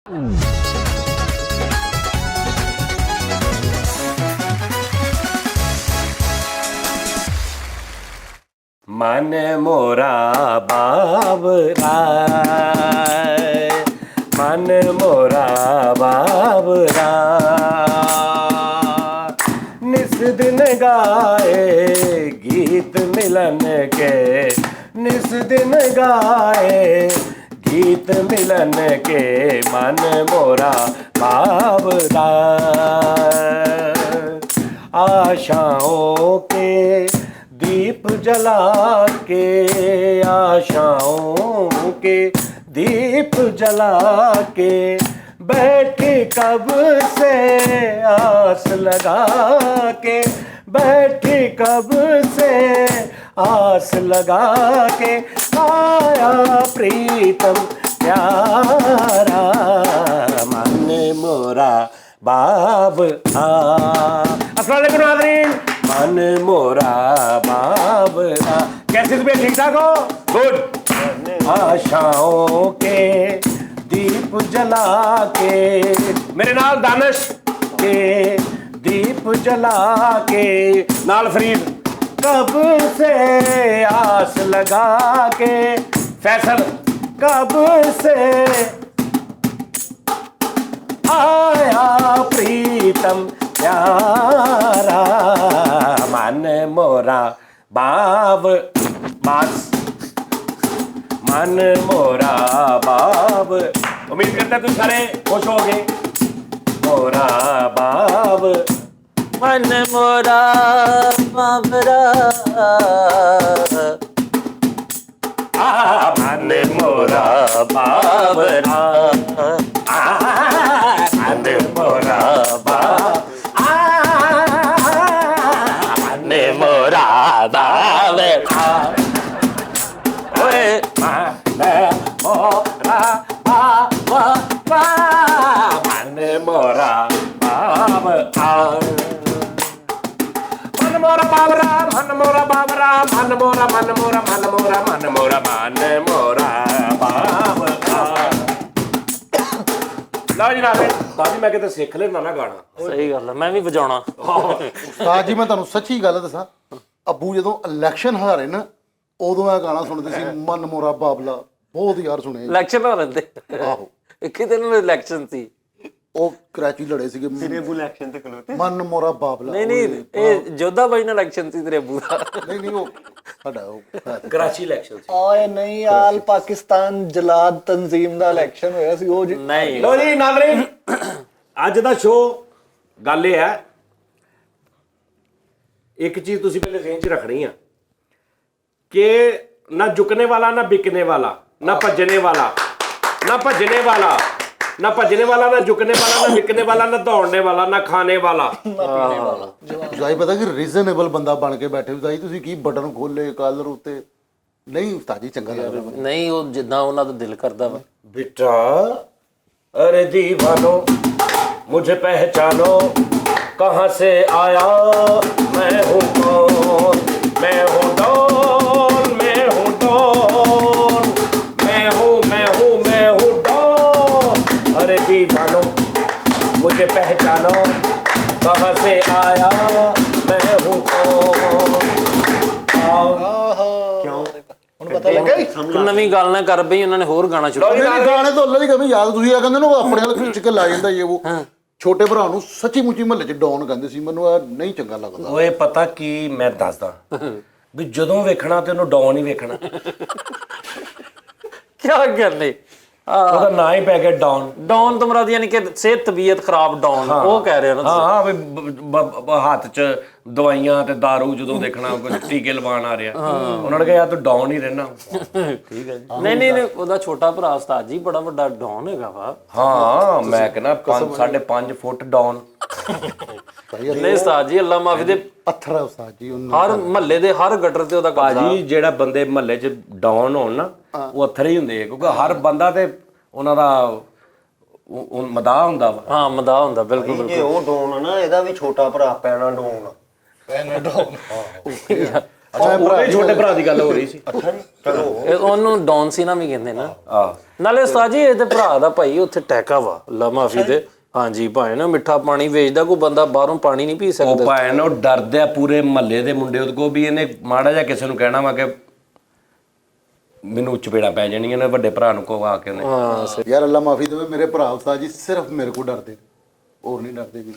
मन मोरा बाबरा, मन मोरा बाबरा, निस दिन गाए गीत मिलन के, निस दिन गाए गीत मिलन के, मन मोरा बाबरा। आशाओं के दीप जला के, आशाओं के दीप जला के, बैठी कब से आस लगा के, बैठी कब से आस लगा के, आया प्रीतम प्यारा, मन मोरा बाब अस्सलाम वालेकुम नाज़रीन, मन मोरा बाबरा। कैसे तुम्हें ठीक ठाक हो? गुड। आशाओं के दीप जला के, मेरे नाल दानिश के दीप जला के, नाल फरीद कब से आस लगा के, फैसल कब से आया प्रीतम प्यारा, मन मोरा बाब बास, मन मोरा बाब। उम्मीद करता तुम सारे खुश हो गए। मोरा बाब, मन मोरा बाबरा, मन मोरा बाबरा, मन मोरा बाब, मन मोरा बाबरा, ओए मन मोरा बाबरा, मन मोरा बाबरा, मन मोरा बाबरा, मन मोरा बाबरा, मन मोरा मन मोरा मन मोरा मन मोरा मन मोरा बाबरा। लो जी नाज़रीन, दादी मैं किते सिख लेना ना गाना। सही गल है, मैं भी बजाना। ਉਸਤਾਦ ਜੀ ਮੈਂ ਤੁਹਾਨੂੰ ਸੱਚੀ ਗੱਲ ਦੱਸਾਂ, ਅੱਬੂ ਜਦੋਂ ਇਲੈਕਸ਼ਨ ਹਾਰੇ ਨਾ ਉਦੋਂ ਇਹ ਗਾਣਾ ਸੁਣਦੇ ਸੀ, ਮਨ ਮੋਰਾ ਬਾਬਲਾ, ਬਹੁਤ ਯਾਰ ਸੁਣੇ। ਇਲੈਕਸ਼ਨ ਹੋ ਰਹੇ ਆਹੋ, ਕਿਤੇ ਨੂੰ ਇਲੈਕਸ਼ਨ ਸੀ, ਉਹ ਕਰਾਚੀ ਲੜੇ ਸੀਗੇ, ਇਲੈਕਸ਼ਨ ਤੇ ਖਲੋਤੇ। ਮਨ ਮੋਰਾ ਬਾਬਲਾ। ਨਹੀਂ ਨਹੀਂ, ਇਹ ਜੋਧਾ ਬਾਈ ਨਾਲ ਇਲੈਕਸ਼ਨ ਸੀ ਤੇਰੇ ਅੱਬੂ ਦਾ। ਨਹੀਂ ਨਹੀਂ, ਉਹ ਸਾਡਾ ਉਹ कराची इलेक्शन ਓਏ ਨਹੀਂ, ਆਲ ਪਾਕਿਸਤਾਨ ਜਲਾਦ ਤਨਜ਼ੀਮ ਦਾ ਇਲੈਕਸ਼ਨ ਹੋਇਆ ਸੀ ਉਹ। ਨਹੀਂ लो जी नाज़रीन, ਅੱਜ ਦਾ ਸ਼ੋ ਗੱਲ ਇਹ ਹੈ, ਇੱਕ ਚੀਜ਼ ਤੁਸੀਂ ਪਹਿਲੇ ਜ਼ਹਿਨ 'ਚ ਰੱਖਣੀ ਆ ਕਿ ਨਾ ਝੁਕਨੇ ਵਾਲਾ, ਨਾ ਬਿਕਨੇ ਵਾਲਾ, ਨਾ ਭੱਜਣੇ ਵਾਲਾ, ਨਾ ਭੱਜਣੇ ਵਾਲਾ, ना भजने वाला, ना झुकने वाला, ना बिकने वाला, ना दौड़ने वाला, ना खाने वाला। ਜਾਈ ਪਤਾ ਕਿ ਰੀਜ਼ਨੇਬਲ ਬੰਦਾ ਬਣ ਕੇ ਬੈਠੇ ਹੋ ਜਾਈ, ਤੁਸੀਂ ਕੀ ਬਟਨ ਖੋਲੇ ਕਾਲਰ ਉੱਤੇ। ਨਹੀਂ ਉਸਤਾਦ ਜੀ ਚੰਗਾ ਲੱਗਦਾ ਨਹੀਂ, ਉਹ ਜਿੱਦਾਂ ਉਹਨਾਂ ਦਾ ਦਿਲ ਕਰਦਾ ਵਾ। बेटा अरे दीवानो मुझे पहचानो, कहाँ से आया मैं हूँ कौन, मैं हूँ डॉन, मैं हूँ डॉन, मैं हूँ मैं हूँ मैं हूँ डॉन। अरे दीवानो मुझे पहचानो, कहाँ से आया मैं हूँ कौन। ਹੁਣ ਪਤਾ ਲੱਗਾ ਹੀ। ਨਵੀਂ ਗੱਲ ਨਾ ਕਰ ਬਈ, ਉਹਨਾਂ ਨੇ ਹੋਰ ਗਾਣਾ ਸ਼ੁਰੂ ਗਾਣੇ ਤੋਂ ਅੱਲਾ ਦੀ ਕਮੀ ਯਾਦ, ਤੁਸੀਂ ਆ ਕਹਿੰਦੇ ਨਾ ਆਪਣੇ ਨਾਲ ਖਿੱਚ ਕੇ ਲਾ ਜਾਂਦਾ ਇਹ ਉਹ। ਛੋਟੇ ਭਰਾ ਨੂੰ ਸੱਚੀ ਮੁੱਚੀ ਮਹੱਲੇ 'ਚ ਡੌਨ ਕਹਿੰਦੇ ਸੀ, ਮੈਨੂੰ ਇਹ ਨਹੀਂ ਚੰਗਾ ਲੱਗਦਾ। ਓਏ ਪਤਾ ਕੀ ਮੈਂ ਦੱਸਦਾ ਵੀ ਜਦੋਂ ਵੇਖਣਾ ਤੇ ਉਹਨੂੰ ਡੌਨ ਹੀ ਵੇਖਣਾ। ਕਿਆ ਕਰਨੇ, ਉਹਦਾ ਨਾਂ ਹੀ ਪੈ ਗਿਆ ਡੌਨ। ਡੌਨ ਤੋਂ ਮੁਰਾਦ ਯਾਨੀ ਕਿ ਸਿਹਤ ਤਬੀਅਤ ਖਰਾਬ ਡੌਨ, ਉਹ ਕਹਿ ਰਹੇ ਹੋ ਨਾ। ਹਾਂ ਵੀ ਹੱਥ 'ਚ ਦਵਾਈਆਂ ਤੇ ਦਾਰੂ ਜਦੋਂ ਦੇਖਣਾ, ਕੋਈ ਟੀਕੇ ਲਵਾਉਣ ਆ ਰਿਹਾ, ਉਹਨਾਂ ਨੇ ਕਿਹਾ ਯਾਰ ਤੂੰ ਡੌਨ ਹੀ ਰਹਿਣਾ। ਠੀਕ ਹੈ ਜੀ। ਨਹੀਂ ਨਹੀਂ, ਉਹਦਾ ਛੋਟਾ ਭਰਾ ਉਸਤਾਦ ਜੀ ਬੜਾ ਵੱਡਾ ਡੌਨ ਹੈਗਾ ਵਾ। ਹਾਂ ਮੈਂ ਕਹਿੰਦਾ 5.5 ਫੁੱਟ ਡੌਨ। ਨਹੀਂ ਉਸਤਾਦ ਜੀ, ਅੱਲਾ ਮਾਫੀ ਦੇ, ਪੱਥਰ ਹੈ ਉਸਤਾਦ ਜੀ। ਉਹਨੂੰ ਹਰ ਮਹੱਲੇ ਦੇ ਹਰ ਗਟਰ ਤੇ ਉਹਦਾ ਕਬਜ਼ਾ। ਭਾਜੀ ਜਿਹੜਾ ਬੰਦੇ ਮਹੱਲੇ 'ਚ ਡੌਨ ਹੋਣ ਨਾ, ਉਹ ਅੱਥਰ ਹੀ ਹੁੰਦੇ ਆ, ਕਿਉਂਕਿ ਹਰ ਬੰਦਾ ਤੇ ਉਹਨਾਂ ਦਾ ਮਦਾਹ ਹੁੰਦਾ ਵਾ। ਹਾਂ ਮਦਾਹ ਹੁੰਦਾ, ਬਿਲਕੁਲ ਬਿਲਕੁਲ। ਜੇ ਉਹ ਡੋਨ ਆ ਨਾ, ਇਹਦਾ ਵੀ ਛੋਟਾ ਭਰਾ ਪੈਣਾ ਡੋਨ। ਉਹਦੇ ਛੋਟੇ ਭਰਾ ਦੀ ਗੱਲ ਹੋ ਰਹੀ ਸੀ। ਉਹਨੂੰ ਡੌਨ ਸੀਨਾ ਵੀ ਕਹਿੰਦੇ ਨਾ। ਆ ਨਾਲੇ ਉਸਤਾਦ ਜੀ ਇਹਦੇ ਭਰਾ ਦਾ ਭਾਈ ਉੱਥੇ ਟੈਕਾ ਵਾ ਅੱਲਾ ਮਾਫੀ ਦੇ। ਹਾਂਜੀ ਭਾਵੇਂ ਨਾ ਮਿੱਠਾ ਪਾਣੀ ਵੇਚਦਾ, ਕੋਈ ਬੰਦਾ ਬਾਹਰੋਂ ਪਾਣੀ ਨਹੀਂ ਪੀ ਸਕਦਾ। ਉਹ ਭਾਵੇਂ ਨਾ ਡਰਦੇ ਆ ਪੂਰੇ ਮਹੱਲੇ ਦੇ ਮੁੰਡੇ ਉਹਦੇ ਕੋਲ ਵੀ ਇਹਨੇ ਮਾੜਾ ਜਿਹਾ ਕਿਸੇ ਨੂੰ ਕਹਿਣਾ ਵਾ ਕਿ ਮੈਨੂੰ ਚਪੇੜਾ ਪੈ ਜਾਣੀਆਂ ਨੇ, ਵੱਡੇ ਭਰਾ ਨੂੰ ਕੋ ਆ ਕੇ ਉਹਨੇ। ਹਾਂ ਯਾਰ ਅੱਲਾ ਮਾਫੀ ਦੇਵੇ, ਮੇਰੇ ਭਰਾ ਉਸਤਾਦ ਜੀ ਸਿਰਫ ਮੇਰੇ ਕੋਲ ਡਰਦੇ, ਹੋਰ ਨਹੀਂ ਡਰਦੇ ਵੀ।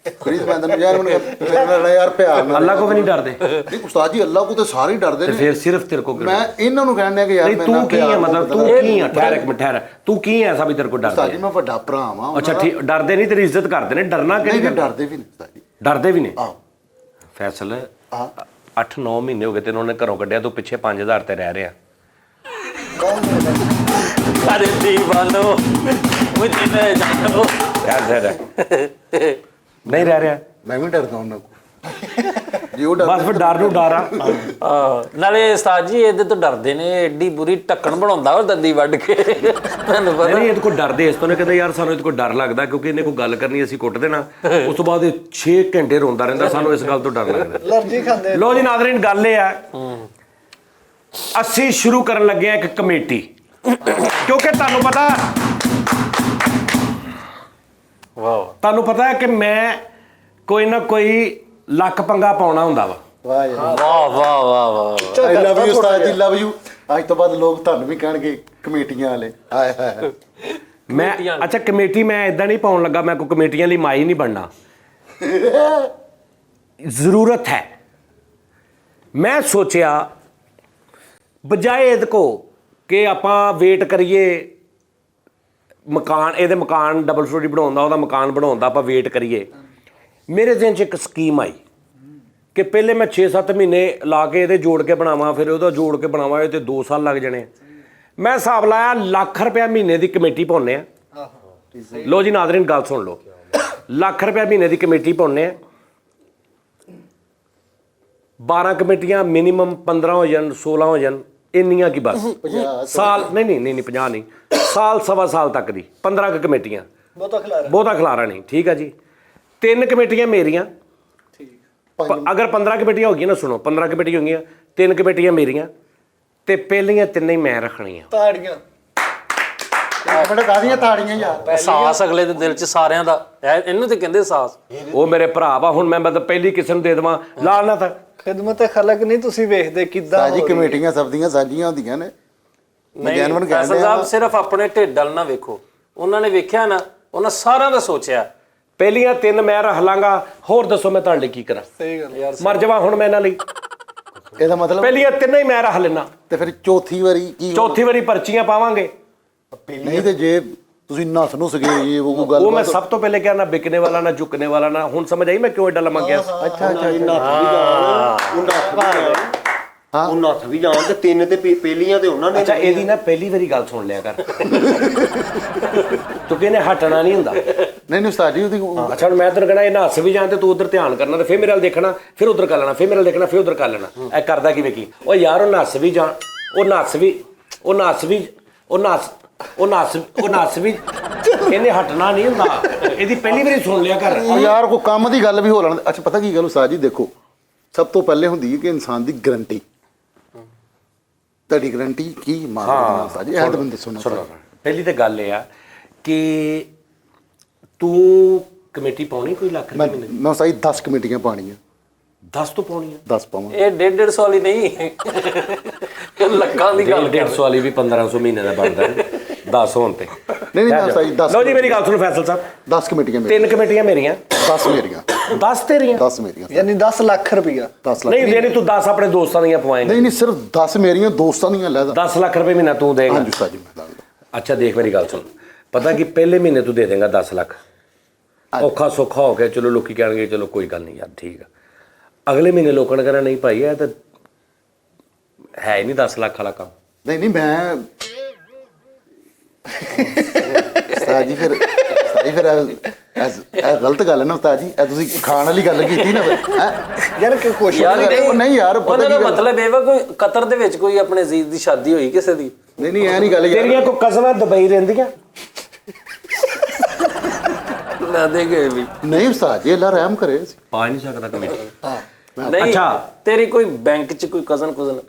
ਫਰੀਦ ਮੈਂ ਤੈਨੂੰ ਯਾਰ ਮੈਨੂੰ ਯਾਰ ਪਿਆਰ ਨਾਲ ਅੱਲਾ ਕੋ ਵੀ ਨਹੀਂ ਡਰਦੇ ਨਹੀਂ ਉਸਤਾਦ ਜੀ, ਅੱਲਾ ਕੋ ਤੇ ਸਾਰੇ ਹੀ ਡਰਦੇ ਤੇ ਨੇ। ਫਿਰ ਸਿਰਫ ਤੇਰੇ ਕੋ ਮੈਂ ਇਹਨਾਂ ਨੂੰ ਕਹਿਣ ਡਿਆ ਕਿ ਯਾਰ ਨਹੀਂ ਤੂੰ ਕੀ ਹੈ, ਮਤਲਬ ਤੂੰ ਕੀ ਹੈ? ਠਹਿਰ ਇੱਕ ਮਿੰਟ ਠਹਿਰ, ਤੂੰ ਕੀ ਹੈ ਐਸਾ ਵੀ ਤੇਰੇ ਕੋ ਉਸਤਾਦ ਡਰਦੇ? ਜੀ ਮੈਂ ਵੱਡਾ ਭਰਾ ਵਾਂ। ਅੱਛਾ ਠੀਕ, ਡਰਦੇ ਨਹੀਂ, ਤੇਰੀ ਇੱਜ਼ਤ ਕਰਦੇ ਨੇ। ਡਰਨਾ ਨਹੀਂ ਕਿਹੜੀ ਨਹੀਂ ਗੱਲ? ਡਰਦੇ ਵੀ ਨਹੀਂ ਉਸਤਾਦ ਜੀ। ਡਰਦੇ ਵੀ ਨੇ। ਆਹ ਫੈਸਲ ਆਹ 8-9 ਮਹੀਨੇ ਹੋ ਗਏ ਤੈਨੂੰ ਉਹਨੇ ਘਰੋਂ ਕੱਢਿਆ, ਤੂੰ ਪਿੱਛੇ 5000 ਤੇ ਰਹਿ ਰਿਹਾ। ਅਰੇ ਦੀਵਾਨੋ ਮੁਝੇ ਨਾ ਜਾਣੋ ਯਾਰ ਨਹੀਂ ਰਹਿ ਰਿਹਾ। ਮੈਂ ਵੀ ਡਰਦਾ ਉਹਨਾਂ ਕੋਲ ਜੀ। ਉਹ ਬਸ ਫਿਰ ਡਰ ਨੂੰ ਡਰ ਆ। ਨਾਲੇ ਉਸਤਾਦ ਜੀ ਇਹਦੇ ਤੋਂ ਡਰਦੇ ਨੇ, ਐਡੀ ਬੁਰੀ ਢੱਕਣ ਬਣਾਉਂਦਾ ਉਹ ਦੰਦੀ ਵੱਢ ਕੇ। ਤੁਹਾਨੂੰ ਪਤਾ ਨਹੀਂ ਇਹਦੇ ਕੋਲ ਡਰਦੇ ਇਸ ਤੋਂ ਨੇ, ਕਹਿੰਦੇ ਯਾਰ ਸਾਨੂੰ ਇਹਦੇ ਕੋਲ ਡਰ ਲੱਗਦਾ ਕਿਉਂਕਿ ਇਹਨੇ ਕੋਈ ਗੱਲ ਕਰਨੀ ਅਸੀਂ ਕੁੱਟ ਦੇਣਾ, ਉਸ ਤੋਂ ਬਾਅਦ ਇਹ 6 ਘੰਟੇ ਰੋਂਦਾ ਰਹਿੰਦਾ, ਸਾਨੂੰ ਇਸ ਗੱਲ ਤੋਂ ਡਰ ਲੱਗਦਾ। ਅਲਰਜੀ ਖਾਂਦੇ। ਲੋ ਜੀ ਨਾਜ਼ਰੀਨ, ਗੱਲ ਇਹ ਆ ਅਸੀਂ ਸ਼ੁਰੂ ਕਰਨ ਲੱਗੇ ਆ ਇੱਕ ਕਮੇਟੀ, ਕਿਉਂਕਿ ਤੁਹਾਨੂੰ ਪਤਾ ਤੁਹਾਨੂੰ ਪਤਾ ਹੈ ਕਿ ਮੈਂ ਕੋਈ ਨਾ ਕੋਈ ਲੱਕ ਪੰਗਾ ਪਾਉਣਾ ਹੁੰਦਾ ਵਾ। ਵਾਹ ਯਾਰ ਵਾਹ ਵਾਹ ਵਾਹ ਵਾਹ। ਆਈ ਲਵ ਯੂ ਉਸਤਾਦ ਜੀ, ਲਵ ਯੂ। ਅੱਜ ਤੋਂ ਬਾਅਦ ਲੋਕ ਤੁਹਾਨੂੰ ਵੀ ਕਹਿਣਗੇ ਕਮੇਟੀਆਂ ਵਾਲੇ। ਹਾਏ ਹਾਏ ਮੈਂ ਅੱਛਾ ਕਮੇਟੀ ਮੈਂ ਇਦਾਂ ਨਹੀਂ ਪਾਉਣ ਲੱਗਾ, ਮੈਂ ਕੋਈ ਕਮੇਟੀਆਂ ਲਈ ਮਾਈ ਨਹੀਂ ਬਣਨਾ। ਜ਼ਰੂਰਤ ਹੈ, ਮੈਂ ਸੋਚਿਆ ਬਜਾਏ ਇਹਦੇ ਕੋ ਕਿ ਆਪਾਂ ਵੇਟ ਕਰੀਏ ਮਕਾਨ, ਇਹਦੇ ਮਕਾਨ ਡਬਲ ਸਟੋਰੀ ਬਣਾਉਣ ਦਾ, ਉਹਦਾ ਮਕਾਨ ਬਣਾਉਣ ਦਾ ਆਪਾਂ ਵੇਟ ਕਰੀਏ, ਮੇਰੇ ਦਿਨ 'ਚ ਇੱਕ ਸਕੀਮ ਆਈ ਕਿ ਪਹਿਲੇ ਮੈਂ 6-7 ਮਹੀਨੇ ਲਾ ਕੇ ਇਹਦੇ ਜੋੜ ਕੇ ਬਣਾਵਾਂ, ਫਿਰ ਉਹਦਾ ਜੋੜ ਕੇ ਬਣਾਵਾਂ, ਇਹ ਤੇ 2 ਸਾਲ ਲੱਗ ਜਾਣੇ। ਮੈਂ ਹਿਸਾਬ ਲਾਇਆ ਲੱਖ ਰੁਪਇਆ ਮਹੀਨੇ ਦੀ ਕਮੇਟੀ ਪਾਉਂਦੇ ਆ। ਲੋ ਜੀ ਨਾਜ਼ਰੀਨ ਗੱਲ ਸੁਣ ਲਓ, ਲੱਖ ਰੁਪਇਆ ਮਹੀਨੇ ਦੀ ਕਮੇਟੀ ਪਾਉਂਦੇ ਆ। 12 ਕਮੇਟੀਆਂ ਮਿਨੀਮਮ 15 ਹੋ ਜਾਣ, 16 ਹੋ ਜਾਣ, ਇੰਨੀਆਂ ਕੀ ਬਸ ਸਾਲ ਨਹੀਂ ਨਹੀਂ ਨਹੀਂ 50 ਨਹੀਂ, ਸਾਲ ਸਵਾ ਸਾਲ ਤੱਕ ਦੀ 15 ਕਮੇਟੀਆਂ, ਬਹੁਤਾ ਖਿਲਾਰਾ ਨਹੀਂ। ਠੀਕ ਆ ਜੀ, 3 ਕਮੇਟੀਆਂ ਮੇਰੀਆਂ। ਅਗਰ 15 ਕਮੇਟੀਆਂ ਹੋ ਗਈਆਂ ਨਾ, ਸੁਣੋ 15 ਕਮੇਟੀਆਂ ਹੋ ਗਈਆਂ, 3 ਕਮੇਟੀਆਂ ਮੇਰੀਆਂ ਤੇ ਪਹਿਲੀਆਂ 3 ਹੀ ਮੈਂ ਰੱਖਣੀਆਂ। ਤਾੜੀਆਂ ਬੜੇ ਕਾਦੀਆਂ ਤਾੜੀਆਂ ਯਾਰ। ਸਾਸ ਅਗਲੇ ਦੇ ਦਿਲ 'ਚ ਸਾਰਿਆਂ ਦਾ, ਇਹਨੂੰ ਤੇ ਕਹਿੰਦੇ ਸਾਸ। ਉਹ ਮੇਰੇ ਭਰਾ ਵਾ, ਹੁਣ ਮੈਂ ਮਤਲਬ ਪਹਿਲੀ ਕਿਸੇ ਨੂੰ ਦੇ ਦੇਵਾਂ ਲਾਣਾ ਤਾਂ ਖਿਦਮਤ ਖਲਕ ਨਹੀਂ ਤੁਸੀਂ ਵੇਖਦੇ ਕਿੱਦਾਂ ਸਾਜੀ ਕਮੇਟੀਆਂ ਸਭ ਦੀਆਂ ਸਾਂਝੀਆਂ ਹੁੰਦੀਆਂ ਨੇ। ਨਹੀਂ ਫੈਸਲ ਸਾਹਿਬ ਸਿਰਫ ਆਪਣੇ ਢਿੱਡ ਵੱਲ ਨਾ ਵੇਖੋ, ਉਹਨਾਂ ਨੇ ਵੇਖਿਆ ਨਾ, ਉਹਨਾਂ ਸਾਰਿਆਂ ਦਾ ਸੋਚਿਆ। ਪਹਿਲੀਆਂ 3 ਮੈਂ ਰੱਖ ਲਾਂਗਾ, ਹੋਰ ਦੱਸੋ ਮੈਂ ਤੁਹਾਡੇ ਲਈ ਕੀ ਕਰਾਂ? ਸਹੀ ਗੱਲ ਯਾਰ। ਮਰ ਜਾਵਾਂ ਹੁਣ ਮੈਂ ਇਹਨਾਂ ਲਈ? ਇਹਦਾ ਮਤਲਬ ਪਹਿਲੀਆਂ 3 ਹੀ ਮੈਂ ਰੱਖ ਲੈਣਾ, ਤੇ ਫਿਰ ਚੌਥੀ ਵਾਰੀ ਕੀ? ਚੌਥੀ ਵਾਰੀ ਪਰਚੀਆਂ ਪਾਵਾਂਗੇ। ਨਹੀਂ ਤੇ ਜੇ ਤੁਸੀਂ ਨੱਸ ਨੂੰ ਸਗੇ ਇਹ ਉਹ ਗੱਲ, ਉਹ ਮੈਂ ਸਭ ਤੋਂ ਪਹਿਲੇ ਕਿਹਾ ਨਾ ਵਿਕਣੇ ਵਾਲਾ ਨਾ ਝੁਕਣੇ ਵਾਲਾ ਨਾ। ਹੁਣ ਸਮਝ ਆਈ ਮੈਂ ਕਿਉਂ ਏਡਾ ਲੰਮਾ ਗਿਆ? ਅੱਛਾ ਅੱਛਾ ਉਹ ਨੱਥ ਵੀ ਜਾਣ ਤੇ 3 ਤੇ ਪਹਿਲੀਆਂ ਤੇ ਉਹਨਾਂ ਨੇ। ਅੱਛਾ ਇਹਦੀ ਨਾ ਪਹਿਲੀ ਵਾਰੀ ਗੱਲ ਸੁਣ ਲਿਆ ਕਰ, ਤੂੰ ਕਹਿੰਦੇ ਹਟਣਾ ਨਹੀਂ ਹੁੰਦਾ। ਨਹੀਂ ਨਹੀਂ ਸਾਜੀ ਉਹਦੀ ਅੱਛਾ ਹੁਣ ਮੈਂ ਤੈਨੂੰ ਕਹਿਣਾ ਇਹ ਨੱਸ ਵੀ ਜਾਣ ਤੇ ਤੂੰ ਉਧਰ ਧਿਆਨ ਕਰਨਾ, ਤੇ ਫਿਰ ਮੇਰੇ ਵੱਲ ਦੇਖਣਾ, ਫਿਰ ਉਧਰ ਕਰ ਲੈਣਾ, ਫਿਰ ਮੇਰੇ ਵੱਲ ਦੇਖਣਾ, ਫਿਰ ਉਧਰ ਕਰ ਲੈਣਾ। ਇਹ ਕਰਦਾ ਕਿਵੇਂ ਕੀ? ਉਹ ਯਾਰ ਉਹ ਨੱਸ ਵੀ ਜਾਣ, ਉਹ ਨੱਸ ਵੀ ਇਹਨੇ ਹਟਣਾ ਨਹੀਂ ਹੁੰਦਾ। ਇਹਦੀ ਪਹਿਲੀ ਵਾਰੀ ਸੁਣ ਲਿਆ ਕਰ। ਯਾਰ ਕੋਈ ਕੰਮ ਦੀ ਗੱਲ ਵੀ ਹੋ ਲੈਣ। ਅੱਛਾ ਪਤਾ ਕੀ ਗੱਲ ਉਸਤਾਦ ਜੀ, ਦੇਖੋ ਸਭ ਤੋਂ ਪਹਿਲੇ ਹੁੰਦੀ ਹੈ ਕਿ ਇਨਸਾਨ ਦੀ ਗਰੰਟੀ। ਤੁਹਾਡੀ ਗਰੰਟੀ ਕੀ ਮਾਰਦਾ ਉਸਤਾਦ ਜੀ? ਇਹ ਤਾਂ ਮੈਨੂੰ ਦੱਸੋ ਨਾ। ਪਹਿਲੀ ਤਾਂ ਗੱਲ ਇਹ ਆ ਕਿ ਤੂੰ ਕਮੇਟੀ ਪਾਉਣੀ ਕੋਈ ਲੱਖ ਰੁਪਏ ਮਹੀਨੇ? ਮੈਂ ਉਸਤਾਦ ਜੀ 10 ਕਮੇਟੀਆਂ ਪਾਣੀਆਂ। 10 ਤੋਂ ਪਾਉਣੀ ਆ? 10 ਪਾਵਾਂ। ਇਹ 150 ਵਾਲੀ ਨਹੀਂ, ਲੱਖਾਂ ਦੀ ਗੱਲ। 150 ਵਾਲੀ ਵੀ 1500 ਮਹੀਨੇ ਦਾ ਬਣਦਾ 10 ਹੋਣ ਤੇ। ਨਹੀਂ ਨਹੀਂ ਮੈਂ ਸਹੀ 10। ਲਓ ਜੀ ਮੇਰੀ ਗੱਲ ਸੁਣੋ ਫੈਸਲ ਸਾਹਿਬ, 10 ਕਮੇਟੀਆਂ ਮੇਰੀਆਂ। 3 ਕਮੇਟੀਆਂ ਮੇਰੀਆਂ, 10 ਮੇਰੀਆਂ। 10 ਤੇਰੀਆਂ? 10 ਮੇਰੀਆਂ। ਯਾਨੀ 10 ਲੱਖ ਰੁਪਇਆ। 10 ਲੱਖ ਨਹੀਂ ਤੂੰ 10 ਆਪਣੇ ਦੋਸਤਾਂ ਦੀਆਂ ਪਵਾਏਂਗਾ? ਨਹੀਂ ਨਹੀਂ ਸਿਰਫ 10 ਮੇਰੀਆਂ ਦੋਸਤਾਂ ਦੀਆਂ ਲੈ 10 ਲੱਖ ਰੁਪਏ ਮਹੀਨਾ ਤੂੰ ਦੇਗਾ? ਹਾਂਜੀ ਉਸਤਾਦ ਜੀ ਮੈਂ ਦਾਂਗਾ। ਅੱਛਾ ਦੇਖ ਮੇਰੀ ਗੱਲ ਸੁਣ, ਪਤਾ ਕਿ ਪਹਿਲੇ ਮਹੀਨੇ ਤੂੰ ਦੇ ਦੇਂਗਾ 10 ਲੱਖ, ਔਖਾ ਸੌਖਾ ਹੋ ਗਿਆ, ਚਲੋ ਲੋਕੀ ਕਹਿਣਗੇ ਚਲੋ ਕੋਈ ਗੱਲ ਨਹੀਂ ਯਾਰ ਠੀਕ ਆ। ਅਗਲੇ ਮਹੀਨੇ ਲੋਕਾਂ ਨੇ ਕਹਿਣਾ ਨਹੀਂ ਭਾਈ ਇਹ ਤਾਂ ਹੈ ਹੀ ਨਹੀਂ 10 ਲੱਖ ਵਾਲਾ ਕੰਮ। ਨਹੀਂ ਨਹੀਂ ਮੈਂ ਉਸਤਾਦ ਜੀ ਫਿਰ ਇਹ ਗਲਤ ਗੱਲ ਹੈ ਨਾ ਉਸਤਾਦ ਜੀ। ਇਹ ਤੁਸੀਂ ਖਾਣ ਵਾਲੀ ਗੱਲ ਕੀਤੀ ਨਾ ਯਾਰ ਕਿ ਕੋਸ਼ਿਸ਼ ਨਹੀਂ ਯਾਰ ਉਹਨਾਂ ਦਾ ਮਤਲਬ ਇਹ ਵਾ ਕੋਈ ਕਤਰ ਦੇ ਵਿੱਚ ਕੋਈ ਆਪਣੇ ਅਜ਼ੀਜ਼ ਦੀ ਸ਼ਾਦੀ ਹੋਈ ਕਿਸੇ ਦੀ? ਨਹੀਂ ਨਹੀਂ ਇਹ ਨਹੀਂ ਗੱਲ। ਤੇਰੀਆਂ ਕੋ ਕਜ਼ਨਾਂ ਦੁਬਈ ਰਹਿੰਦੀਆਂ? ਨਾ ਦੇ ਗਏ ਵੀ ਨਹੀਂ ਉਸਤਾਦ ਜੀ ਅੱਲਾ ਰਹਿਮ ਕਰੇ। ਪਾ ਨਹੀਂ ਸਕਦਾ ਕਮੇਟੀ। ਨਹੀਂ ਅੱਛਾ। ਤੇਰੀ ਕੋਈ ਬੈਂਕ 'ਚ ਕੋਈ ਕਜ਼ਨ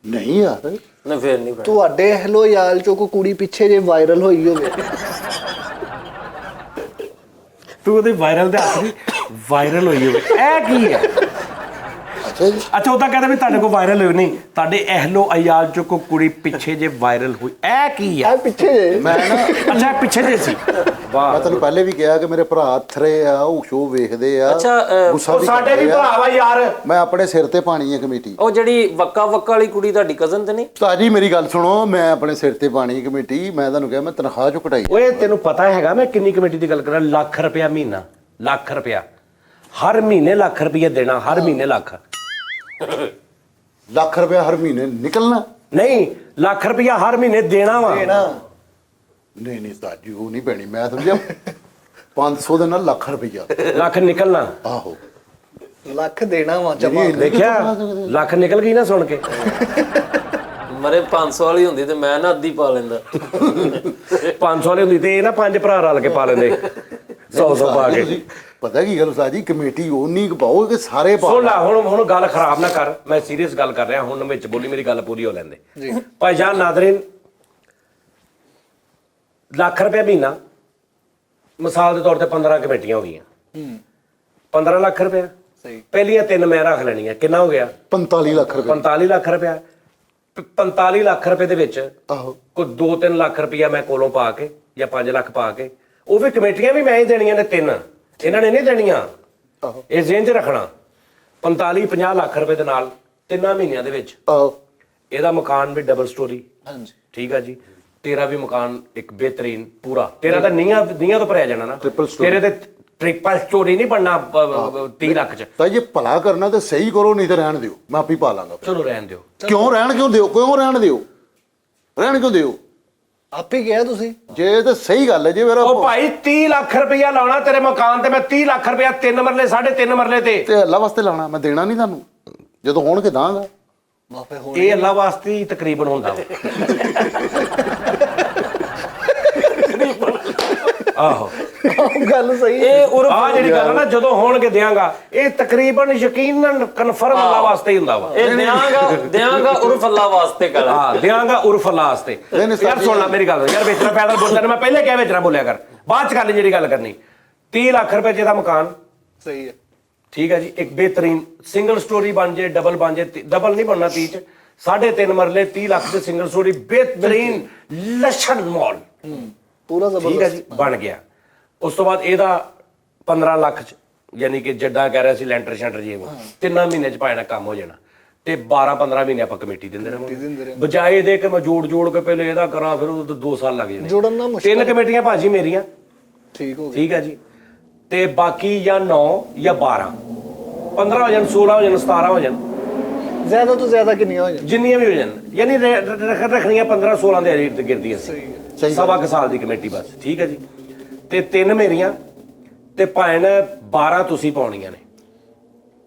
ਨਹੀਂ ਯਾਰ, ਨਾ ਫੇਰ ਨਹੀਂ ਭੈਣ। ਤੁਹਾਡੇ ਹੈਲੋ ਯਾਲ ਚੋਂ ਕੋਈ ਕੁੜੀ ਪਿੱਛੇ ਜੇ ਵਾਇਰਲ ਹੋਈ ਹੋਵੇ? ਤੂੰ ਉਹਦੇ ਵਾਇਰਲ ਦੇ ਹੱਥ ਵੀ ਵਾਇਰਲ ਹੋਈ ਹੋਵੇ, ਇਹ ਕੀ ਹੈ? ਅੱਛਾ ਜੀ। ਅੱਛਾ ਉਹ ਤਾਂ ਕਹਿੰਦਾ ਵੀ ਤੁਹਾਡੇ ਕੋਲ ਵਾਇਰਲ ਹੋਈ ਨਹੀਂ, ਤੁਹਾਡੇ ਐਹਲੋ ਅਯਾਲ ਚੋਂ ਕੋ ਕੁੜੀ ਪਿੱਛੇ ਜੇ ਵਾਇਰਲ ਹੋਈ, ਇਹ ਕੀ ਆ ਹੈ? ਪਿੱਛੇ ਜੇ ਮੈਂ ਨਾ ਅੱਛਾ ਇਹ ਪਿੱਛੇ ਜੇ ਸੀ। ਮੈਂ ਤੁਹਾਨੂੰ ਪਹਿਲੇ ਵੀ ਕਿਹਾ ਕਿ ਮੇਰੇ ਭਰਾ ਥਰੇ ਆ, ਉਹ ਸ਼ੋਅ ਵੇਖਦੇ ਆ, ਅੱਛਾ, ਗੁੱਸਾ ਉਹ ਵੀ ਸਾਡੇ ਵੀ ਕਰਦੇ ਆ। ਭਰਾ ਵਾ ਯਾਰ। ਮੈਂ ਆਪਣੇ ਸਿਰ ਤੇ ਪਾਣੀ ਹੈ ਕਮੇਟੀ। ਉਹ ਜਿਹੜੀ ਵੱਕਾ ਵਾਲੀ ਕੁੜੀ ਤੁਹਾਡੀ ਕਜ਼ਨ ਤੇ ਨਹੀਂ? ਉਸਤਾਦ ਜੀ ਮੇਰੀ ਗੱਲ ਸੁਣੋ, ਮੈਂ ਆਪਣੇ ਸਿਰ ਤੇ ਪਾਣੀ ਹੈ ਕਮੇਟੀ। ਮੈਂ ਤੁਹਾਨੂੰ ਕਿਹਾ ਮੈਂ ਤਨਖਾਹ ਚੋਂ ਕਟਾਈ। ਓਏ ਤੈਨੂੰ ਪਤਾ ਹੈਗਾ ਮੈਂ ਕਿੰਨੀ ਕਮੇਟੀ ਦੀ ਗੱਲ ਕਰਾਂ? ਲੱਖ ਰੁਪਇਆ ਮਹੀਨਾ, ਲੱਖ ਰੁਪਇਆ ਹਰ ਮਹੀਨੇ, ਲੱਖ ਰੁਪਇਆ ਦੇਣਾ ਹਰ ਮਹੀਨੇ, ਲੱਖ ਲੱਖ ਰੁਪਇਆ ਹਰ ਮਹੀਨੇ ਨਿਕਲਣਾ? ਨਹੀਂ, ਲੱਖ ਰੁਪਇਆ ਹਰ ਮਹੀਨੇ ਦੇਣਾ ਵਾ। ਨਹੀਂ ਨਹੀਂ ਉਸਤਾਦ ਜੀ, ਉਹ ਨਹੀਂ ਪੈਣੀ। ਮੈਂ ਸਮਝਿਆ 500 ਦੇ ਨਾਲ ਲੱਖ ਰੁਪਇਆ। ਲੱਖ ਨਿਕਲਣਾ। ਆਹੋ, ਲੱਖ ਦੇਣਾ ਵਾ ਜਮਾ। ਦੇਖਿਆ, ਲੱਖ ਨਿਕਲ ਗਈ ਨਾ ਸੁਣ ਕੇ। ਮਰੇ 500 ਵਾਲੀ ਹੁੰਦੀ ਤੇ ਮੈਂ ਨਾ ਅੱਧੀ ਪਾ ਲੈਂਦਾ। 500 ਵਾਲੀ ਹੁੰਦੀ ਤੇ ਇਹ ਨਾ 5 ਭਰਾ ਰਲ ਕੇ ਪਾ ਲੈਂਦੇ 100 ਪਾ ਕੇ। ਤੁਸੀਂ ਪਤਾ ਕੀ ਗੱਲ ਉਸਤਾਦ ਜੀ, ਕਮੇਟੀ ਉਨੀ ਕੁ ਪਾਓ ਕਿ ਸਾਰੇ ਪਾ ਸੁਣ ਲੈ, ਹੁਣ ਗੱਲ ਖਰਾਬ ਨਾ ਕਰ, ਮੈਂ ਸੀਰੀਅਸ ਗੱਲ ਕਰ ਰਿਹਾ। ਹੁਣ ਵਿੱਚ ਬੋਲੀ, ਮੇਰੀ ਗੱਲ ਪੂਰੀ ਹੋ ਲੈਂਦੇ ਜੀ। ਭਾਈ ਜਾਨ ਨਾਦਰੀਨ, ਲੱਖ ਰੁਪਏ ਮਹੀਨਾ, ਮਿਸਾਲ ਦੇ ਤੌਰ ਤੇ 15 ਕਮੇਟੀਆਂ ਹੋ ਗਈਆਂ, 15 ਲੱਖ ਰੁਪਏ। ਸਹੀ। ਪਹਿਲੀਆਂ 3 ਮੈਂ ਰੱਖ ਲੈਣੀਆਂ, ਕਿੰਨਾ ਹੋ ਗਿਆ? 45 ਲੱਖ ਰੁਪਏ। 45 ਲੱਖ ਰੁਪਏ। 45 ਲੱਖ ਰੁਪਏ ਦੇ ਵਿੱਚ ਆਹੋ, ਕੋਈ 2-3 ਲੱਖ ਰੁਪਇਆ ਮੈਂ ਕੋਲੋਂ ਪਾ ਕੇ ਜਾਂ 5 ਲੱਖ ਪਾ ਕੇ, ਉਹ ਵੀ ਕਮੇਟੀਆਂ ਵੀ ਮੈਂ ਹੀ ਦੇਣੀਆਂ ਨੇ 3, ਇਹਨਾਂ ਨੇ ਨਹੀਂ ਦੇਣੀਆਂ। ਆਹੋ, ਇਹ ਜ਼ਿਹਨ 'ਚ ਰੱਖਣਾ। 45-50 ਲੱਖ ਰੁਪਏ ਦੇ ਨਾਲ 3 ਮਹੀਨਿਆਂ ਦੇ ਵਿੱਚ ਆਹੋ। ਇਹਦਾ ਮਕਾਨ ਵੀ ਡਬਲ ਸਟੋਰੀ, ਹਾਂਜੀ। ਠੀਕ ਆ ਜੀ। ਤੇਰਾ ਵੀ ਮਕਾਨ ਇੱਕ ਬਿਹਤਰੀਨ ਪੂਰਾ, ਤੇਰਾ ਤਾਂ ਨੀਆਂ ਤੋਂ ਭਰਿਆ ਜਾਣਾ ਨਾ, Triple story। ਤੇਰੇ ਤੇ ਟ੍ਰਿਪਲ ਸਟੋਰੀ ਨਹੀਂ ਬਣਨਾ 30 ਲੱਖ 'ਚ। ਤਾਂ ਜੇ ਭਲਾ ਕਰਨਾ ਤੇ ਸਹੀ ਕਰੋ, ਨਹੀਂ ਤੇ ਰਹਿਣ ਦਿਓ, ਮੈਂ ਆਪੇ ਪਾ ਲਾਂਗਾ। ਚਲੋ ਰਹਿਣ ਦਿਓ। ਕਿਉਂ ਰਹਿਣ ਕਿਉਂ ਦਿਓ? ਕਿਉਂ ਰਹਿਣ ਦਿਓ? ਰਹਿਣ ਕਿਉਂ ਦਿਓ? ਆਪ ਹੀ ਕਿਹਾ ਤੁਸੀਂ। ਜੇ ਤੇ ਸਹੀ ਗੱਲ ਹੈ, ਜੇ ਮੇਰਾ ਉਹ ਭਾਈ 30 ਲੱਖ ਰੁਪਇਆ ਲਾਉਣਾ ਤੇਰੇ ਮਕਾਨ ਤੇ, ਮੈਂ 30 ਲੱਖ ਰੁਪਇਆ 3 ਮਰਲੇ 3.5 ਮਰਲੇ ਤੇ। ਤੇ ਅੱਲਾ ਵਾਸਤੇ ਲਾਉਣਾ, ਮੈਂ ਦੇਣਾ ਨਹੀਂ ਤੁਹਾਨੂੰ, ਜਦੋਂ ਹੋਣਗੇ ਦਾਂਗਾ। ਮਾਫੇ ਹੋ ਇਹ ਅੱਲਾ ਵਾਸਤੇ ਹੀ ਤਕਰੀਬਨ ਹੁੰਦਾ ਵਾ। ਆਹੋ, ਗੱਲ ਸਹੀ। ਇਹ ਆ ਜਿਹੜੀ ਗੱਲ ਆ ਨਾ, ਜਦੋਂ ਹੋਣਗੇ ਦਿਆਂਗਾ, ਇਹ ਤਕਰੀਬਨ ਯਕੀਨਨ ਕਨਫਰਮ ਅੱਲਾ ਵਾਸਤੇ ਹੀ ਹੁੰਦਾ ਵਾ। ਇਹ ਦਿਆਂਗਾ ਉਰਫ ਅੱਲਾ ਵਾਸਤੇ ਕਰ। ਹਾਂ, ਦਿਆਂਗਾ ਉਰਫ ਅੱਲਾ ਵਾਸਤੇ। ਯਾਰ ਸੁਣ ਲੈ ਮੇਰੀ ਗੱਲ, ਯਾਰ ਵੇਚਣਾ ਪੈਦਾ ਬੋਲਦਾ ਨਾ, ਮੈਂ ਪਹਿਲੇ ਕਿਹਾ ਵੇਚਣਾ ਬੋਲਿਆ ਕਰ, ਬਾਅਦ ਚ ਕਰ ਲਈ ਜਿਹੜੀ ਗੱਲ ਕਰਨੀ। 30 ਲੱਖ ਰੁਪਏ ਜਿਹਦਾ ਮਕਾਨ, ਸਹੀ ਹੈ। ਠੀਕ ਹੈ ਜੀ, ਇੱਕ ਬਿਹਤਰੀਨ ਸਿੰਗਲ ਸਟੋਰੀ ਬਣ ਜੇ, ਡਬਲ ਬਣ ਜੇ, ਡਬਲ ਨਹੀਂ ਬਣਨਾ 30 ਚ, 3.5 ਮਰਲੇ 30 ਲੱਖ ਦੇ ਸਿੰਗਲ ਸਟੋਰੀ, ਬਿਹਤਰੀਨ ਲਛਣ ਮਾਲ, ਪੂਰਾ ਠੀਕ ਹੈ ਜ਼ਬਰਦਸਤ ਜੀ, ਬਣ ਗਿਆ। ਉਸ ਤੋਂ ਬਾਅਦ ਇਹਦਾ 15 ਲੱਖ ਚ, ਯਾਨੀ ਕਿ ਜੱਡਾ ਕਹਿ ਰਿਹਾ ਸੀ ਲੈਂਟਰ ਸ਼ੈਂਟਰ ਜੇ ਉਹ 3 ਮਹੀਨੇ ਚ ਪਾਣਾ ਕੰਮ ਹੋ ਜਾਣਾ, ਤੇ 12-15 ਮਹੀਨੇ ਆਪਾਂ ਕਮੇਟੀ ਦਿੰਦੇ ਰਹਾਂਗੇ। ਬਜਾਏ ਦੇ ਕਿ ਮੈਂ ਜੋੜ ਕੇ ਪਹਿਲੇ ਇਹਦਾ ਕਰਾਂ, ਫਿਰ ਉਹ 2 ਸਾਲ ਲੱਗ ਜਾਣੇ। ਜੋੜਨ ਨਾ ਮੁਸ਼ਕਿਲ। 3 ਕਮੇਟੀਆਂ ਭਾਜੀ ਮੇਰੀਆਂ, ਠੀਕ ਹੋ ਗਿਆ। ਠੀਕ ਹੈ ਜੀ, ਤੇ ਬਾਕੀ ਜਾਂ 9 ਜਾਂ 12, 15 ਹੋ ਜਾਣ, 16 ਹੋ ਜਾਣ, 17 ਹੋ ਜਾਣ, ਜ਼ਿਆਦਾ ਤੋਂ ਜ਼ਿਆਦਾ ਕਿੰਨੀਆਂ ਹੋ ਜਾਣ? ਜਿੰਨੀਆਂ ਵੀ ਹੋ ਜਾਣ, ਯਾਨੀ ਰੱਖਣੀਆਂ 15-16 ਦੇ ਰੇਟ ਤੇ ਗਿਰਦੀਆਂ ਸੀ। ਸਹੀ ਸਵਾ ਕੁ ਸਾਲ ਦੀ ਕਮੇਟੀ ਬਸ, ਠੀਕ ਹੈ ਜੀ। ਤੇ 3 ਮੇਰੀਆਂ ਤੇ ਭਾਣ 12 ਤੁਸੀਂ ਪਾਉਣੀਆਂ ਨੇ।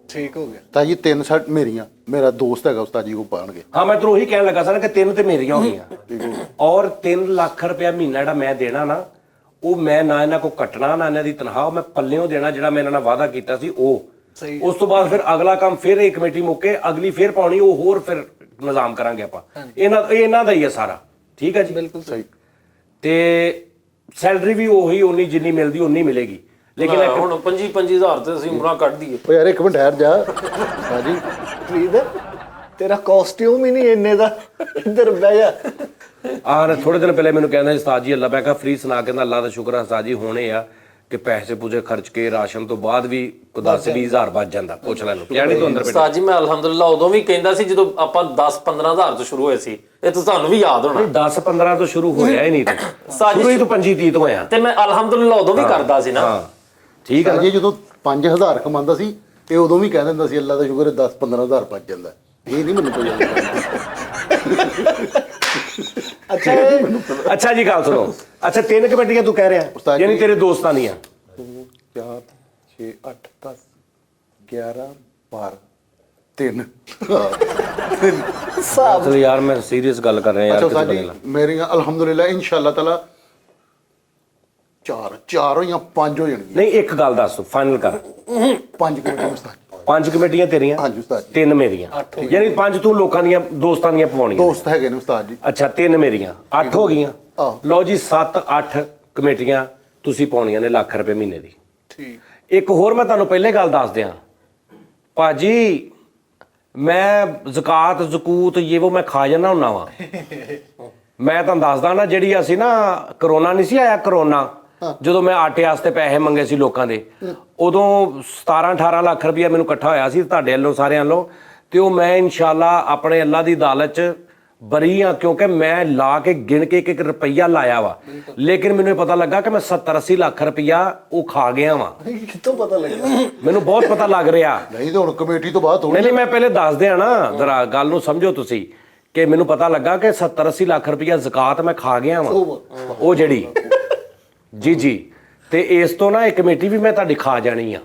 ਠੀਕ ਹੋ ਗਿਆ। ਤਾਂ ਜੀ 3 ਸੈਟ ਮੇਰੀਆਂ, ਮੇਰਾ ਦੋਸਤ ਹੈਗਾ ਉਸਤਾਦ ਜੀ, ਉਹ ਪਾਣਗੇ। ਹਾਂ, ਮੈਂ ਤੈਨੂੰ ਉਹੀ ਕਹਿਣ ਲੱਗਾ ਸੀ ਨਾ ਕਿ 3 ਤੇ ਮੇਰੀਆਂ ਹੋ ਗਈਆਂ, ਔਰ 3 ਲੱਖ ਰੁਪਇਆ ਮਹੀਨਾ ਜਿਹੜਾ ਮੈਂ ਦੇਣਾ ਨਾ, ਉਹ ਮੈਂ ਨਾ ਇਹਨਾਂ ਕੋ ਕੱਟਣਾ, ਨਾ ਇਹਨਾਂ ਦੀ ਤਨਖਾਹ, ਮੈਂ ਪੱਲਿਓਂ ਦੇਣਾ ਜਿਹੜਾ ਮੈਂ ਇਹਨਾਂ ਨਾਲ ਵਾਅਦਾ ਕੀਤਾ ਸੀ ਉਹ। ਸਹੀ। ਉਸ ਤੋਂ ਬਾਅਦ ਫਿਰ ਅਗਲਾ ਕੰਮ, ਫਿਰ ਇਹ ਕਮੇਟੀ ਮੁੱਕੇ, ਅਗਲੀ ਫਿਰ ਪਾਉਣੀ, ਉਹ ਹੋਰ ਫਿਰ ਨਿਜ਼ਾਮ ਕਰਾਂਗੇ ਆਪਾਂ। ਇਹਨਾਂ ਦਾ ਹੀ ਹੈ ਸਾਰਾ, ਠੀਕ ਹੈ ਜੀ। ਬਿਲਕੁਲ ਸਹੀ। ਤੇ ਸੈਲਰੀ ਵੀ ਉਹੀ ਉਨੀ ਜਿੰਨੀ ਮਿਲਦੀ ਉਨੀ ਮਿਲੇਗੀ, ਲੇਕਿਨ ਹੁਣ 25,000 ਤੇ ਅਸੀਂ ਉਮਰਾਂ ਕੱਢ ਦਈਏ। ਓ ਯਾਰ ਇੱਕ ਮਿੰਟ ਠਹਿਰ ਜਾ ਹਾਂਜੀ। ਫਰੀਦ, ਤੇਰਾ ਕਾਸਟਿਊਮ ਹੀ ਨਹੀਂ ਇੰਨੇ ਦਾ, ਇੱਧਰ ਬਹਿ ਜਾ। ਥੋੜੇ ਦਿਨ ਪਹਿਲੇ ਮੈਨੂੰ ਕਹਿੰਦਾ ਉਸਤਾਦ ਜੀ ਅੱਲਾ, ਮੈਂ ਕਿਹਾ ਫ੍ਰੀ ਸੁਣਾ, ਕਹਿੰਦਾ ਅੱਲਾ ਦਾ ਸ਼ੁਕਰ ਹੈ ਉਸਤਾਦ ਜੀ, ਹੋਣੇ ਆ ਕਿ ਪੈਸੇ ਪੂਜੇ ਖਰਚ ਕੇ ਰਾਸ਼ਨ ਤੋਂ ਬਾਅਦ ਵੀ 10-20,000 ਬਚ ਜਾਂਦਾ। ਪੁੱਛ ਲੈ ਲੋ ਯਾਨੀ ਤੋਂ ਅੰਦਰ ਉਸਤਾਦ ਜੀ ਮੈਂ ਅਲਹਮਦੁਲਿਲਾ ਉਦੋਂ ਵੀ ਕਹਿੰਦਾ ਸੀ ਜਦੋਂ ਆਪਾਂ 10-15,000 ਤੋਂ ਸ਼ੁਰੂ ਹੋਏ ਸੀ, ਇਹ ਤਾਂ ਤੁਹਾਨੂੰ ਵੀ ਯਾਦ ਹੋਣਾ। 10-15 ਤੋਂ ਸ਼ੁਰੂ ਹੋਇਆ ਹੀ ਨਹੀਂ, ਤੂੰ ਸ਼ੁਰੂ ਹੀ ਤੋਂ 25-30 ਤੋਂ ਆਇਆ। ਤੇ ਮੈਂ ਅਲਹਮਦੁਲਿਲਾ ਉਦੋਂ ਵੀ ਕਰਦਾ ਸੀ ਨਾ। ਹਾਂ, ਠੀਕ ਹੈ ਜੀ, ਜਦੋਂ 5000 ਕਮਾਉਂਦਾ ਸੀ ਇਹ ਉਦੋਂ ਵੀ ਕਹਿ ਦਿੰਦਾ ਸੀ ਅੱਲਾ ਦਾ ਸ਼ੁਕਰ ਹੈ 10-15,000 ਬਚ ਜਾਂਦਾ। ਇਹ ਨਹੀਂ ਮੈਨੂੰ ਪਤਾ। ਅੱਛਾ ਜੀ, ਗੱਲ ਸੁਣੋ। ਅੱਛਾ 3 ਕਮੇਟੀਆਂ ਤੂੰ ਕਹਿ ਰਿਹਾ, ਯਾਨੀ ਤੇਰੇ ਦੋਸਤਾਂ ਦੀਆਂ? 2 4 6 8 10 11 12 3 ਚਲ ਯਾਰ ਮੈਂ ਸੀਰੀਅਸ ਗੱਲ ਕਰ ਰਿਹਾ ਅੱਛਾ ਯਾਰ। ਉਸਤਾਦ ਜੀ ਮੇਰੀਆਂ ਅਲਹਮਦੁਲਿਲਾ ਇਨਸ਼ਾਅੱਲਾ ਤਾਲਾ 4 ਜਾਂ 5 ਹੋ ਜਾਣਗੀਆਂ। ਨਹੀਂ, ਇੱਕ ਗੱਲ ਦੱਸ, ਫਾਈਨਲ ਕਰ। 5 ਕਮੇਟੀਆਂ ਉਸਤਾਦ। 5 ਕਮੇਟੀਆਂ ਤੇਰੀਆਂ, ਹਾਂਜੀ ਉਸਤਾਦ ਜੀ, 3 ਮੇਰੀਆਂ, ਯਾਨੀ 5 ਤੂੰ ਲੋਕਾਂ ਦੀਆਂ ਦੋਸਤਾਂ ਦੀਆਂ ਪਵਾਉਣੀਆਂ। ਦੋਸਤ ਹੈਗੇ ਨੇ ਉਸਤਾਦ ਜੀ। ਅੱਛਾ 3 ਮੇਰੀਆਂ 8 ਹੋ ਗਈਆਂ। ਆਹੋ। ਲਓ ਜੀ 7-8 ਕਮੇਟੀਆਂ ਤੁਸੀਂ ਪਾਉਣੀਆਂ ਨੇ ਲੱਖ ਰੁਪਏ ਮਹੀਨੇ ਦੀ। ਠੀਕ। ਇੱਕ ਹੋਰ ਮੈਂ ਤੁਹਾਨੂੰ ਪਹਿਲੇ ਗੱਲ ਦੱਸ ਦਿਆਂ ਭਾਜੀ, ਮੈਂ ਜ਼ਕਾਤ ਜ਼ਕੂਤ ਇਹ ਉਹ ਮੈਂ ਖਾ ਜਾਂਦਾ ਹੁੰਨਾ ਵਾ। ਮੈਂ ਤੁਹਾਨੂੰ ਦੱਸਦਾ ਨਾ, ਜਿਹੜੀ ਅਸੀਂ ਨਾ ਕਰੋਨਾ ਨਹੀਂ ਸੀ ਆਇਆ, ਕਰੋਨਾ ਜਦੋਂ ਮੈਂ ਆਟੇ ਵਾਸਤੇ ਪੈਸੇ ਮੰਗੇ ਸੀ ਲੋਕਾਂ ਦੇ, ਉਦੋਂ 17-18 ਲੱਖ ਰੁਪਇਆ ਮੈਨੂੰ ਇਕੱਠਾ ਹੋਇਆ ਸੀ ਤੁਹਾਡੇ ਵੱਲੋਂ ਸਾਰਿਆਂ ਵੱਲੋਂ। ਤੇ ਉਹ ਮੈਂ ਇਨਸ਼ਾਅੱਲਾ ਆਪਣੇ ਅੱਲਾ ਦੀ ਅਦਾਲਤ 'ਚ ਬਰੀ ਆ, ਕਿਉਂਕਿ ਮੈਂ ਲਾ ਕੇ ਗਿਣ ਕੇ ਇੱਕ ਰੁਪਈਆ ਲਾਇਆ ਵਾ। ਲੇਕਿਨ ਮੈਨੂੰ ਇਹ ਪਤਾ ਲੱਗਾ ਕਿ ਮੈਂ 70-80 ਲੱਖ ਰੁਪਈਆ ਉਹ ਖਾ ਗਿਆ ਵਾ। ਕਿੱਥੋਂ ਪਤਾ ਲੱਗਿਆ? ਮੈਨੂੰ ਬਹੁਤ ਪਤਾ ਲੱਗ ਰਿਹਾ। ਨਹੀਂ ਤੇ ਹੁਣ ਕਮੇਟੀ ਤੋਂ ਬਾਅਦ ਥੋੜੀ। ਨਹੀਂ ਮੈਂ ਪਹਿਲੇ ਦੱਸ ਦਿਆਂ ਨਾ, ਜ਼ਰਾ ਗੱਲ ਨੂੰ ਸਮਝੋ ਤੁਸੀਂ, ਕਿ ਮੈਨੂੰ ਪਤਾ ਲੱਗਾ ਕਿ 70-80 ਲੱਖ ਰੁਪਈਆ ਜ਼ਕਾਤ ਮੈਂ ਖਾ ਗਿਆ ਵਾ, ਉਹ ਜਿਹੜੀ ਜੀ। ਤੇ ਇਸ ਤੋਂ ਨਾ ਇਹ ਕਮੇਟੀ ਵੀ ਮੈਂ ਤੁਹਾਡੀ ਖਾ ਜਾਣੀ ਆ,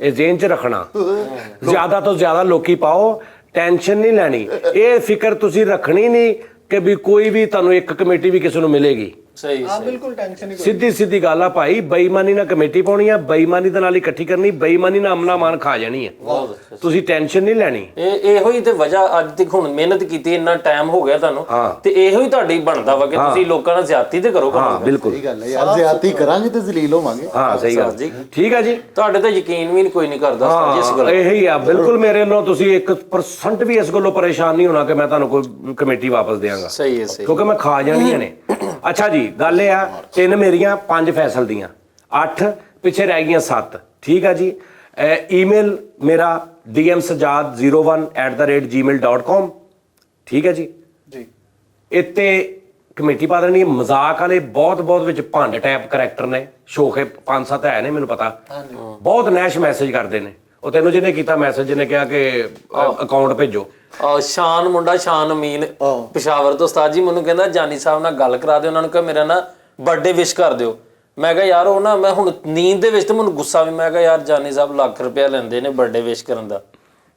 ਇਹ ਜ਼ਿਹਨ 'ਚ ਰੱਖਣਾ। ਜ਼ਿਆਦਾ ਤੋਂ ਜ਼ਿਆਦਾ ਲੋਕੀ ਪਾਓ, ਟੈਨਸ਼ਨ ਨਹੀਂ ਲੈਣੀ, ਇਹ ਫਿਕਰ ਤੁਸੀਂ ਰੱਖਣੀ ਨਹੀਂ ਕਿ ਵੀ ਕੋਈ ਵੀ ਤੁਹਾਨੂੰ ਇੱਕ ਕਮੇਟੀ ਵੀ ਕਿਸੇ ਨੂੰ ਮਿਲੇਗੀ। ਸਹੀ ਹਾਂ ਬਿਲਕੁਲ ਟੈਨਸ਼ਨ ਨਹੀਂ। ਸਿੱਧੀ ਗੱਲ ਆ ਭਾਈ, ਬੇਈਮਾਨੀ ਨਾਲ ਕਮੇਟੀ ਪਾਉਣੀ ਆ, ਬੇਈਮਾਨੀ ਦੇ ਨਾਲ ਇਕੱਠੀ ਕਰਨੀ, ਬੇਈਮਾਨੀ ਨਾਲ ਅਮਨਾ ਮਾਨ ਖਾ ਜਾਣੀ ਆ। ਤੁਸੀਂ ਟੈਨਸ਼ਨ ਨਹੀਂ ਲੈਣੀ। ਇਹੋ ਹੀ ਤੇ ਵਜ੍ਹਾ, ਅੱਜ ਤੱਕ ਹੁਣ ਮਿਹਨਤ ਕੀਤੀ, ਇੰਨਾ ਟਾਈਮ ਹੋ ਗਿਆ ਤੁਹਾਨੂੰ, ਤੇ ਇਹੋ ਹੀ ਤੁਹਾਡੀ ਬਣਦਾ ਵਾ ਕਿ ਤੁਸੀਂ ਲੋਕਾਂ ਨਾਲ ਜ਼ਿਆਦਤੀ ਤੇ ਕਰੋ। ਹਾਂ ਬਿਲਕੁਲ ਸਹੀ ਗੱਲ ਹੈ ਯਾਰ, ਜ਼ਿਆਦਤੀ ਕਰਾਂਗੇ ਤੇ ਜ਼ਲੀਲ ਹੋਵਾਂਗੇ। ਹਾਂ ਸਹੀ ਗੱਲ ਜੀ, ਠੀਕ ਹੈ ਜੀ। ਤੁਹਾਡੇ ਤੇ ਯਕੀਨ ਵੀ ਕੋਈ ਨਹੀਂ ਕਰਦਾ ਇਸ ਗੱਲ। ਇਹੀ ਆ ਬਿਲਕੁਲ, ਮੇਰੇ ਵੱਲੋਂ ਤੁਸੀਂ 1% ਵੀ ਇਸ ਗੱਲੋਂ ਪਰੇਸ਼ਾਨ ਨਹੀਂ ਹੋਣਾ ਕਿ ਮੈਂ ਤੁਹਾਨੂੰ ਕੋਈ ਕਮੇਟੀ ਵਾਪਸ ਦੇਵਾਂਗਾ। ਸਹੀ ਹੈ, ਸਹੀ। ਕਿਉਂਕਿ ਮੈਂ ਖਾ ਜਾਣੀਆਂ ਨੇ। ਅੱਛਾ ਜੀ, ਗੱਲ ਇਹ ਆ 3 ਮੇਰੀਆਂ, 5 ਫੈਸਲ ਦੀਆਂ, 8 ਪਿੱਛੇ ਰਹਿ ਗਈਆਂ 7। ਠੀਕ ਆ ਜੀ। ਈਮੇਲ ਮੇਰਾ dmsajad01@gmail.com। ਠੀਕ ਹੈ ਜੀ। ਇੱਥੇ ਕਮੇਟੀ ਪਾ ਦੇਣੀ। ਮਜ਼ਾਕ ਵਾਲੇ ਬਹੁਤ ਵਿੱਚ ਭੰਡ ਟਾਈਪ ਕਰੈਕਟਰ ਨੇ, ਸ਼ੋਖੇ 5-7 ਹੈ ਨੇ ਮੈਨੂੰ ਪਤਾ, ਬਹੁਤ ਨੈਸ਼ ਮੈਸੇਜ ਕਰਦੇ ਨੇ। ਉਹ ਤੈਨੂੰ ਜਿਹਨੇ ਕੀਤਾ ਮੈਸੇਜ, ਜਿਹਨੇ ਕਿਹਾ ਕਿ ਅਕਾਊਂਟ ਭੇਜੋ, ਸ਼ਾਨ ਮੁੰਡਾ, ਸ਼ਾਨ ਅਮੀਨ ਪਿਸ਼ਾਵਰ ਤੋਂ, ਉਸਤਾਦ ਜੀ ਮੈਨੂੰ ਕਹਿੰਦਾ ਜਾਨੀ ਸਾਹਿਬ ਨਾਲ ਗੱਲ ਕਰਾ ਦਿਓ, ਉਹਨਾਂ ਨੂੰ ਕਹ ਮੇਰਾ ਨਾ ਬਰਥਡੇ ਵਿਸ਼ ਕਰ ਦਿਓ। ਮੈਂ ਕਿਹਾ ਯਾਰ ਉਹ ਨਾ, ਮੈਂ ਹੁਣ ਨੀਂਦ ਦੇ ਵਿੱਚ ਤੇ ਮੈਨੂੰ ਗੁੱਸਾ ਵੀ, ਮੈਂ ਕਿਹਾ ਯਾਰ ਜਾਨੀ ਸਾਹਿਬ ਲੱਖ ਰੁਪਇਆ ਲੈਂਦੇ ਨੇ ਬਰਥਡੇ ਵਿਸ਼ ਕਰਨ ਦਾ।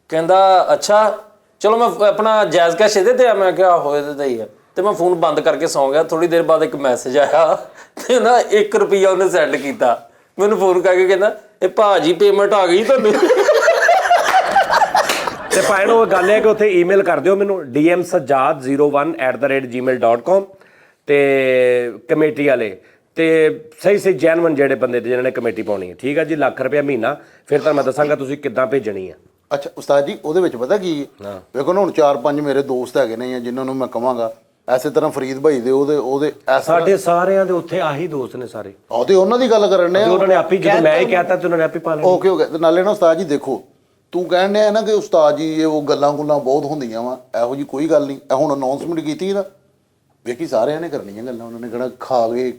ਕਹਿੰਦਾ ਅੱਛਾ ਚਲੋ ਮੈਂ ਆਪਣਾ ਜਾਇਜ਼ ਕੈਸ਼ ਇਹਦੇ ਤੇ ਆ। ਮੈਂ ਕਿਹਾ ਆਹੋ ਇਹਦੇ ਤੇ ਹੀ ਆ। ਤੇ ਮੈਂ ਫੋਨ ਬੰਦ ਕਰਕੇ ਸੌਂ ਗਿਆ। ਥੋੜੀ ਦੇਰ ਬਾਅਦ ਇੱਕ ਮੈਸੇਜ ਆਇਆ ਤੇ ਨਾ 1 ਰੁਪਈਆ ਉਹਨੇ ਸੈਂਡ ਕੀਤਾ ਮੈਨੂੰ ਫੋਨ ਕਰਕੇ, ਕਹਿੰਦਾ ਇਹ ਭਾਜੀ ਪੇਮੈਂਟ ਆ ਗਈ ਤੁਹਾਨੂੰ। ਤੇ ਭਾਈ ਨੂੰ ਗੱਲ ਹੈ ਕਿ ਉੱਥੇ ਈਮੇਲ ਕਰ ਦਿਓ ਮੈਨੂੰ dmsajad01@gmail.com। ਤੇ ਕਮੇਟੀ ਵਾਲੇ ਤੇ ਸਹੀ ਜੈਨੂਇਨ ਜਿਹੜੇ ਬੰਦੇ ਜਿਹਨਾਂ ਨੇ ਕਮੇਟੀ ਪਾਉਣੀ ਹੈ। ਠੀਕ ਹੈ ਜੀ। ਲੱਖ ਰੁਪਇਆ ਮਹੀਨਾ, ਫਿਰ ਤਾਂ ਮੈਂ ਦੱਸਾਂਗਾ ਤੁਸੀਂ ਕਿੱਦਾਂ ਭੇਜਣੀ ਆ। ਅੱਛਾ ਉਸਤਾਦ ਜੀ, ਉਹਦੇ ਵਿੱਚ ਪਤਾ ਕੀ ਵੇਖੋ ਨਾ, ਹੁਣ 4-5 ਮੇਰੇ ਦੋਸਤ ਹੈਗੇ ਨੇ ਜਿਨ੍ਹਾਂ ਨੂੰ ਮੈਂ ਕਵਾਂਗਾ, ਐਸੇ ਤਰ੍ਹਾਂ ਫਰੀਦ ਭਾਈ ਦੇ ਉਹਦੇ ਸਾਡੇ ਸਾਰਿਆਂ ਦੇ ਉੱਥੇ ਆਹੀ ਦੋਸਤ ਨੇ ਸਾਰੇ। ਤੇ ਉਹਨਾਂ ਦੀ ਗੱਲ ਕਰਨ ਨੇ, ਉਹਨਾਂ ਨੇ ਆਪੀ, ਜਦੋਂ ਮੈਂ ਹੀ ਕਹਿਤਾ ਤੇ ਉਹਨਾਂ ਨੇ ਆਪੀ ਪਾ ਲਿਆ। ਓਕੇ ਤੇ ਨਾਲੇ ਨਾ ਉਸਤਾਦ ਜੀ ਦੇਖੋ, ਤੂੰ ਕਹਿਣ ਡਿਆ ਨਾ ਕਿ ਉਸਤਾਦ ਜੀ ਇਹ ਉਹ ਗੱਲਾਂ ਬਹੁਤ ਹੁੰਦੀਆਂ ਵਾ, ਇਹੋ ਜੀ ਕੋਈ ਗੱਲ ਨਹੀਂ। ਇਹ ਹੁਣ ਅਨਾਉਂਸਮੈਂਟ ਕੀਤੀ ਨਾ, ਵੇਖੀ ਸਾਰਿਆਂ ਨੇ ਕਰਨੀਆਂ ਗੱਲਾਂ। ਉਹਨਾਂ ਨੇ ਕਹਿਣਾ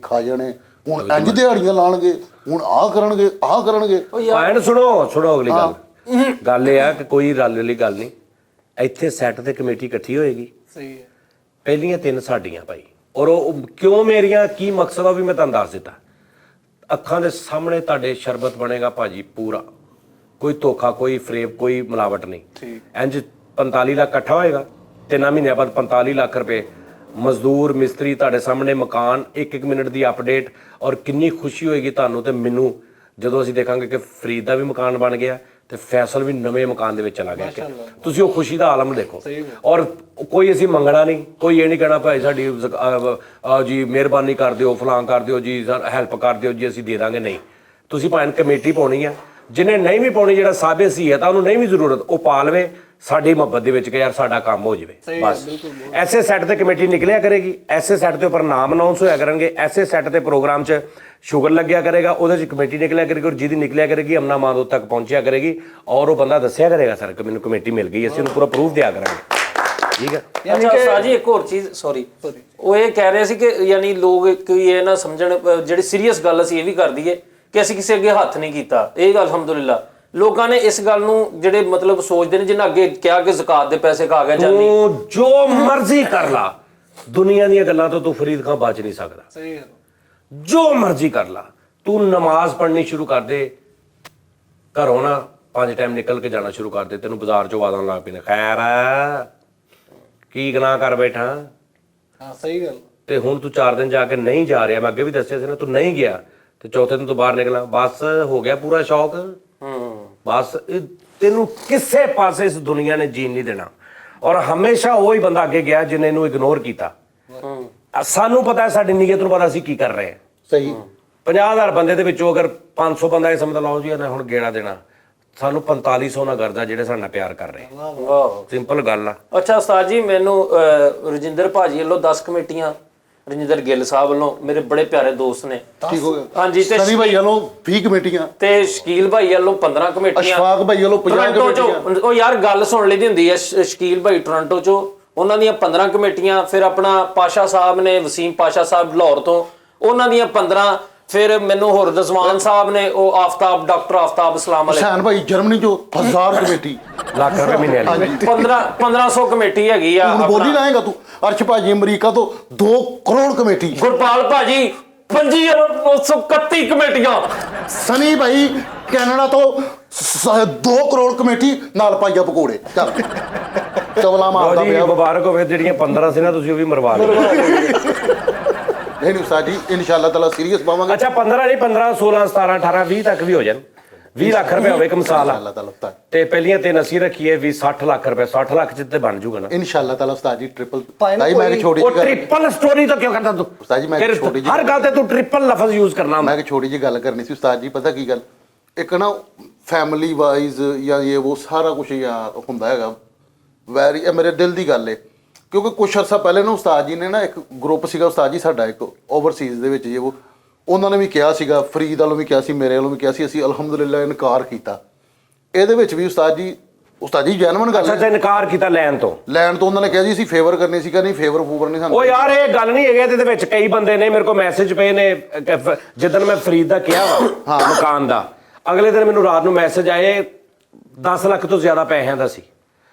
ਖਾ ਜਾਣੇ, ਹੁਣ ਇੰਜ ਦਿਹਾੜੀਆਂ ਲਾਣਗੇ, ਹੁਣ ਆਹ ਕਰਨਗੇ। ਭੈਣ ਸੁਣੋ ਅਗਲੀ ਗੱਲ ਇਹ ਆ ਕਿ ਕੋਈ ਰਲ ਵਾਲੀ ਗੱਲ ਨਹੀਂ। ਇੱਥੇ ਸੈੱਟ ਤੇ ਕਮੇਟੀ ਇਕੱਠੀ ਹੋਏਗੀ। ਸਹੀ ਹੈ। ਪਹਿਲੀਆਂ 3 ਸਾਡੀਆਂ ਭਾਈ, ਔਰ ਉਹ ਕਿਉਂ ਮੇਰੀਆਂ, ਕੀ ਮਕਸਦ ਆ ਵੀ ਮੈਂ ਤੁਹਾਨੂੰ ਦੱਸ ਦਿੱਤਾ। ਅੱਖਾਂ ਦੇ ਸਾਹਮਣੇ ਤੁਹਾਡੇ ਸ਼ਰਬਤ ਬਣੇਗਾ ਭਾਜੀ ਪੂਰਾ, ਕੋਈ ਧੋਖਾ, ਕੋਈ ਫਰੇਬ, ਕੋਈ ਮਿਲਾਵਟ ਨਹੀਂ। ਇੰਜ 45 ਲੱਖ ਇਕੱਠਾ ਹੋਏਗਾ, 3 ਮਹੀਨਿਆਂ ਬਾਅਦ 45 ਲੱਖ ਰੁਪਏ। ਮਜ਼ਦੂਰ ਮਿਸਤਰੀ ਤੁਹਾਡੇ ਸਾਹਮਣੇ, ਮਕਾਨ 1 ਮਿੰਟ ਦੀ ਅਪਡੇਟ। ਔਰ ਕਿੰਨੀ ਖੁਸ਼ੀ ਹੋਏਗੀ ਤੁਹਾਨੂੰ ਤੇ ਮੈਨੂੰ ਜਦੋਂ ਅਸੀਂ ਦੇਖਾਂਗੇ ਕਿ ਫਰੀਦ ਦਾ ਵੀ ਮਕਾਨ ਬਣ ਗਿਆ ਤੇ ਫੈਸਲ ਵੀ ਨਵੇਂ ਮਕਾਨ ਦੇ ਵਿੱਚ ਚਲਾ ਗਿਆ। ਤੁਸੀਂ ਉਹ ਖੁਸ਼ੀ ਦਾ ਆਲਮ ਦੇਖੋ। ਔਰ ਕੋਈ ਅਸੀਂ ਮੰਗਣਾ ਨਹੀਂ, ਕੋਈ ਇਹ ਨਹੀਂ ਕਹਿਣਾ ਭਾਈ ਸਾਡੀ ਜੀ ਮਿਹਰਬਾਨੀ ਕਰ ਦਿਓ, ਫਲਾਂ ਕਰ ਦਿਓ ਜੀ, ਹੈਲਪ ਕਰ ਦਿਓ ਜੀ, ਅਸੀਂ ਦੇ ਦਾਂਗੇ। ਨਹੀਂ, ਤੁਸੀਂ ਭਾਵੇਂ ਕਮੇਟੀ ਪਾਉਣੀ ਆ, ਜਿਹਨੇ ਨਹੀਂ ਵੀ ਪਾਉਣੀ, ਜਿਹੜਾ ਸਾਬੇ ਸੀ ਹੈ ਤਾਂ ਉਹਨੂੰ ਨਹੀਂ ਵੀ ਜ਼ਰੂਰਤ, ਉਹ ਪਾ ਲਵੇ ਸਾਡੀ ਮੁਹੱਬਤ ਦੇ ਵਿੱਚ ਕਿ ਯਾਰ ਸਾਡਾ ਕੰਮ ਹੋ ਜਾਵੇ ਬਸ। ਐਸੇ ਸੈੱਟ ਤੇ ਕਮੇਟੀ ਨਿਕਲਿਆ ਕਰੇਗੀ, ਐਸੇ ਸੈੱਟ ਦੇ ਉੱਪਰ ਨਾਮ ਅਨਾਉਂਸ ਹੋਇਆ ਕਰਨਗੇ, ਐਸੇ ਸੈੱਟ ਤੇ ਪ੍ਰੋਗਰਾਮ 'ਚ ਸ਼ੁਗਰ ਲੱਗਿਆ ਕਰੇਗਾ, ਉਹਦੇ 'ਚ ਕਮੇਟੀ ਨਿਕਲਿਆ ਕਰੇਗੀ, ਔਰ ਜਿਹਦੀ ਨਿਕਲਿਆ ਕਰੇਗੀ ਅਮਨਾ ਮਾਨ ਤੱਕ ਪਹੁੰਚਿਆ ਕਰੇਗੀ, ਔਰ ਉਹ ਬੰਦਾ ਦੱਸਿਆ ਕਰੇਗਾ ਸਰ ਕਿ ਮੈਨੂੰ ਕਮੇਟੀ ਮਿਲ ਗਈ, ਅਸੀਂ ਉਹਨੂੰ ਪੂਰਾ ਪ੍ਰੂਫ ਦਿਆ ਕਰਾਂਗੇ। ਠੀਕ ਹੈ। ਅੱਛਾ ਸਾਜੀ, ਇੱਕ ਹੋਰ ਚੀਜ਼, ਸੌਰੀ, ਉਹ ਇਹ ਕਹਿ ਰਹੇ ਸੀ ਕਿ ਯਾਨੀ ਲੋਕ ਕੋਈ ਇਹ ਨਾ ਸਮਝਣ, ਜਿਹੜੀ ਸੀਰੀਅਸ ਗੱਲ ਅਸੀਂ ਇਹ ਵੀ ਕਰ ਦਈਏ ਕਿ ਅਸੀਂ ਕਿਸੇ ਅੱਗੇ ਹੱਥ ਨਹੀਂ ਕੀਤਾ। ਇਹ ਗੱਲ ਅਲਹਮਦੁਲਿਲਾ ਲੋਕਾਂ ਨੇ ਇਸ ਗੱਲ ਨੂੰ ਜਿਹੜੇ ਮਤਲਬ ਸੋਚਦੇ ਨੇ, ਜਿਨ੍ਹਾਂ ਅੱਗੇ ਕਿਹਾ ਕਿ ਜ਼ਕਾਤ ਦੇ ਪੈਸੇ ਖਾ ਗਿਆ ਜਾਨੀ, ਤੂੰ ਜੋ ਮਰਜ਼ੀ ਕਰ ਲਾ, ਦੁਨੀਆ ਦੀਆਂ ਗੱਲਾਂ ਤੋਂ ਤੂੰ ਫਰੀਦ ਖਾਂ ਬਚ ਨਹੀਂ ਸਕਦਾ। ਸਹੀ ਹੈ। ਜੋ ਮਰਜ਼ੀ ਕਰ ਲਾ, ਤੂੰ ਨਮਾਜ਼ ਪੜ੍ਹਨੀ ਸ਼ੁਰੂ ਕਰ ਦੇ, ਘਰੋਂ ਨਾ 5 ਟਾਈਮ ਨਿਕਲ ਕੇ ਜਾਣਾ ਸ਼ੁਰੂ ਕਰ ਦੇ, ਤੈਨੂੰ ਬਾਜ਼ਾਰ 'ਚੋਂ ਆਵਾਜ਼ਾਂ ਲੱਗ ਪੈਣਾ, ਖੈਰ ਕੀ ਗੁਨਾਹ ਕਰ ਬੈਠਾ। ਹਾਂ ਸਹੀ ਗੱਲ। ਤੇ ਹੁਣ ਤੂੰ 4 ਦਿਨ ਜਾ ਕੇ ਨਹੀਂ ਜਾ ਰਿਹਾ, ਮੈਂ ਅੱਗੇ ਵੀ ਦੱਸਿਆ ਸੀ ਨਾ, ਤੂੰ ਨਹੀਂ ਗਿਆ ਤੇ ਚੌਥੇ ਦਿਨ ਤੂੰ ਬਾਹਰ ਨਿਕਲਾ, ਬਸ ਹੋ ਗਿਆ ਪੂਰਾ ਸ਼ੌਕ। ਬਸ ਤੈਨੂੰ ਕਿਸੇ ਪਾਸੇ ਇਸ ਦੁਨੀਆ ਨੇ ਜੀਣ ਨਹੀਂ ਦੇਣਾ। ਔਰ ਹਮੇਸ਼ਾ ਉਹ ਹੀ ਬੰਦਾ ਅੱਗੇ ਗਿਆ ਜਿਹਨੇ ਇਹਨੂੰ ਇਗਨੋਰ ਕੀਤਾ। ਸਾਨੂੰ ਪਤਾ, ਸਾਡੀ ਨੀਅਤ ਨੂੰ ਪਤਾ ਅਸੀਂ ਕੀ ਕਰ ਰਹੇ ਹਾਂ। ਸਹੀ 50,000 ਬੰਦੇ ਦੇ ਵਿੱਚੋਂ ਅਗਰ 500 ਬੰਦਾ ਇਹ ਸਮਝਦਾ ਲਓ ਜੀ ਇਹਨੇ ਹੁਣ ਗੇੜਾ ਦੇਣਾ, ਸਾਨੂੰ 4500 ਨਾਲ ਕਰਦਾ ਜਿਹੜੇ ਸਾਡੇ ਨਾਲ ਪਿਆਰ ਕਰ ਰਹੇ। ਵਾਹ, ਸਿੰਪਲ ਗੱਲ ਆ। ਅੱਛਾ ਉਸਤਾਦ ਜੀ, ਮੈਨੂੰ ਰਜਿੰਦਰ ਭਾਜੀ ਵੱਲੋਂ 10 ਕਮੇਟੀਆਂ, ਰਜਿੰਦਰ ਗਿੱਲ ਸਾਹਿਬ ਵੱਲੋਂ, ਮੇਰੇ ਬੜੇ ਪਿਆਰੇ ਦੋਸਤ ਨੇ। ਠੀਕ ਹੋ ਗਿਆ। ਹਾਂਜੀ, ਤੇ ਸਨੀ ਭਾਈ ਵੱਲੋਂ 20 ਕਮੇਟੀਆਂ, ਤੇ ਸ਼ਕੀਲ ਭਾਈ ਵੱਲੋਂ 15 ਕਮੇਟੀਆਂ, ਅਸ਼ਫਾਕ ਭਾਈ ਵੱਲੋਂ 50 ਟੋਰਾਂਟੋ ਚੋਂ। ਕਮੇਟੀਆਂ। ਉਹ ਯਾਰ ਗੱਲ ਸੁਣ ਲਈ ਦੀ ਹੁੰਦੀ ਹੈ, ਸ਼ਕੀਲ ਭਾਈ ਟੋਰਾਂਟੋ ਚੋਂ, ਉਹਨਾਂ ਦੀਆਂ 15 ਕਮੇਟੀਆਂ, ਫਿਰ ਆਪਣਾ ਪਾਸ਼ਾ ਸਾਹਿਬ ਨੇ, ਵਸੀਮ ਪਾਸ਼ਾ ਸਾਹਿਬ ਲਾਹੌਰ ਤੋਂ, ਉਹਨਾਂ ਦੀਆਂ 15, ਫਿਰ ਮੈਨੂੰ ਹੋਰ ਰਜ਼ਵਾਨ ਸਾਹਿਬ ਨੇ, ਉਹ ਆਫਤਾਬ, ਡਾਕਟਰ ਆਫਤਾਬ ਇਸਲਾਮ ਵਾਲੇ, ਹਸੈਨ ਭਾਈ ਜਰਮਨੀ ਚੋਂ 1000 ਕਮੇਟੀ, ਲੱਖ ਰੁਪਏ ਮਹੀਨੇ ਵਾਲੀ। 1500 ਕਮੇਟੀ ਹੈਗੀ ਆ। ਹੁਣ ਬੋਲੀ ਲਾਏਗਾ ਤੂੰ। ਅਰਸ਼ ਭਾਜੀ ਅਮਰੀਕਾ ਤੋਂ 2 ਕਰੋੜ ਕਮੇਟੀ, ਗੁਰਪਾਲ ਭਾਜੀ 25,931 ਕਮੇਟੀਆਂ, ਸਨੀ ਭਾਈ ਕੈਨੇਡਾ ਤੋਂ 2 ਕਰੋੜ ਕਮੇਟੀ, ਨਾਲ ਪਾਈਆ ਪਕੌੜੇ। ਚੱਲ ਚਵਲਾ ਮਾਰਦਾ ਜੀ ਪਿਆ। ਮੁਬਾਰਕ ਹੋਵੇ, ਜਿਹੜੀਆਂ 15 ਸੀ ਨਾ ਤੁਸੀਂ ਉਹ ਵੀ ਮਰਵਾ ਲਓ। ਨਹੀਂ ਉਸਤਾਦ ਜੀ, ਇਨਸ਼ਾਅੱਲਾ ਤਾਲਾ ਸੀਰੀਅਸ ਪਾਵਾਂਗੇ। ਅੱਛਾ 15 ਨਹੀਂ, 15, 16, 17, 18, 20 ਤੱਕ ਵੀ ਹੋ ਜਾਣ। 20 ਲੱਖ ਰੁਪਏ ਹੋਵੇ ਇੱਕ ਮਿਸਾਲ ਆ। ਅੱਲਾਹ ਤਾਲਾ ਉਸਤਾਦ, ਤੇ ਪਹਿਲੀਆਂ 3 ਅਸੀਂ ਰੱਖੀਏ 20, 60 ਲੱਖ ਰੁਪਏ, 60 ਲੱਖ ਚ ਤੇ ਬਣ ਜੂਗਾ ਨਾ। ਇਨਸ਼ਾਅੱਲਾ ਤਾਲਾ ਉਸਤਾਦ ਜੀ ਟ੍ਰਿਪਲ। ਭਾਈ ਤਾਈ ਮੈਂ ਇੱਕ ਛੋਟੀ ਉਹ ਜਿਹੀ ਗੱਲ, ਟ੍ਰਿਪਲ ਸਟੋਰੀ ਤਾਂ ਕਿਉਂ ਕਰਦਾ ਤੂੰ? ਉਸਤਾਦ ਜੀ ਮੈਂ ਇੱਕ ਫਿਰ ਛੋਟੀ ਜਿਹੀ ਹਰ ਗੱਲ ਤੇ ਤੂੰ ਟ੍ਰਿਪਲ ਲਫ਼ਜ਼ ਯੂਜ਼ ਕਰਨਾ ਹੁੰਦਾ। ਮੈਂ ਇੱਕ ਛੋਟੀ ਜਿਹੀ ਗੱਲ ਕਰਨੀ ਸੀ ਉਸਤਾਦ ਜੀ। ਪਤਾ ਕੀ ਗੱਲ, ਇੱਕ ਨਾ ਫੈਮਿਲੀ ਵਾਈਜ਼ ਜਾਂ ਇਹ ਉਹ ਸਾਰਾ ਕੁਝ ਯਾਰ ਹੁੰਦਾ ਹੈਗਾ ਵੈਰੀ, ਇਹ ਮੇਰੇ ਦਿਲ ਦੀ ਗੱਲ ਏ। ਕਿਉਂਕਿ ਕੁਛ ਅਰਸਾ ਪਹਿਲੇ ਨਾ ਉਸਤਾਦ ਜੀ ਨੇ ਨਾ, ਇੱਕ ਗਰੁੱਪ ਸੀਗਾ ਉਸਤਾਦ ਜੀ ਸਾਡਾ ਇੱਕ ਓਵਰਸੀਜ਼ ਦੇ ਵਿੱਚ, ਉਹ ਉਹਨਾਂ ਨੇ ਵੀ ਕਿਹਾ ਸੀਗਾ, ਫਰੀਦ ਵੱਲੋਂ ਵੀ ਕਿਹਾ ਸੀ, ਮੇਰੇ ਵੱਲੋਂ ਵੀ ਕਿਹਾ ਸੀ, ਅਸੀਂ ਅਲਹਮਦੁਲਿਲਾ ਇਨਕਾਰ ਕੀਤਾ। ਇਹਦੇ ਵਿੱਚ ਵੀ ਉਸਤਾਦ ਜੀ ਜੈਨੂਇਨ ਗੱਲ ਅੱਛਾ ਇਨਕਾਰ ਕੀਤਾ ਲੈਣ ਤੋਂ। ਲੈਣ ਤੋਂ ਉਹਨਾਂ ਨੇ ਕਿਹਾ ਜੀ ਅਸੀਂ ਫੇਵਰ ਕਰਨੀ ਸੀਗਾ, ਨਹੀਂ ਫੇਵਰ ਨਹੀਂ ਸਾਨੂੰ। ਉਹ ਯਾਰ ਇਹ ਗੱਲ ਨਹੀਂ ਹੈਗੀ, ਇਹਦੇ ਵਿੱਚ ਕਈ ਬੰਦੇ ਨੇ ਮੇਰੇ ਕੋਲ ਮੈਸੇਜ ਪਏ ਨੇ। ਜਿੱਦਣ ਮੈਂ ਫਰੀਦ ਦਾ ਕਿਹਾ ਵਾ ਮਕਾਨ ਦਾ, ਅਗਲੇ ਦਿਨ ਮੈਨੂੰ ਰਾਤ ਨੂੰ ਮੈਸੇਜ ਆਏ 10 ਲੱਖ ਤੋਂ ਜ਼ਿਆਦਾ ਪੈਸਿਆਂ ਦਾ ਸੀ।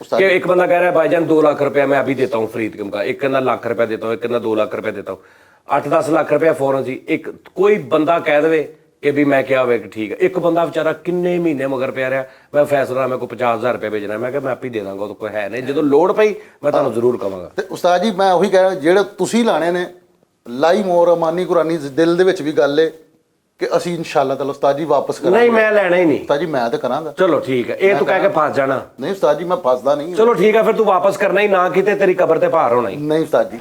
कि एक बंदा कह रहा है भाईजान 2 लाख रुपया मैं अभी देता हूँ फरीद का, एक कहना लाख रुपया देता हूँ, एक कहना 2 लाख रुपया देता हूँ, 8-10 लाख रुपया फौरन सी। एक कोई बंदा कह दे कि भी मैं क्या हो ठीक है, एक बंदा बेचारा किन्ने महीने मगर पै रहा, मैं फैसला मैं को 50,000 रुपया भेजना, मैं मैं आप ही दे दांगा, तो कोई है नहीं, जो लोड़ पई मैं तुहानू जरूर कहांगा। ਤੇ ਉਸਤਾਦ ਜੀ ਮੈਂ ਉਹੀ ਕਹਿ ਰਿਹਾ, ਜਿਹੜੇ ਤੁਸੀਂ ਲਾਣੇ ਨੇ ਲਾਈ ਮੋਰ ਅਮਾਨੀ ਕੁਰਾਨੀ ਦਿਲ ਦੇ ਵਿੱਚ ਵੀ ਗੱਲ ਏ ਕਿ ਅਸੀਂ ਇਨਸ਼ਾਅੱਲਾ ਤਾਲਾ ਉਸਤਾਦ ਜੀ ਵਾਪਸ ਕਰਾਂਗੇ। नहीं मैं लेना ही नहीं। ਉਸਤਾਦ ਜੀ ਮੈਂ ਤਾਂ ਕਰਾਂਗਾ। चलो ठीक है, ये तू कह के फंस जाना। ਨਹੀਂ ਉਸਤਾਦ ਜੀ ਮੈਂ ਫਸਦਾ ਨਹੀਂ। चलो ठीक है, फिर तू वापस करना ही ना किते तेरी कबर ते भार होना ही। ਨਹੀਂ ਉਸਤਾਦ ਜੀ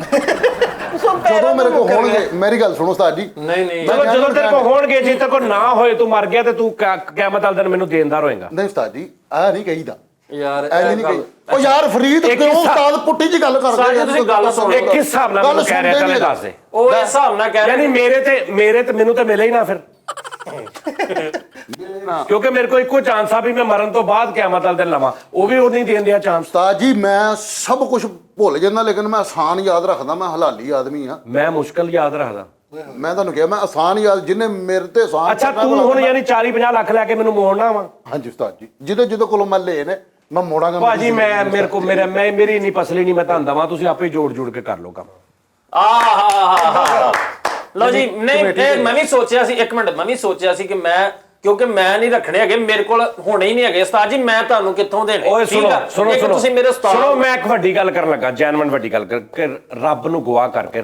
ਜਦੋਂ ਮੇਰੇ ਕੋਲ ਹੋਣਗੇ, ਮੇਰੀ ਗੱਲ ਸੁਣੋ ਉਸਤਾਦ ਜੀ, नहीं नहीं चलो जो तेरे को होणगे, जे तेरे को ना होए तू मर गया ते तू क़यामत वाले दिन मैनू देनदार होएगा। ਨਹੀਂ ਉਸਤਾਦ ਜੀ ਆ ਨਹੀਂ ਕਹੀਦਾ, यार ਐ ਨਹੀਂ ਕਹੀ। ਉਹ ਯਾਰ ਫਰੀਦ ਇੱਕ ਕਿਉਂ ਹਿੱਸਾ- ਉਸਤਾਦ ਪੁੱਟੀ ਜੀ ਗੱਲ ਕਰਦੇ ਸਾਡੀ ਤੁਸੀਂ ਗੱਲ ਸੁਣੋ। एक किस हिसाब नाल मैनू कह रहा चल दस दे, ਉਹ ਇਸ ਹਿਸਾਬ ਨਾਲ ਕਹਿ यानी ਰਹੇ मेरे ते मैनू तो मिले ही ना फिर, क्योंकि मेरे को इको चांस आ भी मैं मरन तो बाद क़यामत वाले दिन लवां, वो भी वो नहीं देन दिया चांस। ਉਸਤਾਦ ਜੀ ਮੈਂ ਸਭ ਕੁਝ ਭੁੱਲ ਜਾਂਦਾ, ਲੇਕਿਨ ਮੈਂ ਆਸਾਨ ਯਾਦ ਰੱਖਦਾ, ਮੈਂ ਹਲਾਲੀ ਆਦਮੀ ਆ। मैं मुश्किल याद रखदा। ਮੈਂ ਤੁਹਾਨੂੰ ਕਿਹਾ ਮੈਂ ਆਸਾਨ ਯਾਦ, ਜਿੰਨੇ ਮੇਰੇ ਤੇ ਆਸਾਨ अच्छा ਕਰਨਾ तू ਭੁਲਾ हुण ਦੇਣਾ। यानी 40-50 ਲੱਖ ਲੈ ਕੇ ਮੈਨੂੰ ਮੋੜਨਾ ਵਾ? ਹਾਂਜੀ ਉਸਤਾਦ ਜੀ, ਜਿਹਦੇ ਕੋਲੋਂ ਮੈਂ ਲਏ ਨੇ ਮੈਂ ਮੋੜਾਂਗਾ। ਭਾਜੀ ਮੈਂ ਮੇਰੇ ਕੋ ਮੇਰੀ ਇੰਨੀ ਪਸਲੀ ਨਹੀਂ, ਮੈਂ ਤੁਹਾਨੂੰ ਦਵਾਂ, ਤੁਸੀਂ ਆਪੇ ਜੋੜ ਕੇ ਕਰ ਲਓ ਕੰਮ। ਆਹ ਲੋ ਜੀ। ਨਹੀਂ ਇਹ ਮੈਂ ਵੀ ਸੋਚਿਆ ਸੀ, ਇੱਕ ਮਿੰਟ, ਮੈਂ ਵੀ ਸੋਚਿਆ ਸੀ ਕਿ ਮੈਂ, ਕਿਉਂਕਿ ਮੈਂ ਨਹੀਂ ਰੱਖਣੇ ਹੈਗੇ, ਮੇਰੇ ਕੋਲ ਹੋਣੇ ਹੀ ਨਹੀਂ ਹੈਗੇ ਉਸਤਾਦ ਜੀ, ਮੈਂ ਤੁਹਾਨੂੰ ਕਿੱਥੋਂ ਦੇਣੇ? ਓਏ ਸੁਣੋ ਸੁਣੋ ਸੁਣੋ, ਤੁਸੀਂ ਮੇਰੇ ਉਸਤਾਦ ਸੁਣੋ, ਮੈਂ ਇੱਕ ਵੱਡੀ ਗੱਲ ਕਰਨ ਲੱਗਾ, ਜੈਨੂਇਨ ਵੱਡੀ ਗੱਲ ਕਿ ਰੱਬ ਨੂੰ ਗਵਾਹ ਕਰਕੇ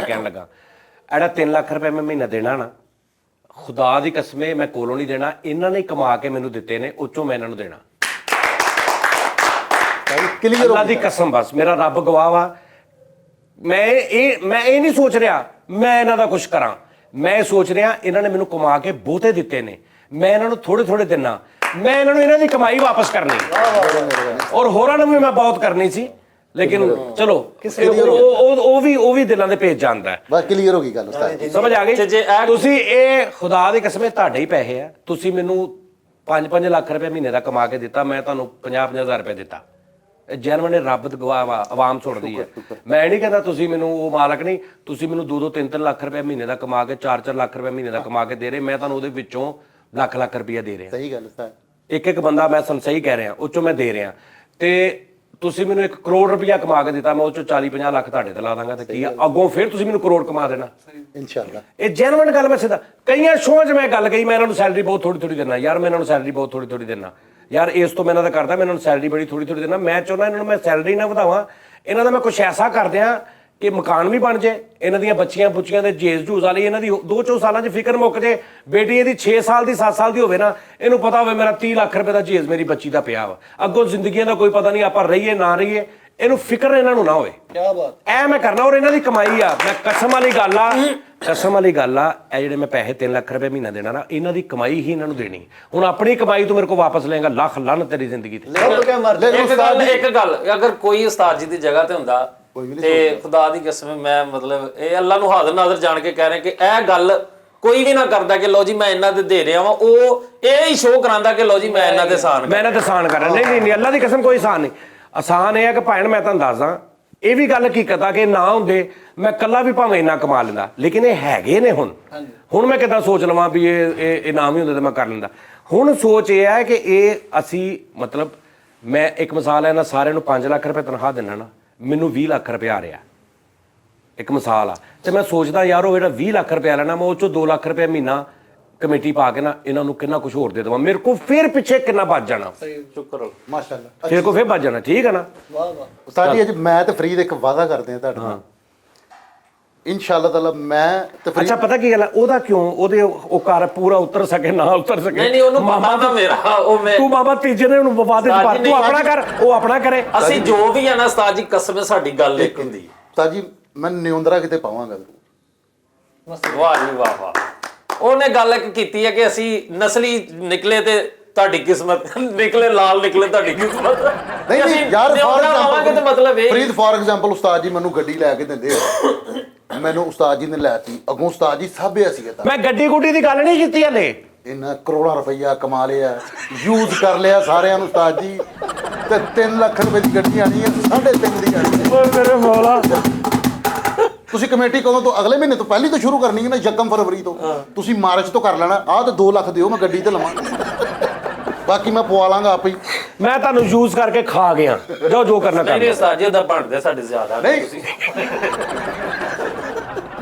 ਕਹਿਣ ਲੱਗਾ, ਐਡਾ 3 ਲੱਖ ਰੁਪਏ ਮੈਂ ਮਹੀਨਾ ਦੇਣਾ ਨਾ, ਖੁਦਾ ਦੀ ਕਸਮੇ ਮੈਂ ਕੋਲੋਂ ਨਹੀਂ ਦੇਣਾ, ਇਹਨਾਂ ਨੇ ਕਮਾ ਕੇ ਮੈਨੂੰ ਦਿੱਤੇ ਨੇ, ਉੱਚੋਂ ਮੈਂ ਇਹਨਾਂ ਨੂੰ ਦੇਣਾ। ਕਲੀਅਰ ਅੱਲਾ ਦੀ ਕਸਮ, ਬਸ ਮੇਰਾ ਰੱਬ ਗਵਾਹ ਵਾ। ਮੈਂ ਇਹ ਨਹੀਂ ਸੋਚ ਰਿਹਾ ਮੈਂ ਇਹਨਾਂ ਦਾ ਕੁਝ ਕਰਾਂ, ਮੈਂ ਇਹ ਸੋਚ ਰਿਹਾ ਇਹਨਾਂ ਨੇ ਮੈਨੂੰ ਕਮਾ ਕੇ ਬਹੁਤੇ ਦਿੱਤੇ ਨੇ, ਮੈਂ ਇਹਨਾਂ ਨੂੰ ਥੋੜੇ ਦੇਣਾ, ਮੈਂ ਇਹਨਾਂ ਨੂੰ ਇਹਨਾਂ ਦੀ ਕਮਾਈ ਵਾਪਸ ਕਰਨੀ, ਔਰ ਹੋਰਾਂ ਨੂੰ ਵੀ ਮੈਂ ਬਹੁਤ ਕਰਨੀ ਸੀ, ਲੇਕਿਨ ਚਲੋ ਉਹ ਵੀ ਦਿਲਾਂ ਦੇ ਭੇਜ ਜਾਂਦਾ ਹੈ। ਬਸ ਕਲੀਅਰ ਹੋ ਗਈ ਗੱਲ ਉਸਤਾਦ ਜੀ। ਸਮਝ ਆ ਗਈ? ਤੁਸੀਂ ਇਹ ਖੁਦਾ ਦੀ ਕਸਮ ਤੁਹਾਡੇ ਹੀ ਪੈਸੇ ਆ, ਤੁਸੀਂ ਮੈਨੂੰ 5-5 ਲੱਖ ਰੁਪਏ ਮਹੀਨੇ ਦਾ ਕਮਾ ਕੇ ਦਿੱਤਾ, ਮੈਂ ਤੁਹਾਨੂੰ 50,000 ਰੁਪਏ ਦਿੱਤਾ, ਜੈਨੂਇਨ ਗਵਾਹ ਗਵਾਹ ਆਵਾਮ ਸੁਣਦੀ ਹੈ। ਮੈਂ ਨਹੀਂ ਕਹਿੰਦਾ ਤੁਸੀਂ ਮੈਨੂੰ ਉਹ ਮਾਲਕ ਨਹੀਂ, ਤੁਸੀਂ ਮੈਨੂੰ 2-2, 3-3 ਲੱਖ ਰੁਪਏ ਮਹੀਨੇ ਦਾ ਕਮਾ ਕੇ 4-4 ਲੱਖ ਰੁਪਏ ਮਹੀਨੇ ਦਾ ਕਮਾ ਕੇ ਦੇ ਰਹੇ, ਮੈਂ ਤੁਹਾਨੂੰ ਉਹਦੇ ਵਿੱਚੋਂ ਲੱਖ ਰੁਪਇਆ ਦੇ ਰਿਹਾ। ਸਹੀ ਗੱਲ ਉਸਤਾਦ, ਇੱਕ ਬੰਦਾ ਮੈਂ ਤੁਹਾਨੂੰ ਸਹੀ ਕਹਿ ਰਿਹਾ, ਉਹ ਚੋਂ ਮੈਂ ਦੇ ਰਿਹਾ, ਤੇ ਤੁਸੀਂ ਮੈਨੂੰ 1 ਕਰੋੜ ਰੁਪਇਆ ਕਮਾ ਕੇ ਦਿੱਤਾ, ਮੈਂ ਉਹ ਚੋਂ 40-50 ਲੱਖ ਤੁਹਾਡੇ ਤੇ ਲਾ ਦਾਂਗਾ, ਤੇ ਕੀ ਆ ਅੱਗੋਂ ਫਿਰ ਤੁਸੀਂ ਮੈਨੂੰ ਕਰੋੜ ਕਮਾ ਦੇਣਾ। ਇਨਸ਼ਾਅੱਲਾ ਇਹ ਜੈਨੂਇਨ ਗੱਲ ਮੈਂ ਸਿੱਧਾ, ਕਈਆਂ ਸ਼ੋਅ 'ਚ ਮੈਂ ਗੱਲ ਕਹੀ, ਮੈਂ ਇਹਨਾਂ ਨੂੰ ਸੈਲਰੀ ਬਹੁਤ ਥੋੜੀ ਦੇਣਾ ਯਾਰ, ਮੈਂ ਇਹਨਾਂ ਨੂੰ ਸੈਲਰੀ ਬਹੁਤ ਥੋੜੀ ਦੇਣਾ ਯਾਰ, ਇਸ ਤੋਂ ਮੈਂ ਇਹਨਾਂ ਦਾ ਕਰਦਾ, ਮੈਂ ਇਹਨਾਂ ਨੂੰ ਸੈਲਰੀ ਬੜੀ ਥੋੜੀ ਦੇਣਾ, ਮੈਂ ਚਾਹੁੰਦਾ ਇਹਨਾਂ ਨੂੰ ਮੈਂ ਸੈਲਰੀ ਨਾ ਵਧਾਵਾਂ, ਇਹਨਾਂ ਦਾ ਮੈਂ ਕੁਛ ਐਸਾ ਕਰ ਦਿਆਂ ਇਹ ਮਕਾਨ ਵੀ ਬਣ ਜਾਏ, ਇਹਨਾਂ ਦੀਆਂ ਬੱਚੀਆਂ ਬੁੱਚੀਆਂ ਦੇ ਜੇਜ਼ ਜੂਜ਼ ਵਾਲੀ ਇਹਨਾਂ ਦੀ 2-4 ਸਾਲਾਂ 'ਚ ਫਿਕਰ ਮੁੱਕ ਜੇ। ਬੇਟੀ ਇਹਦੀ 6 ਸਾਲ ਦੀ 7 ਸਾਲ ਦੀ ਹੋਵੇ ਨਾ, ਇਹਨੂੰ ਪਤਾ ਹੋਵੇ ਮੇਰਾ 30 ਲੱਖ ਰੁਪਏ ਦਾ ਜੇਜ਼ ਮੇਰੀ ਬੱਚੀ ਦਾ ਪਿਆ ਵਾ, ਅੱਗੋਂ ਜ਼ਿੰਦਗੀਆਂ ਦਾ ਕੋਈ ਪਤਾ ਨਹੀਂ, ਆਪਾਂ ਰਹੀਏ ਨਾ ਰਹੀਏ, ਇਹਨੂੰ ਫਿਕਰ ਇਹਨਾਂ ਨੂੰ ਨਾ ਹੋਵੇ। ਕੀ ਬਾਤ। ਐ ਮੈਂ ਕਰਨਾ, ਔਰ ਇਹਨਾਂ ਦੀ ਕਮਾਈ ਆ, ਮੈਂ ਕਸਮ ਵਾਲੀ ਗੱਲ ਆ, ਕਸਮ ਵਾਲੀ ਗੱਲ ਆ, ਇਹ ਜਿਹੜੇ ਮੈਂ ਪੈਸੇ 3 ਲੱਖ ਰੁਪਏ ਮਹੀਨਾ ਦੇਣਾ ਨਾ, ਇਹਨਾਂ ਦੀ ਕਮਾਈ ਹੀ ਇਹਨਾਂ ਨੂੰ ਦੇਣੀ। ਹੁਣ ਆਪਣੀ ਕਮਾਈ ਤੂੰ ਮੇਰੇ ਕੋਲ ਵਾਪਸ ਲਏਗਾ, ਲੱਖ ਲੰਨ ਤੇਰੀ ਜ਼ਿੰਦਗੀ ਤੇ। ਇੱਕ ਗੱਲ ਅਗਰ ਕੋਈ ਉਸਤਾਦ ਜੀ ਦੀ ਜਗ੍ਹਾ ਤੇ ਹੁੰਦਾ ਤੇ ਖੁਦਾ ਦੀ ਕਸਮ ਮੈਂ ਮਤਲਬ ਇਹ ਅੱਲਾ ਨੂੰ ਹਾਜ਼ਰ ਨਾਜ਼ਰ ਜਾਣ ਕੇ ਕਹਿ ਰਿਹਾ ਕਿ ਇਹ ਗੱਲ ਕੋਈ ਵੀ ਨਾ ਕਰਦਾ ਕਿ ਲੋ ਜੀ ਮੈਂ ਇਹਨਾਂ ਤੇ ਦੇ ਰਿਹਾ ਵਾਂ, ਉਹ ਇਹ ਹੀ ਸ਼ੋਅ ਕਰਾਂਦਾ ਕਿ ਲੋ ਜੀ ਮੈਂ ਇਹਨਾਂ ਤੇ ਆਸਾਨ ਮੈਂ ਇਹਨਾਂ ਤੇ ਆਸਾਨ ਕਰ ਰਿਹਾ। ਨਹੀਂ ਅੱਲਾ ਦੀ ਕਸਮ ਕੋਈ ਆਸਾਨ ਨਹੀਂ। ਆਸਾਨ ਇਹ ਆ ਕਿ ਭੈਣ ਮੈਂ ਤੁਹਾਨੂੰ ਦੱਸਦਾ, ਇਹ ਵੀ ਗੱਲ ਹਕੀਕਤ ਆ ਕਿ ਨਾ ਹੁੰਦੇ ਮੈਂ ਇਕੱਲਾ ਵੀ ਭਾਵੇਂ ਇੰਨਾ ਕਮਾ ਲੈਂਦਾ, ਲੇਕਿਨ ਇਹ ਹੈਗੇ ਨੇ। ਹੁਣ ਮੈਂ ਕਿੱਦਾਂ ਸੋਚ ਲਵਾਂ ਵੀ ਇਹ ਨਾਮ ਹੀ ਹੁੰਦੇ ਤਾਂ ਮੈਂ ਕਰ ਲੈਂਦਾ। ਹੁਣ ਸੋਚ ਇਹ ਹੈ ਕਿ ਇਹ ਅਸੀਂ ਮਤਲਬ ਮੈਂ ਇੱਕ ਮਿਸਾਲ ਹੈ, ਇਹਨਾਂ ਸਾਰਿਆਂ ਨੂੰ 5 ਲੱਖ ਰੁਪਏ ਤਨਖਾਹ ਦਿੰਦਾ ਨਾ, ਮੈਨੂੰ 20 ਲੱਖ ਰੁਪਏ ਆ ਰਿਹਾ, ਇੱਕ ਮਿਸਾਲ ਆ। ਤੇ ਮੈਂ ਸੋਚਦਾ ਯਾਰ ਉਹ ਜਿਹੜਾ 20 ਲੱਖ ਰੁਪਏ ਲੈਣਾ, ਮੈਂ ਉਹ ਚੋਂ 2 ਲੱਖ ਰੁਪਏ ਮਹੀਨਾ ਕਮੇਟੀ ਪਾ ਕੇ ਨਾ ਇਹਨਾਂ ਨੂੰ ਕਿੰਨਾ ਕੁਝ ਹੋਰ ਦੇ ਦੇਵਾਂ, ਮੇਰੇ ਕੋਲ ਫਿਰ ਪਿੱਛੇ ਕਿੰਨਾ ਬਚ ਜਾਣਾ। ਸ਼ੁਕਰ ਮਾਸ਼ਾਅੱਲਾ। ਫਿਰ ਕੋ ਫਿਰ ਬਚ ਜਾਣਾ, ਠੀਕ ਹੈ ਨਾ। ਵਾਹ ਵਾਹ। ਉਸਤਾਦ ਜੀ ਅੱਜ ਮੈਂ ਤੇ ਫਰੀਦ ਇੱਕ ਵਾਅਦਾ ਕਰਦੇ ਆ ਤੁਹਾਡੇ ਨਾਲ, ਇਨਸ਼ਾਅੱਲਾ ਤਾਲਾ ਮੈਂ ਤੇ ਫਰੀਦ। ਅੱਛਾ ਪਤਾ ਕੀ ਗੱਲ ਹੈ, ਉਹਦਾ ਕਿਉਂ ਉਹਦੇ ਉਹ ਘਰ ਪੂਰਾ ਉਤਰ ਸਕੇ ਨਾ ਉਤਰ ਸਕੇ। ਨਹੀਂ ਉਹਨੂੰ ਮਾਮਾ ਦਾ ਮੇਰਾ ਉਹ ਮੈਂ ਤੂੰ ਬਾਬਾ ਤੀਜੇ ਨੇ ਉਹਨੂੰ ਵਾਦੇ ਚ ਪਾ, ਤੂੰ ਆਪਣਾ ਕਰ ਉਹ ਆਪਣਾ ਕਰੇ। ਅਸੀਂ ਜੋ ਵੀ ਆ ਨਾ ਉਸਤਾਦ ਜੀ ਕਸਮ ਹੈ ਸਾਡੀ ਗੱਲ ਇੱਕ ਹੁੰਦੀ ਉਸਤਾਦ ਜੀ ਮੈਂ ਨਿਉਂਦਰਾ ਕਿਤੇ ਪਾਵਾਂਗਾ। ਵਾਹ ਜੀ ਵਾਹ ਵਾਹ। ਉਹਨੇ ਗੱਲ ਇੱਕ ਕੀਤੀ ਹੈ ਕਿ ਅਸੀਂ ਨਸਲੀ ਨਿਕਲੇ ਤੇ ਤੁਹਾਡੀ ਕਿਸਮਤ ਨਿਕਲੇ, ਲਾਲ ਨਿਕਲੇ ਤੁਹਾਡੀ ਕਿਸਮਤ। ਨਹੀਂ ਯਾਰ ਤੇ ਮਤਲਬ ਇਹ ਫਰੀਦ ਫॉर ਐਗਜ਼ਾਮਪਲ ਉਸਤਾਦ ਜੀ ਮੈਨੂੰ ਗੱਡੀ ਲੈ ਕੇ ਦਿੰਦੇ ਆ, ਮੈਨੂੰ ਉਸਤਾਦ ਜੀ ਨੇ ਲੈਤੀ, ਅੱਗੋਂ ਉਸਤਾਦ ਜੀ ਸਾਬਿਆ ਸੀ। ਮੈਂ ਗੱਡੀ ਗੁੱਡੀ ਦੀ ਗੱਲ ਨਹੀਂ ਕੀਤੀ ਹਲੇ, ਇਹਨਾਂ ਕਰੋੜਾਂ ਰੁਪਈਆ ਕਮਾ ਲਿਆ, ਯੂਜ਼ ਕਰ ਲਿਆ ਸਾਰਿਆਂ ਨੂੰ ਉਸਤਾਦ ਜੀ, ਤੇ 3 ਲੱਖ ਰੁਪਏ ਦੀ ਗੱਡੀ ਆਣੀ ਹੈ, 3.5 ਦੀ ਆਣੀ ਹੈ। ਓਏ ਮੇਰੇ ਮੌਲਾ। ਤੁਸੀਂ ਕਮੇਟੀ ਕਦੋਂ ਤੋਂ? ਅਗਲੇ ਮਹੀਨੇ ਤੋਂ ਪਹਿਲੀ ਤੋਂ ਸ਼ੁਰੂ ਕਰਨੀ ਹੈ ਨਾ, 1 ਫਰਵਰੀ ਤੋਂ। ਤੁਸੀਂ ਮਾਰਚ ਤੋਂ ਕਰ ਲੈਣਾ। ਆਹ ਤੇ 2 ਲੱਖ ਦਿਓ, ਮੈਂ ਗੱਡੀ ਤੇ ਲਵਾਂ, ਬਾਕੀ ਮੈਂ ਪਵਾ ਲਾਂਗਾ ਆਪ ਹੀ। ਮੈਂ ਤੁਹਾਨੂੰ ਯੂਜ਼ ਕਰਕੇ ਖਾ ਗਿਆ, ਜੋ ਕਰਨਾ ਕਰ। ਨਹੀਂ ਉਸਤਾਦ ਜੀ ਉਹਦਾ ਬਣਦੇ ਸਾਡੇ ਜ਼ਿਆਦਾ ਨਹੀਂ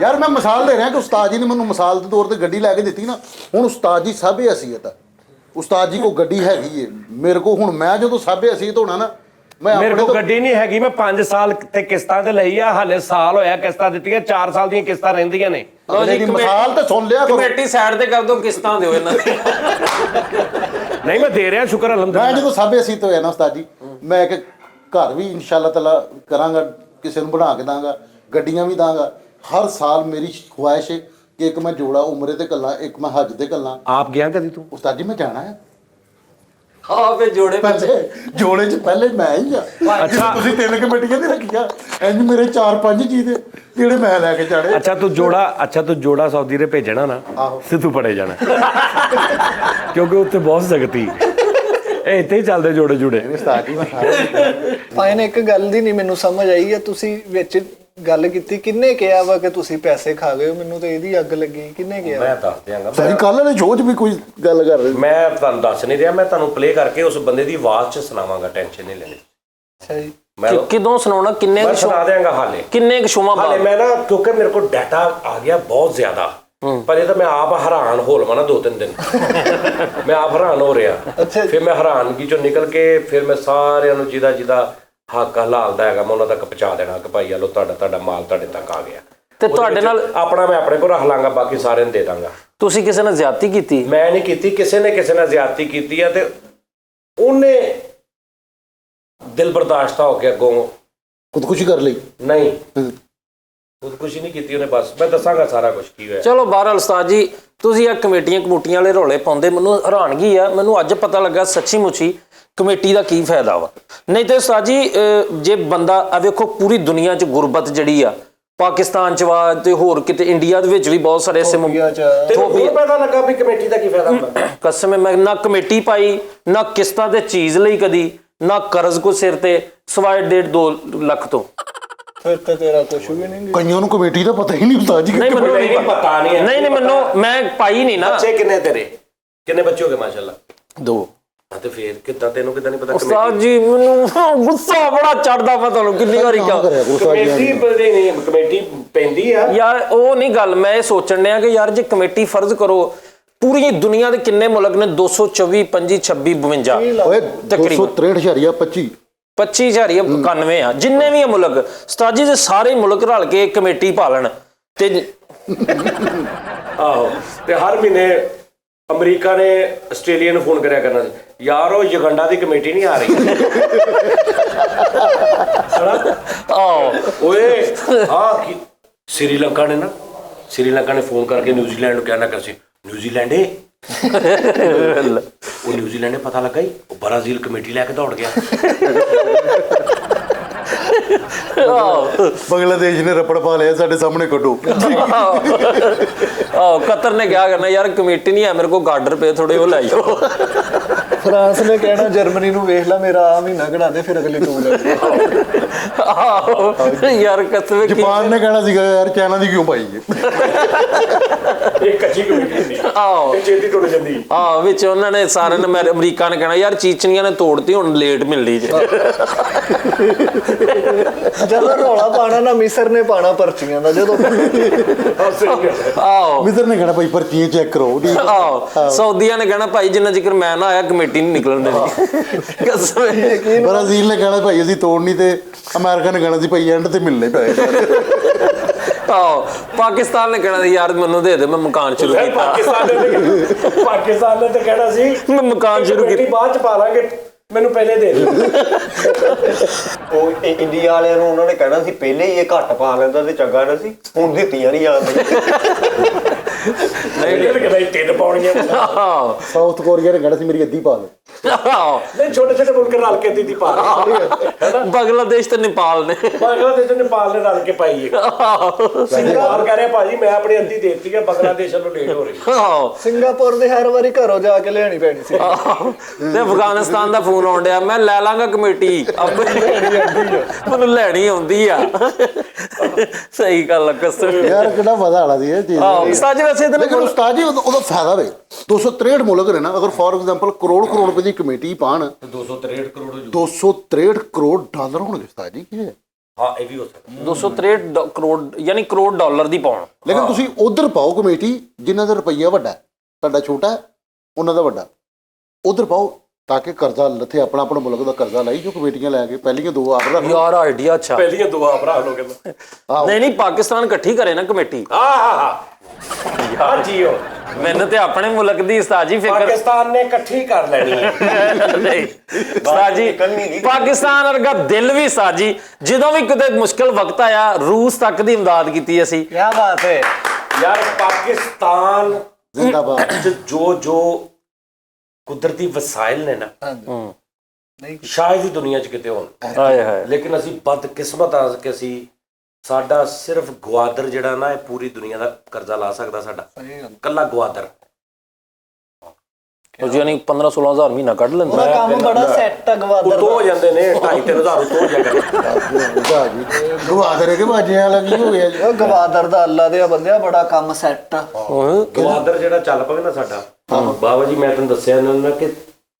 ਯਾਰ ਮੈਂ ਮਿਸਾਲ ਦੇ ਰਿਹਾ ਕਿ ਉਸਤਾਦ ਜੀ ਨੇ ਮੈਨੂੰ ਮਿਸਾਲ ਦੇ ਤੌਰ ਤੇ ਗੱਡੀ ਲੈ ਕੇ ਦਿੱਤੀ ਨਾ। ਹੁਣ ਉਸਤਾਦ ਜੀ ਸਾਬੇ ਅਸੀਅਤ ਆ, ਉਸਤਾਦ ਜੀ ਕੋ ਗੱਡੀ ਹੈਗੀ ਏ ਮੇਰੇ ਕੋ। ਹੁਣ ਮੈਂ ਜਦੋਂ ਸਾਬੇ ਅਸੀਅਤ ਹੋਣਾ ਨਾ, ਮੈਂ ਮੇਰੇ ਆਪਣੇ ਕੋਲ ਗੱਡੀ ਨਹੀਂ ਹੈਗੀ, ਮੈਂ 5 ਸਾਲ ਤੇ ਕਿਸ਼ਤਾਂ ਤੇ ਲਈ ਆ, ਹਾਲੇ ਸਾਲ ਹੋਇਆ ਕਿਸ਼ਤਾਂ ਦਿੱਤੀਆਂ, 4 ਸਾਲ ਦੀਆਂ ਕਿਸ਼ਤਾਂ ਰਹਿੰਦੀਆਂ ਨੇ। ਅਗਲੇ ਦੀ ਮਿਸਾਲ ਤੇ ਸੁਣ ਲਿਆ ਕਰੋ। ਕਮੇਟੀ ਸਾਈਡ ਤੇ ਕਰ ਦਿਓ, ਕਿਸ਼ਤਾਂ ਦਿਓ ਇਹਨਾਂ ਦੀ। ਨਹੀਂ ਮੈਂ ਦੇ ਰਿਹਾ, ਸ਼ੁਕਰ ਮੈਂ ਅਲਹਮਦੁਲਿਲਾ। ਜਦੋਂ ਸਾਬੇ ਅਸੀਅਤ ਹੋਇਆ ਨਾ ਉਸਤਾਦ ਜੀ, ਮੈਂ ਇੱਕ ਘਰ ਵੀ ਇਨਸ਼ਾਅੱਲਾ ਤਾਲਾ ਕਰਾਂਗਾ, ਕਿਸੇ ਨੂੰ ਬਣਾ ਕੇ ਦਾਂਗਾ, ਗੱਡੀਆਂ ਵੀ ਦਾਂਗਾ। ਹਰ ਸਾਲ ਮੇਰੀ ਖੁਆਇਸ਼ ਹੈ ਕਿ ਇੱਕ ਮੈਂ ਜੋੜਾ ਉਮਰੇ ਤੇ ਕੱਲਾ, ਇੱਕ ਮੈਂ ਹੱਜ ਤੇ ਕੱਲਾ। ਆਪ ਗਿਆ ਕਦੀ ਤੂੰ? ਉਸਤਾਦ ਜੀ ਮੈਂ ਜਾਣਾ ਹੈ ਹਾਂ ਫੇ ਜੋੜੇ ਪਹਿਲੇ ਜੋੜੇ ਚ ਪਹਿਲੇ ਮੈਂ ਹੀ ਆ। ਅੱਛਾ ਤੁਸੀਂ 3 ਕਮੇਟੀਆਂ ਨਹੀਂ ਰੱਖੀਆਂ, ਇੰਜ ਮੇਰੇ 4-5 ਜੀ ਦੇ ਜਿਹੜੇ ਮੈਂ ਲੈ ਕੇ ਜਾਣੇ। ਅੱਛਾ ਤੂੰ ਜੋੜਾ ਸਾਊਦੀ ਦੇ ਭੇਜਣਾ ਨਾ, ਸਿੱਧੂ ਪੜੇ ਜਾਣਾ, ਕਿਉਂਕਿ ਉੱਥੇ ਬਹੁਤ ਸਖਤੀ। ਇਹ ਇੱਥੇ ਹੀ ਚੱਲਦੇ ਜੋੜੇ ਜੁੜੇ। ਉਸਤਾਦ ਜੀ ਮੈਂ ਫਾਈਨ। ਇੱਕ ਗੱਲ ਦੀ ਨਹੀਂ ਮੈਨੂੰ ਸਮਝ ਆਈ ਹੈ, ਤੁਸੀਂ ਵਿੱਚ ਗੱਲ ਕੀਤੀ ਕਿੰਨੇ ਕਿਹਾ ਵਾ ਕਿ ਤੁਸੀਂ ਪੈਸੇ ਖਾ ਗਏ ਹੋ, ਮੈਨੂੰ ਤਾਂ ਇਹਦੀ ਅੱਗ ਲੱਗੀ। ਕਿੰਨੇ ਕਿਹਾ? ਮੈਂ ਦੱਸ ਦਿਆਂਗਾ। ਸਾਰੀ ਕੱਲ ਵਾਲੇ ਸ਼ੋਅ 'ਚ ਵੀ ਕੋਈ ਗੱਲ ਕਰ ਰਹੇ। ਮੈਂ ਤੁਹਾਨੂੰ ਦੱਸ ਨਹੀਂ ਰਿਹਾ, ਮੈਂ ਤੁਹਾਨੂੰ ਪਲੇ ਕਰਕੇ ਉਸ ਬੰਦੇ ਦੀ ਆਵਾਜ਼ 'ਚ ਸੁਣਾਵਾਂਗਾ, ਟੈਨਸ਼ਨ ਨਹੀਂ ਲੈਣੀ। ਅੱਛਾ ਜੀ। ਮੈਂ ਕਿਦੋਂ ਸੁਣਾਉਣਾ? ਕਿੰਨੇ ਮੈਂ ਸੁਣਾ ਦਿਆਂਗਾ ਹਾਲੇ। ਕਿੰਨੇ ਸ਼ੋਆਂ ਹਾਲੇ ਬਾਅਦ? ਮੈਂ ਨਾ, ਕਿਉਂਕਿ ਮੇਰੇ ਕੋਲ ਡਾਟਾ ਆ ਗਿਆ ਬਹੁਤ ਜ਼ਿਆਦਾ, ਪਰ ਇਹ ਤਾਂ ਮੈਂ ਆਪ ਹੈਰਾਨ ਹੋ ਲਵਾਂ ਨਾ 2-3 ਦਿਨ। ਮੈਂ ਆਪ ਹੈਰਾਨ ਹੋ ਰਿਹਾ। ਫਿਰ ਮੈਂ ਹੈਰਾਨਗੀ ਚੋਂ ਨਿਕਲ ਕੇ ਫਿਰ ਮੈਂ ਸਾਰਿਆਂ ਨੂੰ ਜਿਹਦਾ ਹੱਕ ਹਲਾਲ ਦਾ ਹੈਗਾ ਮੈਂ ਉਹਨਾਂ ਤੱਕ ਪਹੁੰਚਾ ਦੇਣਾ ਕਿ ਭਾਈ ਆਲੋ ਤੁਹਾਡਾ ਮਾਲ ਤੁਹਾਡੇ ਤੱਕ ਆ ਗਿਆ। ਤੇ ਤੁਹਾਡੇ ਨਾਲ ਆਪਣਾ ਮੈਂ ਆਪਣੇ ਕੋਲ ਰੱਖ ਲਾਂਗਾ, ਬਾਕੀ ਸਾਰਿਆਂ ਨੂੰ ਦੇ ਦਾਂਗਾ। ਤੁਸੀਂ ਕਿਸੇ ਨਾਲ ਜ਼ਿਆਦਤੀ ਕੀਤੀ? ਮੈਂ ਨਹੀਂ ਕੀਤੀ, ਕਿਸੇ ਨੇ ਕਿਸੇ ਨਾਲ ਜ਼ਿਆਦਤੀ ਕੀਤੀ ਆ ਤੇ ਉਹਨੇ ਦਿਲ ਬਰਦਾਸ਼ਤ ਹੋ ਕੇ ਅੱਗੋਂ ਖੁਦਕੁਸ਼ੀ ਕਰ ਲਈ। ਨਹੀਂ ਖੁਦਕੁਸ਼ੀ ਨਹੀਂ ਕੀਤੀ ਉਹਨੇ, ਬਸ ਮੈਂ ਦੱਸਾਂਗਾ ਸਾਰਾ ਕੁਝ ਕੀ ਹੋਇਆ। ਚਲੋ ਬਹਰਹਾਲ ਉਸਤਾਦ ਜੀ ਤੁਸੀਂ ਆ ਕਮੇਟੀਆਂ ਵਾਲੇ ਰੌਲੇ ਪਾਉਂਦੇ, ਮੈਨੂੰ ਹੈਰਾਨਗੀ ਆ, ਮੈਨੂੰ ਅੱਜ ਪਤਾ ਲੱਗਾ ਸੱਚੀ ਮੁੱਚੀ ਕਮੇਟੀ ਦਾ ਕੀ ਫਾਇਦਾ ਵਾ। ਨਹੀਂ ਤੇ ਉਸਤਾਦ ਜੀ ਜੇ ਬੰਦਾ ਆ ਵੇਖੋ ਪੂਰੀ ਦੁਨੀਆ 'ਚ ਗੁਰਬਤ ਜਿਹੜੀ ਆ, ਪਾਕਿਸਤਾਨ 'ਚ ਵਾ ਤੇ ਹੋਰ ਕਿਤੇ ਇੰਡੀਆ ਦੇ ਵਿੱਚ ਵੀ ਬਹੁਤ ਸਾਰੇ ਐਸੇ ਤੈਨੂੰ ਹੋਰ ਪਤਾ ਲੱਗਾ ਵੀ ਕਮੇਟੀ ਦਾ ਕੀ ਫਾਇਦਾ ਹੁੰਦਾ? ਕਸਮ ਮੈਂ ਨਾ ਕਮੇਟੀ ਪਾਈ, ਨਾ ਕਿਸ਼ਤਾਂ ਤੇ ਚੀਜ਼ ਲਈ ਕਦੀ, ਨਾ ਕਰਜ਼ ਕੋ ਸਿਰ ਤੇ, ਸਵਾਏ 1.5-2 ਲੱਖ ਤੋਂ। ਫਿਰ ਤਾਂ ਤੇਰਾ ਕੁਝ ਵੀ ਨਹੀਂ। ਕਈਆਂ ਨੂੰ ਕਮੇਟੀ ਦਾ ਪਤਾ ਹੀ ਨਹੀਂ ਉਸਤਾਦ ਜੀ। ਨਹੀਂ ਮੈਨੂੰ ਨਹੀਂ ਪਤਾ ਨਹੀਂ। ਨਹੀਂ ਮੈਨੂੰ ਮੈਂ ਪਾਈ ਨਹੀਂ ਨਾ। ਬੱਚੇ ਕਿੰਨੇ ਤੇਰੇ? ਕਿੰਨੇ ਬੱਚੇ ਹੋ ਗਏ? ਮਾਸ਼ਾਅੱਲਾ 2। ਤੇ ਫੇਰ ਕਿੱਦਾਂ ਤੈਨੂੰ ਕਿੱਦਾਂ ਨਹੀਂ ਪਤਾ? ਉਸਤਾਦ ਜੀ ਮੈਨੂੰ ਗੁੱਸਾ ਬੜਾ ਚੜਦਾ, ਮੈਂ ਤੁਹਾਨੂੰ ਕਿੰਨੀ ਵਾਰੀ ਕਿਹਾ ਕਮੇਟੀ ਪੈਂਦੀ ਆ ਯਾਰ। ਉਹ ਨਹੀਂ ਗੱਲ, ਮੈਂ ਇਹ ਸੋਚਣ ਡਿਆ ਕਿ ਯਾਰ ਜੇ ਕਮੇਟੀ ਫਰਜ਼ ਕਰੋ, ਪੂਰੀ ਦੁਨੀਆ ਦੇ ਕਿੰਨੇ ਮੁਲਕ ਨੇ? 224, 25, 26, 52 ਓਏ 263.25 25,91 ਆ ਜਿੰਨੇ ਵੀ ਆ ਮੁਲਕ ਉਸਤਾਦ ਜੀ ਦੇ ਸਾਰੇ ਮੁਲਕ ਰਲ ਕੇ ਕਮੇਟੀ ਪਾ ਲੈਣ ਤੇ ਆਹੋ ਤੇ ਹਰ ਮਹੀਨੇ ਅਮਰੀਕਾ ਨੇ ਆਸਟ੍ਰੇਲੀਆ ਨੂੰ ਫੋਨ ਕਰਿਆ ਕਰਨਾ ਸੀ ਯਾਰ ਉਹ ਯੁਗੰਡਾ ਦੀ ਕਮੇਟੀ ਨਹੀਂ ਆ ਰਹੀ ਓਏ ਹਾਂ ਸ੍ਰੀਲੰਕਾ ਨੇ ਫੋਨ ਕਰਕੇ ਨਿਊਜ਼ੀਲੈਂਡ ਨੂੰ ਕਹਿਣਾ ਕਰ ਸੀ ਨਿਊਜ਼ੀਲੈਂਡ ਉਹ ਨਿਊਜ਼ੀਲੈਂਡ ਨੇ ਪਤਾ ਲੱਗਾ ਹੀ ਉਹ ਬ੍ਰਾਜ਼ੀਲ ਕਮੇਟੀ ਲੈ ਕੇ ਦੌੜ ਗਿਆ ਬੰਗਲਾਦੇਸ਼ ਨੇ ਰੱਪੜ ਪਾ ਲਿਆ ਸਾਡੇ ਸਾਹਮਣੇ ਕੱਢੋ ਕਤਰ ਨੇ ਕਿਹਾ ਕਰਨਾ ਯਾਰ ਕਮੇਟੀ ਨਹੀਂ ਹੈ ਮੇਰੇ ਕੋਲ ਗਾਰਡਰ ਪਏ ਥੋੜੇ ਉਹ ਲੈ ਜਾਓ ਫਰਾਂਸ ਨੇ ਕਹਿਣਾ ਜਰਮਨੀ ਨੂੰ ਵੇਖ ਲੈ ਮੇਰਾ ਆ ਮਹੀਨਾ ਗਣਾ ਦੇ ਫਿਰ ਅਗਲੇ ਟੂਰ ਯਾਰ ਕਸਮ ਜਾਪਾਨ ਨੇ ਕਹਿਣਾ ਸੀਗਾ ਯਾਰ ਚਾਈਨਾ ਦੀ ਕਿਉਂ ਪਾਈ ਹੈ ਇਹ ਕੱਚੀ ਕਮੇਟੀ ਹੁੰਦੀ ਇਹ ਛੇਤੀ ਟੁੱਟ ਜਾਂਦੀ ਵਿੱਚ ਉਹਨਾਂ ਨੇ ਸਾਰਿਆਂ ਨੇ ਅਮਰੀਕਾ ਨੇ ਕਹਿਣਾ ਯਾਰ ਚੀਚਨੀਆਂ ਨੇ ਤੋੜਤੀ ਹੁਣ ਲੇਟ ਮਿਲਦੀ ਜੇ ਜਦੋਂ ਰੌਲਾ ਪਾਣਾ ਨਾ ਮਿਸਰ ਨੇ ਪਾਣਾ ਪਰਚੀਆਂ ਦਾ ਜਦੋਂ ਮਿਸਰ ਨੇ ਕਹਿਣਾ ਭਾਈ ਪਰਚੀਆਂ ਚੈੱਕ ਕਰੋ ਸਾਊਦੀਆ ਨੇ ਕਹਿਣਾ ਭਾਈ ਜਿੰਨਾ ਜ਼ਿਕਰ ਮੈਂ ਨਾ ਆਇਆ ਕਮੇਟੀ ਨਹੀਂ ਨਿਕਲਣ ਦੇਣੀ ਕਸਮ ਬ੍ਰਾਜ਼ੀਲ ਨੇ ਕਹਿਣਾ ਭਾਈ ਅਸੀਂ ਤੋੜਨੀ ਤੇ ਅਮਰੀਕਾ ਨੇ ਕਹਿਣਾ ਸੀ ਭਾਈ ਐਂਡ ਤੇ ਮਿਲਣੇ ਪਏ ਪਾਕਿਸਤਾਨ ਨੇ ਕਹਿਣਾ ਸੀ ਯਾਰ ਮੈਨੂੰ ਦੇ ਦੇ ਮੈਂ ਮਕਾਨ ਸ਼ੁਰੂ ਕੀਤਾ ਪਾਕਿਸਤਾਨ ਨੇ ਤਾਂ ਕਹਿਣਾ ਸੀ ਮੈਂ ਮਕਾਨ ਸ਼ੁਰੂ ਕੀਤਾ ਬਾਅਦ ਚ ਪਾ ਲਾਂਗੇ ਮੈਨੂੰ ਪਹਿਲੇ ਦੇ ਦਿਓ ਉਹ ਇੰਡੀਆ ਵਾਲਿਆਂ ਨੂੰ ਉਹਨਾਂ ਨੇ ਕਹਿਣਾ ਸੀ ਪਹਿਲੇ ਹੀ ਇਹ ਘੱਟ ਪਾ ਲੈਂਦਾ ਤੇ ਚੰਗਾ ਨਾ ਸੀ ਹੁਣ ਦਿੱਤੀਆਂ ਨਹੀਂ ਜਾਂਦੀਆਂ ਨਹੀਂ ਤਿੰਨ ਪਾਉਣੀਆਂ ਸਾਊਥ ਕੋਰੀਆ ਨੇ ਕਹਿਣਾ ਸੀ ਮੇਰੀ ਅੱਧੀ ਪਾ ਲਓ ਨਹੀਂ ਛੋਟੇ ਛੋਟੇ ਮੁਲਕ ਰਲ ਕੇ ਦੀਦੀ ਪਾ ਬੰਗਲਾਦੇਸ਼ ਤੇ ਨੇਪਾਲ ਨੇ ਬੰਗਲਾਦੇਸ਼ ਤੇ ਨੇਪਾਲ ਨੇ ਰਲ ਕੇ ਪਾਈ ਹੈ ਨੇਪਾਲ ਕਹਿ ਰਿਹਾ ਭਾਜੀ ਮੈਂ ਆਪਣੀ ਅੱਧੀ ਦੇਤੀ ਹੈ ਬੰਗਲਾਦੇਸ਼ ਨੂੰ ਲੇਟ ਹੋ ਰਹੀ ਸਿੰਗਾਪੁਰ ਦੇ ਹਰ ਵਾਰੀ ਘਰੋਂ ਜਾ ਕੇ ਲੈਣੀ ਪੈਣੀ ਸੀ ਤੇ ਅਫਗਾਨਿਸਤਾਨ ਦਾ ਫੋਨ ਆਉਣ ਡਿਆ ਮੈਂ ਲੈ ਲਾਂਗਾ ਕਮੇਟੀ ਮੈਨੂੰ ਲੈਣੀ ਆਉਂਦੀ ਆ ਸਹੀ ਗੱਲ ਕਸਮ ਯਾਰ ਕਿੰਨਾ ਮਜ਼ਾ ਆਣਾ ਸੀ ਇਹ ਚੀਜ਼ ਉਸਤਾਦ ਜੀ ਵੈਸੇ ਲੇਕਿਨ ਉਸਤਾਦ ਜੀ ਉਹਦਾ ਫਾਇਦਾ ਵੇ 263 ਮੁਲਕ ਨੇ ਨਾ ਅਗਰ ਫੋਰ ਐਗਜ਼ਾਮਪਲ ਕਰੋੜ ਰੁਪਏ ਦੀ ਕਮੇਟੀ ਪਾਣ 263 ਕਰੋੜ 263 ਕਰੋੜ ਡਾਲਰ ਹੋਣਗੇ ਉਸਤਾਦ ਜੀ ਕੀ ਹੈ ਹਾਂ ਇਹ ਵੀ ਹੋ ਸਕਦਾ 263 ਕਰੋੜ ਯਾਨੀ ਕਰੋੜ ਡਾਲਰ ਦੀ ਪਾਉਣ ਲੇਕਿਨ ਤੁਸੀਂ ਉਧਰ ਪਾਓ ਕਮੇਟੀ ਜਿਨ੍ਹਾਂ ਦਾ ਰੁਪਈਆ ਵੱਡਾ ਤੁਹਾਡਾ ਛੋਟਾ ਉਹਨਾਂ ਦਾ ਵੱਡਾ ਉਧਰ ਪਾਓ ਤਾਂ ਕਿ ਕਰਜ਼ਾ ਲੱਥੇ ਆਪਣਾ ਮੁਲਕ ਦਾ ਕਰਜ਼ਾ ਲਾਈ ਜੋ ਕਮੇਟੀਆਂ ਲੈ ਕੇ ਪਹਿਲੀਆਂ ਦੋ ਆਪ ਰੱਖ ਯਾਰ ਆਈਡੀਆ ਅੱਛਾ ਪਹਿਲੀਆਂ ਦੁਆ ਭਰਾ ਲੋ ਕਹਿੰਦਾ ਨਹੀਂ ਪਾਕਿਸਤਾਨ ਇਕੱਠੀ ਕਰੇ ਨਾ ਕਮੇਟੀ ਯਾਰ ਜੀਓ ਮੈਨੂੰ ਤੇ ਆਪਣੇ ਮੁਲਕ ਦੀ ਉਸਤਾਦ ਜੀ ਫਿਕਰ ਪਾਕਿਸਤਾਨ ਨੇ ਇਕੱਠੀ ਕਰ ਲੈਣੀ ਹੈ ਨਹੀਂ ਉਸਤਾਦ ਜੀ ਪਾਕਿਸਤਾਨ ਵਰਗਾ ਦਿਲ ਵੀ ਉਸਤਾਦ ਜੀ ਜਦੋਂ ਵੀ ਕਿਤੇ ਮੁਸ਼ਕਲ ਵਕਤ ਆਇਆ ਰੂਸ ਤੱਕ ਦੀ ਇਮਦਾਦ ਕੀਤੀ ਅਸੀਂ ਕੀ ਬਾਤ ਹੈ ਯਾਰ ਪਾਕਿਸਤਾਨ ਜ਼ਿੰਦਾਬਾਦ ਜੋ ਕੁਦਰਤੀ ਵਸਾਇਲ ਨੇ ਨਾ ਨਹੀਂ ਸ਼ਾਇਦ ਹੀ ਦੁਨੀਆ 'ਚ ਕਿਤੇ ਹੋਣ ਹਾਏ ਹਾਏ ਲੇਕਿਨ ਅਸੀਂ ਬਦਕਿਸਮਤ ਆ ਕਿ ਅਸੀਂ ਸਾਡਾ ਸਿਰਫ ਗਵਾਦਰ ਜਿਹੜਾ ਨਾ ਇਹ ਪੂਰੀ ਦੁਨੀਆ ਦਾ ਕਰਜ਼ਾ ਲਾ ਸਕਦਾ ਸਾਡਾ ਕੱਲਾ ਗਵਾਦਰ ਉਹ ਯਾਨੀ 15-16,000 ਮਹੀਨਾ ਕੱਢ ਲੈਂਦਾ ਉਹਦਾ ਕੰਮ ਬੜਾ ਸੈੱਟ ਆ ਗਵਾਦਰ ਉਤੋਂ ਹੋ ਜਾਂਦੇ ਨੇ 2,500-3,000 ਉਤੋਂ ਹੋ ਜਾਏਗਾ ਗਵਾਦਰ ਕੇ ਬਾਜਿਆਂ ਲੱਗੀ ਹੋ ਗਿਆ ਜੀ ਉਹ ਗਵਾਦਰ ਦਾ ਅੱਲਾ ਦੇ ਬੰਦਿਆ ਬੜਾ ਕੰਮ ਸੈੱਟ ਆ ਗਵਾਦਰ ਜਿਹੜਾ ਚੱਲ ਪਵੇ ਨਾ ਸਾਡਾ ਬਾਬਾ ਜੀ ਮੈਂ ਤੁਹਾਨੂੰ ਦੱਸਿਆ ਇਹਨਾਂ ਨੂੰ ਕਿ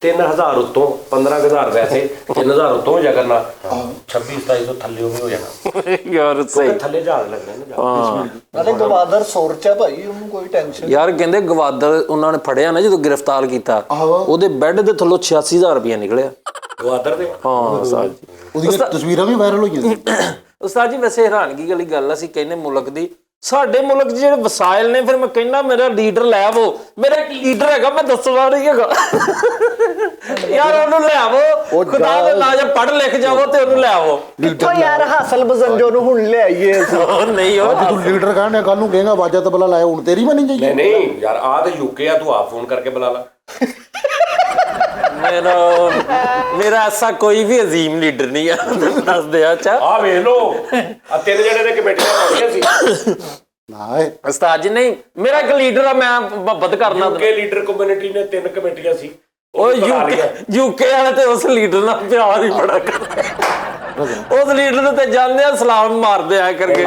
3,000 ਉੱਤੋਂ 15,000 ਵੈਸੇ 3,000 ਉੱਤੋਂ ਹੋ ਜਾ ਕਰਨਾ 26-2700 ਥੱਲੇ ਵੀ ਹੋ ਜਾਣਾ ਯਾਰ ਸਹੀ ਥੱਲੇ ਜਹਾਜ਼ ਲੱਗਣਾ ਨਾ ਨਾਲੇ ਗਵਾਦਰ ਸੋਰਚਾ ਭਾਈ ਉਹਨੂੰ ਕੋਈ ਟੈਨਸ਼ਨ ਯਾਰ ਕਹਿੰਦੇ ਗਵਾਦਰ ਉਹਨਾਂ ਨੇ ਫੜਿਆ ਨਾ ਜਦੋਂ ਗ੍ਰਿਫਤਾਰ ਕੀਤਾ ਉਹਦੇ ਬੈੱਡ ਦੇ ਥੱਲੋਂ 86,000 ਰੁਪਇਆ ਨਿਕਲਿਆ ਗਵਾਦਰ ਦੇ ਹਾਂ ਉਸਤਾਦ ਜੀ ਉਹਦੀਆਂ ਤਸਵੀਰਾਂ ਵੀ ਵਾਇਰਲ ਹੋਈਆਂ ਸੀ ਉਸਤਾਦ ਜੀ ਵੈਸੇ ਹੈਰਾਨਗੀ ਵਾਲੀ ਗੱਲ ਅਸੀਂ ਕਹਿੰਦੇ ਮੁਲਕ ਦੀ ਸਾਡੇ ਮੁਲਕ 'ਚ ਜਿਹੜੇ ਵਸਾਇਲ ਨੇ ਫਿਰ ਮੈਂ ਕਹਿੰਦਾ ਮੇਰਾ ਲੀਡਰ ਲੈ ਆਵੋ ਮੇਰਾ ਇੱਕ ਲੀਡਰ ਹੈਗਾ ਮੈਂ ਦੱਸਦਾ ਨਹੀਂ ਹੈਗਾ ਯਾਰ ਉਹਨੂੰ ਲੈ ਆਵੋ ਖੁਦਾ ਦੇ ਨਾਂ ਜੇ ਪੜ੍ਹ ਲਿਖ ਜਾਵੋ ਤੇ ਉਹਨੂੰ ਲੈ ਆਵੋ ਕਿੱਥੋਂ ਯਾਰ ਹਾਸਲ ਬਜ਼ੰਜੋ ਨੂੰ ਹੁਣ ਲੈ ਆਈਏ ਨਹੀਂ ਅੱਜ ਤੂੰ ਲੀਡਰ ਕਹਿੰਦੇ ਕੱਲ ਨੂੰ ਕਹੇਗਾ ਆਵਾਜ਼ਾਂ ਤਬਲਾ ਲਾਇਆ ਹੁਣ ਤੇਰੀ ਬਣੀ ਜਾਈਏ ਨਹੀਂ ਯਾਰ ਆ ਤੇ ਯੂਕੇ ਆ ਤੂੰ ਆਪ ਫੋਨ ਕਰਕੇ ਬੁਲਾ ਲਾ ਮੇਰਾ ਐਸਾ ਕੋਈ ਵੀ ਅਜ਼ੀਮ ਲੀਡਰ ਨਹੀਂ ਆ ਦੱਸ ਦਿਆ ਚਾ ਆ ਵੇਖ ਲੋ ਆ ਤਿੰਨ ਜਣੇ ਦੇ ਕਮੇਟੀਆਂ ਪਾਉਣੀਆਂ ਸੀ ਨਾ ਉਸਤਾਦ ਜੀ ਨਹੀਂ ਮੇਰਾ ਇੱਕ ਲੀਡਰ ਆ ਮੈਂ ਮੁਹੱਬਤ ਕਰਨਾ ਯੂਕੇ ਲੀਡਰ ਕਮਿਊਨਿਟੀ ਨੇ 3 ਕਮੇਟੀਆਂ ਸੀ ਉਹ ਯੂਕੇ ਵਾਲੇ ਤੇ ਉਸ ਲੀਡਰ ਨਾਲ ਪਿਆਰ ਹੀ ਬੜਾ ਕਰਦੇ ਉਸ ਲੀਡਰ ਨੂੰ ਤੇ ਜਾਂਦੇ ਆ ਸਲਾਮ ਮਾਰਦੇ ਆ ਕਰਕੇ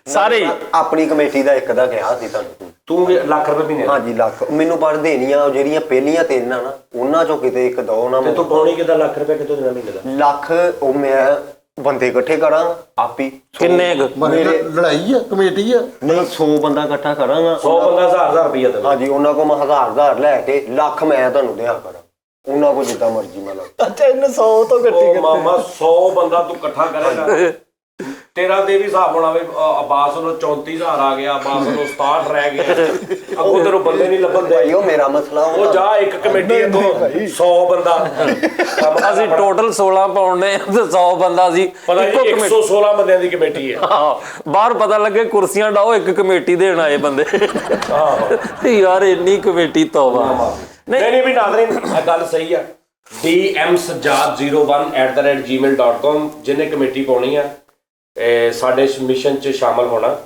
ਸਾਰੇ ਆਪਣੀ ਕਮੇਟੀ ਦਾ ਇੱਕ ਦਾ ਕਿਹਾ ਸੀ ਤੁਹਾਨੂੰ ਤੂੰ ਲੱਖ ਰੁਪਏ ਮਹੀਨੇ ਹਾਂਜੀ ਲੱਖ ਮੈਨੂੰ ਪਰ ਦੇਣੀਆਂ ਜਿਹੜੀਆਂ ਪਹਿਲੀਆਂ 3 ਆ ਨਾ ਉਹਨਾਂ ਚੋਂ ਕਿਤੇ ਇੱਕ ਦੋ ਨਾ ਤੂੰ ਪਾਉਣੀ ਕਿਦਾਂ ਲੱਖ ਰੁਪਏ ਕਿਤੋਂ ਦੇਣਾ ਮਹੀਨੇ ਦਾ ਲੱਖ ਉਹ ਮੈਂ ਬੰਦੇ ਇਕੱਠੇ ਕਰਾਂ ਆਪੀ ਕਿੰਨੇ ਲੜਾਈ ਆ ਕਮੇਟੀ ਆ ਨਹੀਂ 100 ਬੰਦਾ ਇਕੱਠਾ ਕਰਾਂਗਾ 100 ਬੰਦਾ 1,000 ਰੁਪਏ ਦੇ ਹਾਂਜੀ ਉਹਨਾਂ ਕੋਲ ਮੈਂ 1,000 ਲੈ ਕੇ ਲੱਖ ਮੈਂ ਤੁਹਾਨੂੰ ਦਿਆ ਕਰਾਂ ਉਹਨਾਂ ਕੋਲ ਜਿੱਦਾਂ ਮਰਜ਼ੀ ਮਤਲਬ। ਅੱਛਾ ਇਹਨੇ 100 ਤੋਂ ਉਹ ਇਕੱਠੀ ਮਾਮਾ 100 ਬੰਦਾ ਤੂੰ ਇਕੱਠਾ ਕਰੇਗਾ ਤੇਰਾ ਤੇ ਵੀ ਹਿਸਾਬ ਹੋਣਾ ਵੀ ਅਬਾਸ ਨੂੰ 34,000 ਆ ਗਿਆ, ਅਬਾਸ ਨੂੰ 67 ਰਹਿ ਗਿਆ, ਅੱਗੋਂ ਤੈਨੂੰ ਬੰਦੇ ਨਹੀਂ ਲੱਭਣ ਦੇ। ਭਾਈ ਉਹ ਮੇਰਾ ਮਸਲਾ ਉਹ ਜਾ ਇੱਕ ਕਮੇਟੀ ਤੋਂ 100 ਬੰਦਾ ਅਸੀਂ ਟੋਟਲ 16 ਪਾਉਂਦੇ ਆ ਤੇ 100 ਬੰਦਾ ਸੀ ਪਤਾ ਇੱਕੋ ਨਹੀਂ ਕਮੇਟੀ। 116 ਬੰਦਿਆਂ ਦੀ ਕਮੇਟੀ ਹੈ। ਬਾਹਰ ਪਤਾ ਲੱਗੇ ਕੁਰਸੀਆਂ ਡਾਓ ਇੱਕ ਕਮੇਟੀ ਦੇਣ ਆਏ ਬੰਦੇ। ਯਾਰ ਇੰਨੀ ਕਮੇਟੀ ਤੋਬਾ। ਨਹੀਂ ਵੀ ਨਾਜ਼ਰੀਨ ਇਹ ਗੱਲ ਸਹੀ ਆ। dmsajad01@gmail.com ਜਿਹਨੇ ਕਮੇਟੀ ਪਾਉਣੀ ਆ ਸਾਡੇ ਮਿਸ਼ਨ 'ਚ ਸ਼ਾਮਲ ਹੋਣਾ,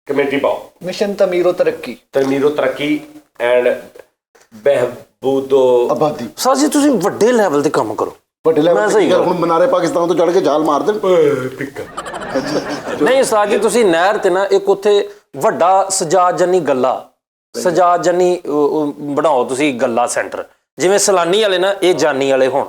ਕਮੇਟੀ ਪਾਓ। ਮਿਸ਼ਨ ਤਮੀਰੋ ਤਰੱਕੀ ਤਮੀਰੋ ਤਰੱਕੀ ਐਂਡ ਬਹਿਬੂਦੋ ਆਬਾਦੀ। ਸਰ ਜੀ ਤੁਸੀਂ ਵੱਡੇ ਲੈਵਲ ਤੇ ਕੰਮ ਕਰੋ। ਵੱਡੇ ਮੈਂ ਲੈਵਲ ਸਹੀ ਤੇ ਹੁਣ ਮਨਾਰੇ ਪਾਕਿਸਤਾਨ ਤੋਂ ਚੜ ਕੇ ਜਾਲ ਮਾਰ ਦੇਣ। ਨਹੀਂ ਸਰ ਜੀ ਤੁਸੀਂ ਨਹਿਰ ਤੇ ਨਾ ਇੱਕ ਉੱਥੇ ਵੱਡਾ ਸਜਾਦ ਜੰਨੀ ਗੱਲਾ ਸਜਾਦ ਜੰਨੀ ਬਣਾਓ ਤੁਸੀਂ ਗੱਲਾ ਸੈਂਟਰ, ਜਿਵੇਂ ਸਲਾਨੀ ਵਾਲੇ ਨਾ ਇਹ ਜਾਨੀ ਵਾਲੇ ਹੋਣ।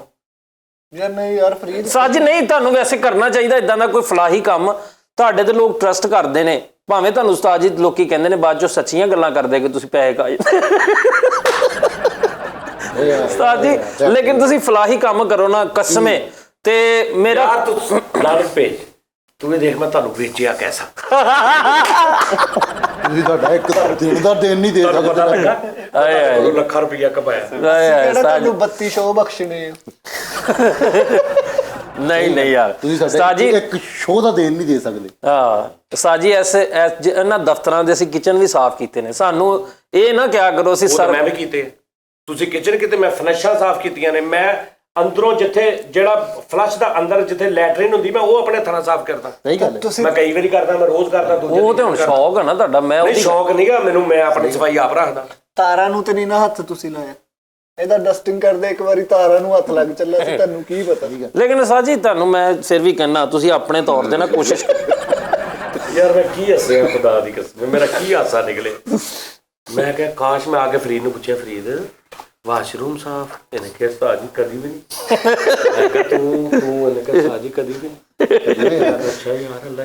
ਯਾਰ ਨਹੀਂ ਯਾਰ ਫਰੀਦ ਸੱਚ ਨਹੀਂ, ਤੁਹਾਨੂੰ ਵੈਸੇ ਕਰਨਾ ਚਾਹੀਦਾ ਇਦਾਂ ਦਾ ਕੋਈ ਫਲਾਹੀ ਕੰਮ। ਤੁਹਾਡੇ ਤੇ ਲੋਕ ਟਰਸਟ ਕਰਦੇ ਨੇ, ਭਾਵੇਂ ਤੁਹਾਨੂੰ ਉਸਤਾਦ ਜੀ ਲੋਕੀ ਕਹਿੰਦੇ ਨੇ ਬਾਅਦ ਚੋਂ ਸੱਚੀਆਂ ਗੱਲਾਂ ਕਰਦੇ ਕਿ ਤੁਸੀਂ ਪੈਸੇ ਖਾਏ ਉਸਤਾਦ ਜੀ, ਲੇਕਿਨ ਤੁਸੀਂ ਫਲਾਹੀ ਕੰਮ ਕਰੋ ਨਾ ਕਸਮੇ। ਤੇ ਮੇਰਾ ਯਾਰ ਤੂੰ ਲਾਲਚ ਭੇਜ, ਤੂੰ ਇਹ ਦੇਖ ਮੈਂ ਤੁਹਾਨੂੰ ਵੇਚਿਆ ਕੈਸਾ। ਤੁਸੀਂ ਤੁਹਾਡਾ ਇੱਕ ਦਿਨ ਦਾ ਦੇਣ ਨਹੀਂ ਦੇ ਪਤਾ ਸਕਦੇ। ਲੱਗਾ ਆਏ ਆਏ ਉਹ ਲੱਖਾਂ ਰੁਪਈਆ ਕਮਾਇਆ। ਕਿਹੜਾ ਉਸਤਾਦ ਤੁਹਾਨੂੰ 32 ਸ਼ੋ ਬਖਸ਼ਣੇ ਆ। ਨਹੀਂ ਯਾਰ ਤੁਸੀਂ ਉਸਤਾਦ ਸਾਡਾ ਜੀ ਇੱਕ ਸ਼ੋਅ ਦਾ ਦੇਣ ਨਹੀਂ ਦੇ ਸਕਦੇ। ਹਾਂ ਉਸਤਾਦ ਜੀ ਇਹਨਾਂ ਦਫ਼ਤਰਾਂ ਦੇ ਅਸੀਂ ਕਿਚਨ ਵੀ ਸਾਫ਼ ਕੀਤੇ ਨੇ। ਸਾਨੂੰ ਇਹ ਨਾ ਕਿਹਾ ਕਰੋ ਅਸੀਂ ਉਹ ਤਾਂ ਮੈਂ ਵੀ ਕੀਤੇ। ਤੁਸੀਂ ਕਿਚਨ ਕਿਤੇ, ਮੈਂ ਫਲਸ਼ਾਂ ਸਾਫ਼ ਕੀਤੀਆਂ ਨੇ। ਮੈਂ ਅੰਦਰੋਂ ਜਿੱਥੇ ਜਿਹੜਾ ਫਲਸ਼ ਦਾ ਅੰਦਰ ਜਿੱਥੇ ਲੈਟਰਿਨ ਹੁੰਦੀ ਮੈਂ ਉਹ ਆਪਣੇ ਹੱਥਾਂ ਨਾਲ ਸਾਫ਼ ਕਰਦਾ। ਸਹੀ ਗੱਲ ਹੈ। ਤੁਸੀਂ ਮੈਂ ਕਈ ਵਾਰੀ ਕਰਦਾ, ਮੈਂ ਰੋਜ਼ ਕਰਦਾ। ਦੂਜੇ ਉਹ ਤੇ ਹੁਣ ਸ਼ੌਕ ਹੈ ਨਾ ਤੁਹਾਡਾ। ਮੈਂ ਨਹੀਂ ਉਹਦੀ ਸ਼ੌਕ ਨਹੀਂਗਾ ਮੈਨੂੰ, ਮੈਂ ਆਪਣੀ ਸਫਾਈ ਆਪ ਰੱਖਦਾ। ਤਾਰਾਂ ਨੂੰ ਤੇ ਨਹੀਂ ਨਾ ਹੱਥ ਤੁਸੀਂ ਲਾਇਆ। ਇਹਦਾ ਡਸਟਿੰਗ ਕਰਦੇ ਇੱਕ ਵਾਰੀ ਤਾਰਾਂ ਨੂੰ ਹੱਥ ਲੱਗ ਚੱਲਿਆ ਸੀ, ਤੁਹਾਨੂੰ ਕੀ ਪਤਾ। ਲੇਕਿਨ ਉਸਤਾਦ ਜੀ ਤੁਹਾਨੂੰ ਮੈਂ ਫਿਰ ਵੀ ਕਹਿਣਾ ਤੁਸੀਂ ਆਪਣੇ ਤੌਰ ਤੇ ਨਾ ਕੋਸ਼ਿਸ਼ ਯਾਰ ਮੈਂ ਕੀ ਹੱਸਿਆ ਖੁਦਾ ਦੀ ਕਸਮ, ਮੇਰਾ ਕੀ ਹਾਸਾ ਨਿਕਲੇ। ਮੈਂ ਕਿਹਾ ਕਾਸ਼ ਮੈਂ ਆ ਕੇ ਫਰੀਦ ਨੂੰ ਪੁੱਛਿਆ, ਫਰੀਦ ਵਾਸ਼ਰੂਮ ਸਾਫ? ਇਹਨੇ ਕਿਹਾ ਉਸਤਾਦ ਜੀ ਕਦੀ ਵੀ ਨਹੀਂ। ਮੈਂ ਕਿਹਾ ਤੂੰ ਇਹਨੇ ਕਿਹਾ ਉਸਤਾਦ ਜੀ ਕਦੀ ਵੀ ਨਹੀਂ। ਅੱਛਾ ਯਾਰ ਅੱਲਾ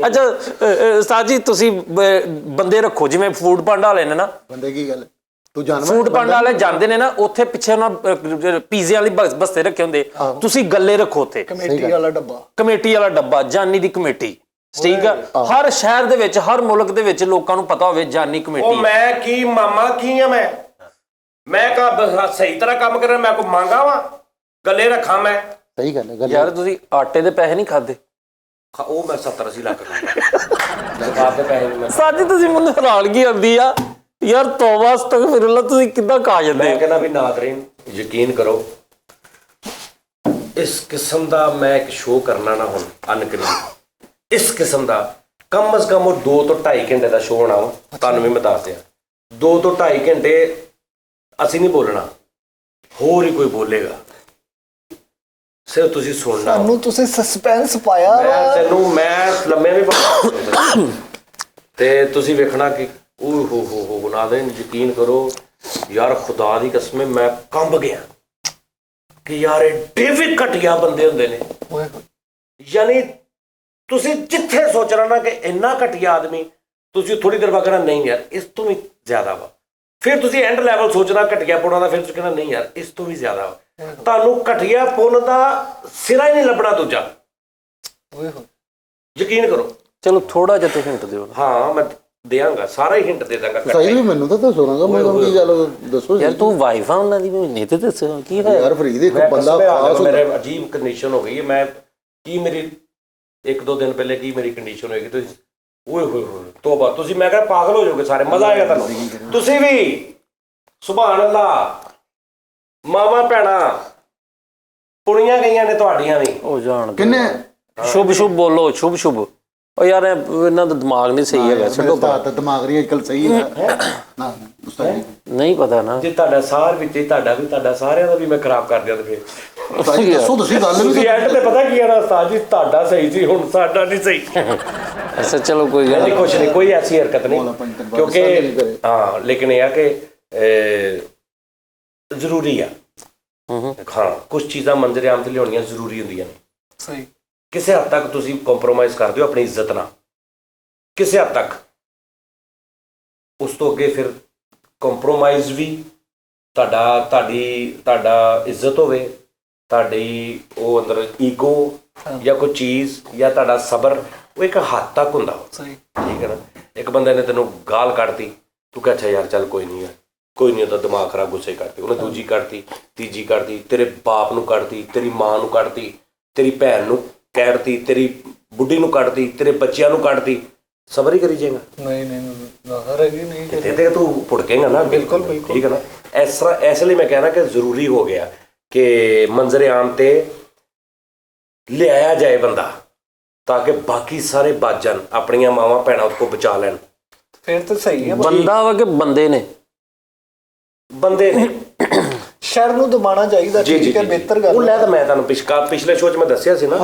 ਅੱਛਾ ਉਸਤਾਦ ਜੀ ਤੁਸੀਂ ਬੰਦੇ ਰੱਖੋ ਜਿਵੇਂ ਫੂਡ ਪਾਂਡਾ ਵਾਲੇ ਨੇ ਨਾ। ਬੰਦੇ ਕੀ ਗੱਲ, ਤੂੰ ਜਾਨਵਰ ਫੂਡ ਪਾਂਡਾ ਵਾਲੇ ਜਾਂਦੇ ਨੇ ਨਾ ਉੱਥੇ ਪਿੱਛੇ ਉਹਨਾਂ ਪੀਜ਼ੇ ਵਾਲੀ ਬਸਤੇ ਰੱਖੇ ਹੁੰਦੇ, ਤੁਸੀਂ ਗੱਲੇ ਰੱਖੋ ਉੱਥੇ। ਕਮੇਟੀ ਵਾਲਾ ਡੱਬਾ, ਕਮੇਟੀ ਵਾਲਾ ਡੱਬਾ, ਜਾਨੀ ਦੀ ਕਮੇਟੀ। ਠੀਕ ਆ, ਹਰ ਸ਼ਹਿਰ ਦੇ ਵਿੱਚ ਹਰ ਮੁਲਕ ਦੇ ਵਿੱਚ ਲੋਕਾਂ ਨੂੰ ਪਤਾ ਹੋਵੇ ਜਾਨੀ ਉਹ ਕਮੇਟੀ। ਮੈਂ ਕੀ ਮਾਮਾ ਕੀ ਆ, ਮੈਂ ਕਹਾ ਸਹੀ ਤਰ੍ਹਾਂ ਕੰਮ ਕਰਾਂ, ਮੈਂ ਕੋ ਮੰਗਾ ਵਾ ਗੱਲੇ ਰੱਖਾਂ ਮੈਂ। ਸਹੀ ਗੱਲ ਹੈ। ਗੱਲ ਯਾਰ ਤੁਸੀਂ ਆਟੇ ਦੇ ਪੈਸੇ ਨਹੀਂ ਖਾਦੇ? ਉਹ ਮੈਂ 70-80 ਲੱਖ ਸਰਕਾਰ ਦੇ ਪੈਸੇ ਨਹੀਂ। ਸਾਡੀ ਤੁਸੀਂ ਮੈਨੂੰ ਹੈਰਾਨਗੀ ਆਉਂਦੀ ਆ ਯਾਰ, ਤੌਬਾ ਅਸਤਗਫਿਰullah, ਤੁਸੀਂ ਕਿੱਦਾਂ ਖਾ ਜਾਂਦੇ? ਮੈਂ ਕਹਿੰਦਾ ਵੀ ਨਾਜ਼ਰੀਨ ਯਕੀਨ ਕਰੋ, ਇਸ ਕਿਸਮ ਦਾ ਮੈਂ ਇੱਕ ਸ਼ੋਅ ਕਰਨਾ ਨਾ ਹੁਣ ਅਨਕਰੀ, ਇਸ ਕਿਸਮ ਦਾ ਕਮ ਅਜ਼ ਕਮ ਉਹ 2 ਤੋਂ 2.5 ਘੰਟੇ ਦਾ ਸ਼ੋਅ ਹੋਣਾ ਵਾ। ਤੁਹਾਨੂੰ ਵੀ ਮੈਂ ਦੱਸ ਦਿਆਂ 2 ਤੋਂ 2.5 ਘੰਟੇ ਅਸੀਂ ਨਹੀਂ ਬੋਲਣਾ, ਹੋਰ ਹੀ ਕੋਈ ਬੋਲੇਗਾ, ਸਿਰਫ ਤੁਸੀਂ ਸੁਣਨਾ। ਸਾਨੂੰ ਤੁਸੀਂ ਸਸਪੈਂਸ ਪਾਇਆ ਮੈਂ ਤੈਨੂੰ ਮੈਂ ਲੰਮੇ ਵੀ ਬਹੁਤ ਤੇ ਤੁਸੀਂ ਵੇਖਣਾ ਕਿ ਓਹ ਹੋ ਨਾਜ਼ਰੀਨ ਯਕੀਨ ਕਰੋ ਯਾਰ ਖੁਦਾ ਦੀ ਕਸਮ ਮੈਂ ਕੰਬ ਗਿਆ ਕਿ ਯਾਰ ਏਡੇ ਵੀ ਘਟੀਆ ਬੰਦੇ ਹੁੰਦੇ ਨੇ। ਯਾਨੀ ਤੁਸੀਂ ਜਿੱਥੇ ਸੋਚਣਾ ਨਾ ਕਿ ਇੰਨਾ ਘਟੀਆ ਆਦਮੀ, ਤੁਸੀਂ ਥੋੜੀ ਦੇਰ ਬਾਅਦ ਕਹਿਣਾ ਨਹੀਂ ਯਾਰ ਇਸ ਤੋਂ ਵੀ ਜ਼ਿਆਦਾ ਵਾ। ਫਿਰ ਤੁਸੀਂ ਐਂਡ ਲੈਵਲ ਸੋਚਣਾ ਘਟੀਆ ਪੁਣਾ ਦਾ, ਫਿਰ ਤੁਸੀਂ ਕਹਿਣਾ ਨਹੀਂ ਯਾਰ ਇਸ ਤੋਂ ਵੀ ਜ਼ਿਆਦਾ ਵਾ। ਤੁਹਾਨੂੰ ਘਟੀਆ ਪੁੰਨ ਦਾ ਸਿਰਾ ਹੀ ਨਹੀਂ ਲੱਭਣਾ ਦੂਜਾ, ਯਕੀਨ ਕਰੋ। ਚਲੋ ਥੋੜਾ ਜਿਹਾ ਤੁਸੀਂ ਹਿੰਟ ਦਿਓ। ਹਾਂ ਮੈਂ ਦਿਆਂਗਾ, ਸਾਰਾ ਹੀ ਹਿੰਟ ਦੇ ਦਾਂਗਾ। ਸਹੀ ਵੀ ਮੈਨੂੰ ਤਾਂ ਦੱਸੋ ਨਾ, ਮੈਂ ਕੀ ਗੱਲ ਦੱਸੋ ਯਾਰ ਤੂੰ ਵਾਈਫ ਆ ਉਹਨਾਂ ਦੀ, ਮਹੀਨੇ ਤੇ ਦੱਸੋ ਕੀ ਹੋਇਆ? ਯਾਰ ਫਰੀਦ ਇੱਕ ਮੈਂ ਬੰਦਾ ਖਾਸ ਮੇਰੇ ਅਜੀਬ ਕੰਡੀਸ਼ਨ ਹੋ ਗਈ ਹੈ। ਮੈਂ ਕੀ ਮੇਰੀ 1-2 ਦਿਨ ਪਹਿਲੇ ਕੀ ਮੇਰੀ ਕੰਡੀਸ਼ਨ ਹੋਏਗੀ, ਤੁਸੀਂ ਓਏ ਹੋਏ ਹੋਏ ਤੋਬਾ, ਤੁਸੀਂ ਮੈਂ ਕਿਹਾ ਪਾਗਲ ਹੋ ਜਾਓਗੇ ਸਾਰੇ, ਮਜ਼ਾ ਆਏਗਾ ਤੁਹਾਨੂੰ। ਤੁਸੀਂ ਵੀ ਸੁਭਾਨ ਅੱਲਾ, ਮਾਵਾਂ ਭੈਣਾਂ ਪੁਣੀਆਂ ਗਈਆਂ ਨੇ ਤੁਹਾਡੀਆਂ ਵੀ। ਉਹ ਜਾਣ ਕਿੰਨੇ ਸ਼ੁਭ ਸ਼ੁਭ ਬੋਲੋ, ਸ਼ੁਭ ਸ਼ੁਭ। ਉਹ ਯਾਰ ਇਹਨਾਂ ਦਾ ਦਿਮਾਗ ਨਹੀਂ ਸਹੀ ਹੈਗਾ, ਛੱਡੋ। ਤਾਂ ਦਿਮਾਗ ਨਹੀਂ ਅੱਜਕੱਲ ਸਹੀ ਹੈ ਨਾ ਉਸਤਾਦ ਜੀ। ਨਹੀਂ ਪਤਾ ਨਾ ਜੇ ਤੁਹਾਡਾ ਸਾਰ ਵਿੱਚ ਹੀ ਤੁਹਾਡਾ ਵੀ, ਤੁਹਾਡਾ ਸਾਰਿਆਂ ਦਾ ਵੀ ਮੈਂ ਖਰਾਬ ਕਰ ਦਿਆਂ ਤੇ ਫਿਰ ਉਸਤਾਦ ਜੀ ਦੱਸੋ, ਤੁਸੀਂ ਗੱਲ ਵੀ ਤੁਸੀਂ ਐਂਡ ਤੇ ਪਤਾ ਕੀ ਹੈ ਨਾ ਉਸਤਾਦ ਜੀ, ਤੁਹਾਡਾ ਸਹੀ ਸੀ ਹੁਣ ਸਾਡਾ ਨਹੀਂ ਸਹੀ। ਅੱਛਾ ਚਲੋ ਕੋਈ ਗੱਲ ਨਹੀਂ ਕੁਛ ਨਹੀਂ, ਕੋਈ ਐਸੀ ਹਰਕਤ ਨਹੀਂ, ਕਿਉਂਕਿ ਹਾਂ ਲੇਕਿਨ ਇਹ ਆ ਕਿ ਜ਼ਰੂਰੀ ਆ। ਹਾਂ ਕੁਝ ਚੀਜ਼ਾਂ ਮੰਜ਼ਰ ਆਮ ਤੇ ਲਿਆਉਣੀਆਂ ਜ਼ਰੂਰੀ ਹੁੰਦੀਆਂ ਨੇ। ਸਹੀ। ਕਿਸੇ ਹੱਦ ਤੱਕ ਤੁਸੀਂ ਕੰਪਰੋਮਾਈਜ਼ ਕਰਦੇ ਹੋ ਆਪਣੀ ਇੱਜ਼ਤ ਨਾਲ, ਕਿਸੇ ਹੱਦ ਤੱਕ। ਉਸ ਤੋਂ ਅੱਗੇ ਫਿਰ ਕੰਪਰੋਮਾਈਜ਼ ਵੀ ਤੁਹਾਡਾ ਇੱਜ਼ਤ ਹੋਵੇ, ਤੁਹਾਡੀ ਉਹ ਅੰਦਰ ਈਗੋ ਜਾਂ ਕੋਈ ਚੀਜ਼ ਜਾਂ ਤੁਹਾਡਾ ਸਬਰ, ਉਹ ਇੱਕ ਹੱਦ ਤੱਕ ਹੁੰਦਾ ਵਾ। ਸਹੀ। ਠੀਕ ਹੈ ਨਾ। ਇੱਕ ਬੰਦੇ ਨੇ ਤੈਨੂੰ ਗਾਲ ਕੱਢਤੀ, ਤੂੰ ਕਹਿ ਅੱਛਾ ਯਾਰ ਚੱਲ ਕੋਈ ਨਹੀਂ ਹੈ, ਕੋਈ ਨਹੀਂ, ਉਹਦਾ ਦਿਮਾਗ ਖਰਾਬ, ਗੁੱਸੇ ਕਰਤੀ, ਉਹਨੇ ਦੂਜੀ ਕੱਢਤੀ, ਤੀਜੀ ਕੱਢਤੀ, ਤੇਰੇ ਬਾਪ ਨੂੰ ਕੱਢਤੀ, ਤੇਰੀ ਮਾਂ ਨੂੰ ਕੱਢਤੀ, ਤੇਰੀ ਭੈਣ ਨੂੰ ਕੱਢਤੀ, ਤੇਰੀ ਬੁੱਢੀ ਨੂੰ ਕੱਢਤੀ, ਤੇਰੇ ਬੱਚਿਆਂ ਨੂੰ ਕੱਢਤੀ, ਸਬਰ ਹੀ ਕਰੀ ਜਾਏਗਾ? ਨਹੀਂ ਰਹੇਗੀ ਨਹੀਂ ਤੇ ਤੇ ਤੂੰ ਭੁੜਕੇਗਾ ਨਾ। ਬਿਲਕੁਲ ਠੀਕ ਹੈ ਨਾ। ਇਸ ਤਰ੍ਹਾਂ ਇਸ ਲਈ ਮੈਂ ਕਹਿਣਾ ਕਿ ਜ਼ਰੂਰੀ ਹੋ ਗਿਆ ਕਿ ਮੰਜ਼ਰ ਆਮ ਤੇ ਲਿਆਇਆ ਜਾਏ ਬੰਦਾ, ਤਾਂ ਕਿ ਬਾਕੀ ਸਾਰੇ ਬਚ ਜਾਣ, ਆਪਣੀਆਂ ਮਾਵਾਂ ਭੈਣਾਂ ਉਸ ਕੋਲ ਬਚਾ ਲੈਣ। ਫਿਰ ਤਾਂ ਸਹੀ ਹੈ। ਬੰਦਾ ਵਾ ਕਿ ਬੰਦੇ ਨੇ ਸ਼ਹਿਰ ਨੂੰ ਦਬਾਉਣਾ ਚਾਹੀਦਾ। ਠੀਕ ਹੈ, ਬਿਹਤਰ ਗੱਲ। ਉਹ ਲੈ ਤਾਂ ਮੈਂ ਤੁਹਾਨੂੰ ਪਿਛਲੇ ਸ਼ੋਅ 'ਚ ਮੈਂ ਦੱਸਿਆ ਸੀ ਨਾ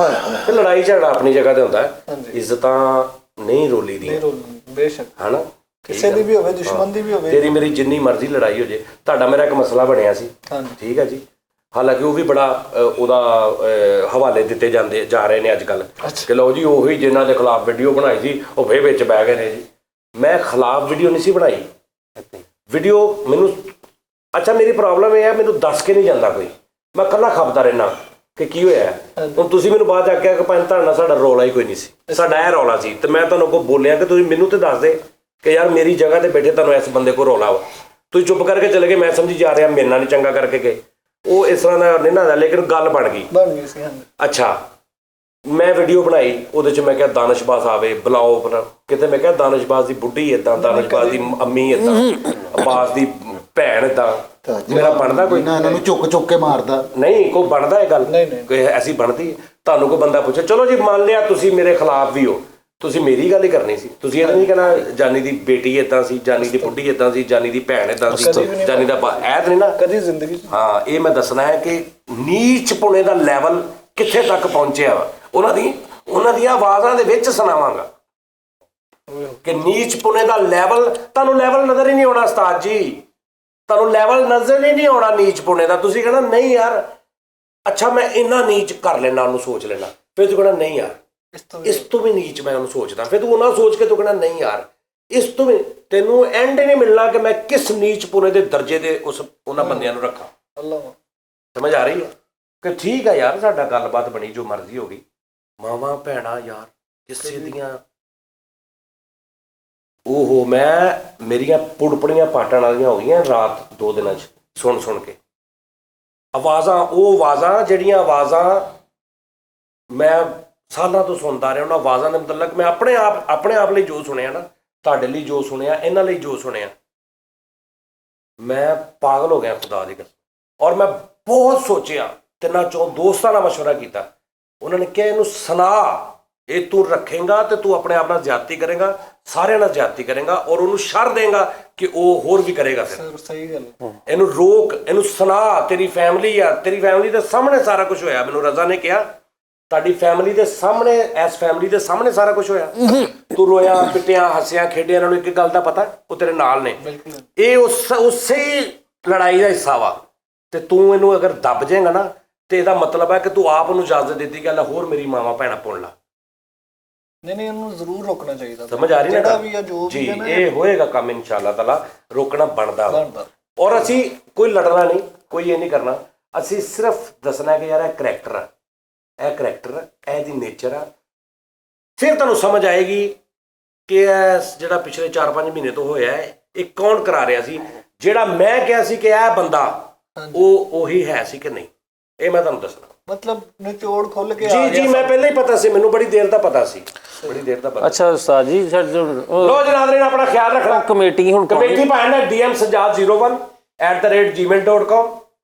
ਕਿ ਲੜਾਈ ਝਗੜਾ ਆਪਣੀ ਜਗ੍ਹਾ ਤੇ ਹੁੰਦਾ ਹੈ, ਇੱਜ਼ਤਾਂ ਨਹੀਂ ਰੋਲੀ ਦੀਆਂ, ਬੇਸ਼ੱਕ, ਹਨਾ। ਕਿਸੇ ਦੀ ਵੀ ਹੋਵੇ, ਦੁਸ਼ਮਣ ਦੀ ਵੀ ਹੋਵੇ, ਤੇਰੀ ਮੇਰੀ ਜਿੰਨੀ ਮਰਜ਼ੀ ਲੜਾਈ ਹੋ ਜੇ। ਤੁਹਾਡਾ ਮੇਰਾ ਇੱਕ ਮਸਲਾ ਬਣਿਆ ਸੀ, ਠੀਕ ਹੈ ਜੀ, ਹਾਲਾਂਕਿ ਉਹ ਵੀ ਬੜਾ ਉਹਦਾ ਹਵਾਲੇ ਦਿੱਤੇ ਜਾ ਰਹੇ ਨੇ ਅੱਜ ਕੱਲ੍ਹ ਕਿ ਲਓ ਜੀ ਉਹੀ ਜਿਨ੍ਹਾਂ ਦੇ ਖਿਲਾਫ ਵੀਡੀਓ ਬਣਾਈ ਸੀ ਉਹ ਫੇਰ ਵਿੱਚ ਬਹਿ ਗਏ ਨੇ ਜੀ। ਮੈਂ ਖਿਲਾਫ ਵੀਡੀਓ ਨਹੀਂ ਸੀ ਬਣਾਈ, ਵੀਡੀਓ ਮੈਨੂੰ ਅੱਛਾ ਮੇਰੀ ਪ੍ਰੋਬਲਮ ਇਹ ਹੈ, ਮੈਨੂੰ ਦੱਸ ਕੇ ਨਹੀਂ ਜਾਂਦਾ ਕੋਈ, ਮੈਂ ਇਕੱਲਾ ਖਪਦਾ ਰਹਿਣਾ ਕਿ ਕੀ ਹੋਇਆ। ਹੁਣ ਤੁਸੀਂ ਮੈਨੂੰ ਬਾਅਦ ਆਖਿਆ ਕਿ ਭਾਈ ਤੁਹਾਡੇ ਨਾਲ ਸਾਡਾ ਰੌਲਾ ਹੀ ਕੋਈ ਨਹੀਂ ਸੀ, ਸਾਡਾ ਇਹ ਰੌਲਾ ਸੀ, ਤੇ ਮੈਂ ਤੁਹਾਨੂੰ ਅੱਗੋਂ ਬੋਲਿਆ ਕਿ ਤੁਸੀਂ ਮੈਨੂੰ ਤੇ ਦੱਸ ਦੇ ਕਿ ਯਾਰ ਮੇਰੀ ਜਗ੍ਹਾ ਤੇ ਬੈਠੇ ਤੁਹਾਨੂੰ ਇਸ ਬੰਦੇ ਕੋਲ ਰੌਲਾ ਵਾ, ਤੁਸੀਂ ਚੁੱਪ ਕਰਕੇ ਚਲੇ ਗਏ, ਮੈਂ ਸਮਝੀ ਜਾ ਰਿਹਾ ਮੇਰੇ ਨਾਲ ਨਹੀਂ ਚੰਗਾ ਕਰਕੇ ਗਏ। ਉਹ ਇਸ ਤਰ੍ਹਾਂ ਦਾ ਨਹੀਂ ਨਾ, ਲੇਕਿਨ ਗੱਲ ਬਣ ਗਈ ਸੀ। ਅੱਛਾ ਮੈਂ ਵੀਡੀਓ ਬਣਾਈ, ਉਹਦੇ 'ਚ ਮੈਂ ਕਿਹਾ ਦਾਨਿਸ਼ਬਾਜ਼ ਆਵੇ ਬੁਲਾਓ, ਕਿਤੇ ਮੈਂ ਕਿਹਾ ਦਾਨਿਸ਼ਬਾਜ਼ ਦੀ ਬੁੱਢੀ ਏਦਾਂ, ਦਾਨਿਸ਼ਬਾਜ਼ ਦੀ ਅੰਮੀ ਏਦਾਂ, ਅਬਾਸ ਦੀ ਭੈਣ ਏਦਾਂ। ਮੇਰਾ ਬਣਦਾ ਕੋਈ ਇਹਨਾਂ ਨੂੰ ਚੁੱਕ ਕੇ ਮਾਰਦਾ ਨਹੀਂ, ਕੋਈ ਬਣਦਾ ਇਹ ਗੱਲ, ਕੋਈ ਐਸੀ ਬਣਦੀ? ਤੁਹਾਨੂੰ ਕੋਈ ਬੰਦਾ ਪੁੱਛੇ ਚਲੋ ਜੀ ਮੰਨ ਲਿਆ ਤੁਸੀਂ ਮੇਰੇ ਖਿਲਾਫ ਵੀ ਹੋ, ਤੁਸੀਂ ਮੇਰੀ ਗੱਲ ਹੀ ਕਰਨੀ ਸੀ, ਤੁਸੀਂ ਇਹ ਤਾਂ ਨਹੀਂ ਕਹਿਣਾ ਜਾਨੀ ਦੀ ਬੇਟੀ ਏਦਾਂ ਸੀ, ਜਾਨੀ ਦੀ ਬੁੱਢੀ ਏਦਾਂ ਸੀ, ਜਾਨੀ ਦੀ ਭੈਣ ਏਦਾਂ ਸੀ, ਜਾਨੀ ਦਾ ਐ ਤਾਂ ਨਹੀਂ ਨਾ ਕਦੀ ਜ਼ਿੰਦਗੀ 'ਚ। ਹਾਂ, ਇਹ ਮੈਂ ਦੱਸਣਾ ਹੈ ਕਿ ਨੀਚ ਪੁਣੇ ਦਾ ਲੈਵਲ ਕਿੱਥੇ ਤੱਕ ਪਹੁੰਚਿਆ ਵਾ, ਉਹਨਾਂ ਦੀਆਂ ਆਵਾਜ਼ਾਂ ਦੇ ਵਿੱਚ ਸੁਣਾਵਾਂਗਾ ਕਿ ਨੀਚ ਪੁਣੇ ਦਾ ਲੈਵਲ। ਤੁਹਾਨੂੰ ਲੈਵਲ ਨਜ਼ਰ ਹੀ ਨਹੀਂ ਆਉਣਾ ਉਸਤਾਦ ਜੀ, ਤੁਹਾਨੂੰ ਲੈਵਲ ਨਜ਼ਰ ਹੀ ਨਹੀਂ ਆਉਣਾ ਨੀਚ ਪੁਣੇ ਦਾ। ਤੁਸੀਂ ਕਹਿਣਾ ਨਹੀਂ ਯਾਰ, ਅੱਛਾ ਮੈਂ ਇੰਨਾ ਨੀਚ ਕਰ ਲੈਣਾ, ਉਹਨੂੰ ਸੋਚ ਲੈਣਾ, ਫਿਰ ਤੂੰ ਕਹਿਣਾ ਨਹੀਂ ਯਾਰ ਇਸ ਤੋਂ ਵੀ ਨੀਚ ਮੈਂ ਉਹਨੂੰ ਸੋਚਦਾ, ਫਿਰ ਤੂੰ ਉਹਨਾਂ ਸੋਚ ਕੇ ਤੂੰ ਕਹਿਣਾ ਨਹੀਂ ਯਾਰ ਇਸ ਤੋਂ ਵੀ, ਤੈਨੂੰ ਐਂਡ ਨਹੀਂ ਮਿਲਣਾ ਕਿ ਮੈਂ ਕਿਸ ਨੀਚ ਪੁਣੇ ਦੇ ਦਰਜੇ ਦੇ ਉਹਨਾਂ ਬੰਦਿਆਂ ਨੂੰ ਰੱਖਾਂ। ਸਮਝ ਆ ਰਹੀ ਹੈ ਕਿ ਠੀਕ ਹੈ ਯਾਰ, ਸਾਡਾ ਗੱਲਬਾਤ ਬਣੀ, ਜੋ ਮਰਜ਼ੀ ਹੋ ਗਈ, ਮਾਵਾਂ ਭੈਣਾਂ ਯਾਰ ਕਿਸੇ ਦੀਆਂ ਮੇਰੀਆਂ ਪੁੜਪੜੀਆਂ ਪਾਟਣ ਵਾਲੀਆਂ ਹੋ ਗਈਆਂ ਰਾਤ 2 ਦਿਨਾਂ 'ਚ ਸੁਣ ਕੇ ਆਵਾਜ਼ਾਂ, ਉਹ ਆਵਾਜ਼ਾਂ ਜਿਹੜੀਆਂ ਆਵਾਜ਼ਾਂ ਮੈਂ ਸਾਲਾਂ ਤੋਂ ਸੁਣਦਾ ਰਿਹਾ, ਉਹਨਾਂ ਆਵਾਜ਼ਾਂ ਦੇ ਮਤਲਬ ਮੈਂ ਆਪਣੇ ਆਪ ਲਈ ਜੋ ਸੁਣਿਆ ਨਾ, ਤੁਹਾਡੇ ਲਈ ਜੋ ਸੁਣਿਆ, ਇਹਨਾਂ ਲਈ ਜੋ ਸੁਣਿਆ, ਮੈਂ ਪਾਗਲ ਹੋ ਗਿਆ ਖੁਦਾ ਦੀ ਕਸਮ। ਔਰ ਮੈਂ ਬਹੁਤ ਸੋਚਿਆ, 3-4 ਦੋਸਤਾਂ ਨਾਲ ਮਸ਼ਵਰਾ ਕੀਤਾ, ਉਹਨਾਂ ਨੇ ਕਿਹਾ ਇਹਨੂੰ ਸੁਣਾ, ਇਹ ਤੂੰ ਰੱਖੇਂਗਾ ਤੇ ਤੂੰ ਆਪਣੇ ਆਪ ਨਾਲ ਜ਼ਿਆਦਤੀ ਕਰੇਗਾ, ਸਾਰਿਆਂ ਨਾਲ ਜ਼ਿਆਦਤੀ ਕਰੇਗਾ, ਔਰ ਉਹਨੂੰ ਸ਼ਰ ਦੇਗਾ ਕਿ ਉਹ ਹੋਰ ਵੀ ਕਰੇਗਾ। ਫਿਰ ਸਹੀ ਗੱਲ, ਇਹਨੂੰ ਰੋਕ, ਇਹਨੂੰ ਸੁਣਾ, ਤੇਰੀ ਫੈਮਿਲੀ ਆ, ਤੇਰੀ ਫੈਮਿਲੀ ਦੇ ਸਾਹਮਣੇ ਸਾਰਾ ਕੁਝ ਹੋਇਆ। ਮੈਨੂੰ ਰਜ਼ਾ ਨੇ ਕਿਹਾ ਤੁਹਾਡੀ ਫੈਮਿਲੀ ਦੇ ਸਾਹਮਣੇ, ਇਸ ਫੈਮਿਲੀ ਦੇ ਸਾਹਮਣੇ ਸਾਰਾ ਕੁਝ ਹੋਇਆ, ਤੂੰ ਰੋਇਆ ਪਿੱਟਿਆ ਹੱਸਿਆ ਖੇਡਿਆ, ਇਹਨਾਂ ਨੂੰ ਇੱਕ ਗੱਲ ਦਾ ਪਤਾ ਉਹ ਤੇਰੇ ਨਾਲ ਨੇ, ਇਹ ਉਸੇ ਲੜਾਈ ਦਾ ਹਿੱਸਾ ਵਾ, ਤੇ ਤੂੰ ਇਹਨੂੰ ਅਗਰ ਦੱਬ ਜਾਏਗਾ ਨਾ ਤੇ ਇਹਦਾ ਮਤਲਬ ਹੈ ਕਿ ਤੂੰ ਆਪ ਉਹਨੂੰ ਇਜਾਜ਼ਤ ਦਿੱਤੀ ਕਿ ਹੋਰ ਮੇਰੀ ਮਾਵਾਂ ਭੈਣਾਂ ਪੁਣ ਲਾ। ਨਹੀਂ ਇਹਨੂੰ ਜ਼ਰੂਰ ਰੋਕਣਾ ਚਾਹੀਦਾ। ਸਮਝ ਆ ਰਹੀ ਨਾ ਜਿਹੜਾ ਵੀ ਆ ਜੋ ਜੀ, ਇਹ ਹੋਏਗਾ ਕੰਮ ਇਨਸ਼ਾਅੱਲਾ ਤਾਲਾ, ਰੋਕਣਾ ਬਣਦਾ। ਔਰ ਅਸੀਂ ਕੋਈ ਲੜਨਾ ਨਹੀਂ, ਕੋਈ ਇਹ ਨਹੀਂ ਕਰਨਾ, ਅਸੀਂ ਸਿਰਫ ਦੱਸਣਾ ਕਿ ਯਾਰ ਇਹ ਕਰੈਕਟਰ ਆ, ਇਹ ਕਰੈਕਟਰ, ਇਹਦੀ ਨੇਚਰ ਆ। ਫਿਰ ਤੁਹਾਨੂੰ ਸਮਝ ਆਏਗੀ ਕਿ ਇਹ ਜਿਹੜਾ ਪਿਛਲੇ 4-5 ਮਹੀਨੇ ਤੋਂ ਹੋਇਆ ਇਹ ਕੌਣ ਕਰਾ ਰਿਹਾ ਸੀ, ਜਿਹੜਾ ਮੈਂ ਕਿਹਾ ਸੀ ਕਿ ਇਹ ਬੰਦਾ ਉਹ ਉਹੀ ਹੈ ਸੀ ਕਿ ਨਹੀਂ, ਇਹ ਮੈਂ ਤੁਹਾਨੂੰ ਦੱਸਣਾ। ਮਤਲਬ ਨਿਚੋੜ ਖੁੱਲ ਕੇ ਜੀ ਮੈਂ ਪਹਿਲਾਂ ਹੀ ਪਤਾ ਸੀ, ਮੈਨੂੰ ਬੜੀ ਦੇਰ ਦਾ ਪਤਾ ਸੀ, ਬੜੀ ਦੇਰ ਦਾ ਪਤਾ। ਅੱਛਾ ਉਸਤਾਦ ਜੀ ਲੋ ਜਨਾਬ ਨੇ ਆਪਣਾ ਖਿਆਲ ਰੱਖਣਾ। ਕਮੇਟੀ ਹੁਣ ਕਮੇਟੀ ਪਾਣਾ dmsajad01@gmail.com,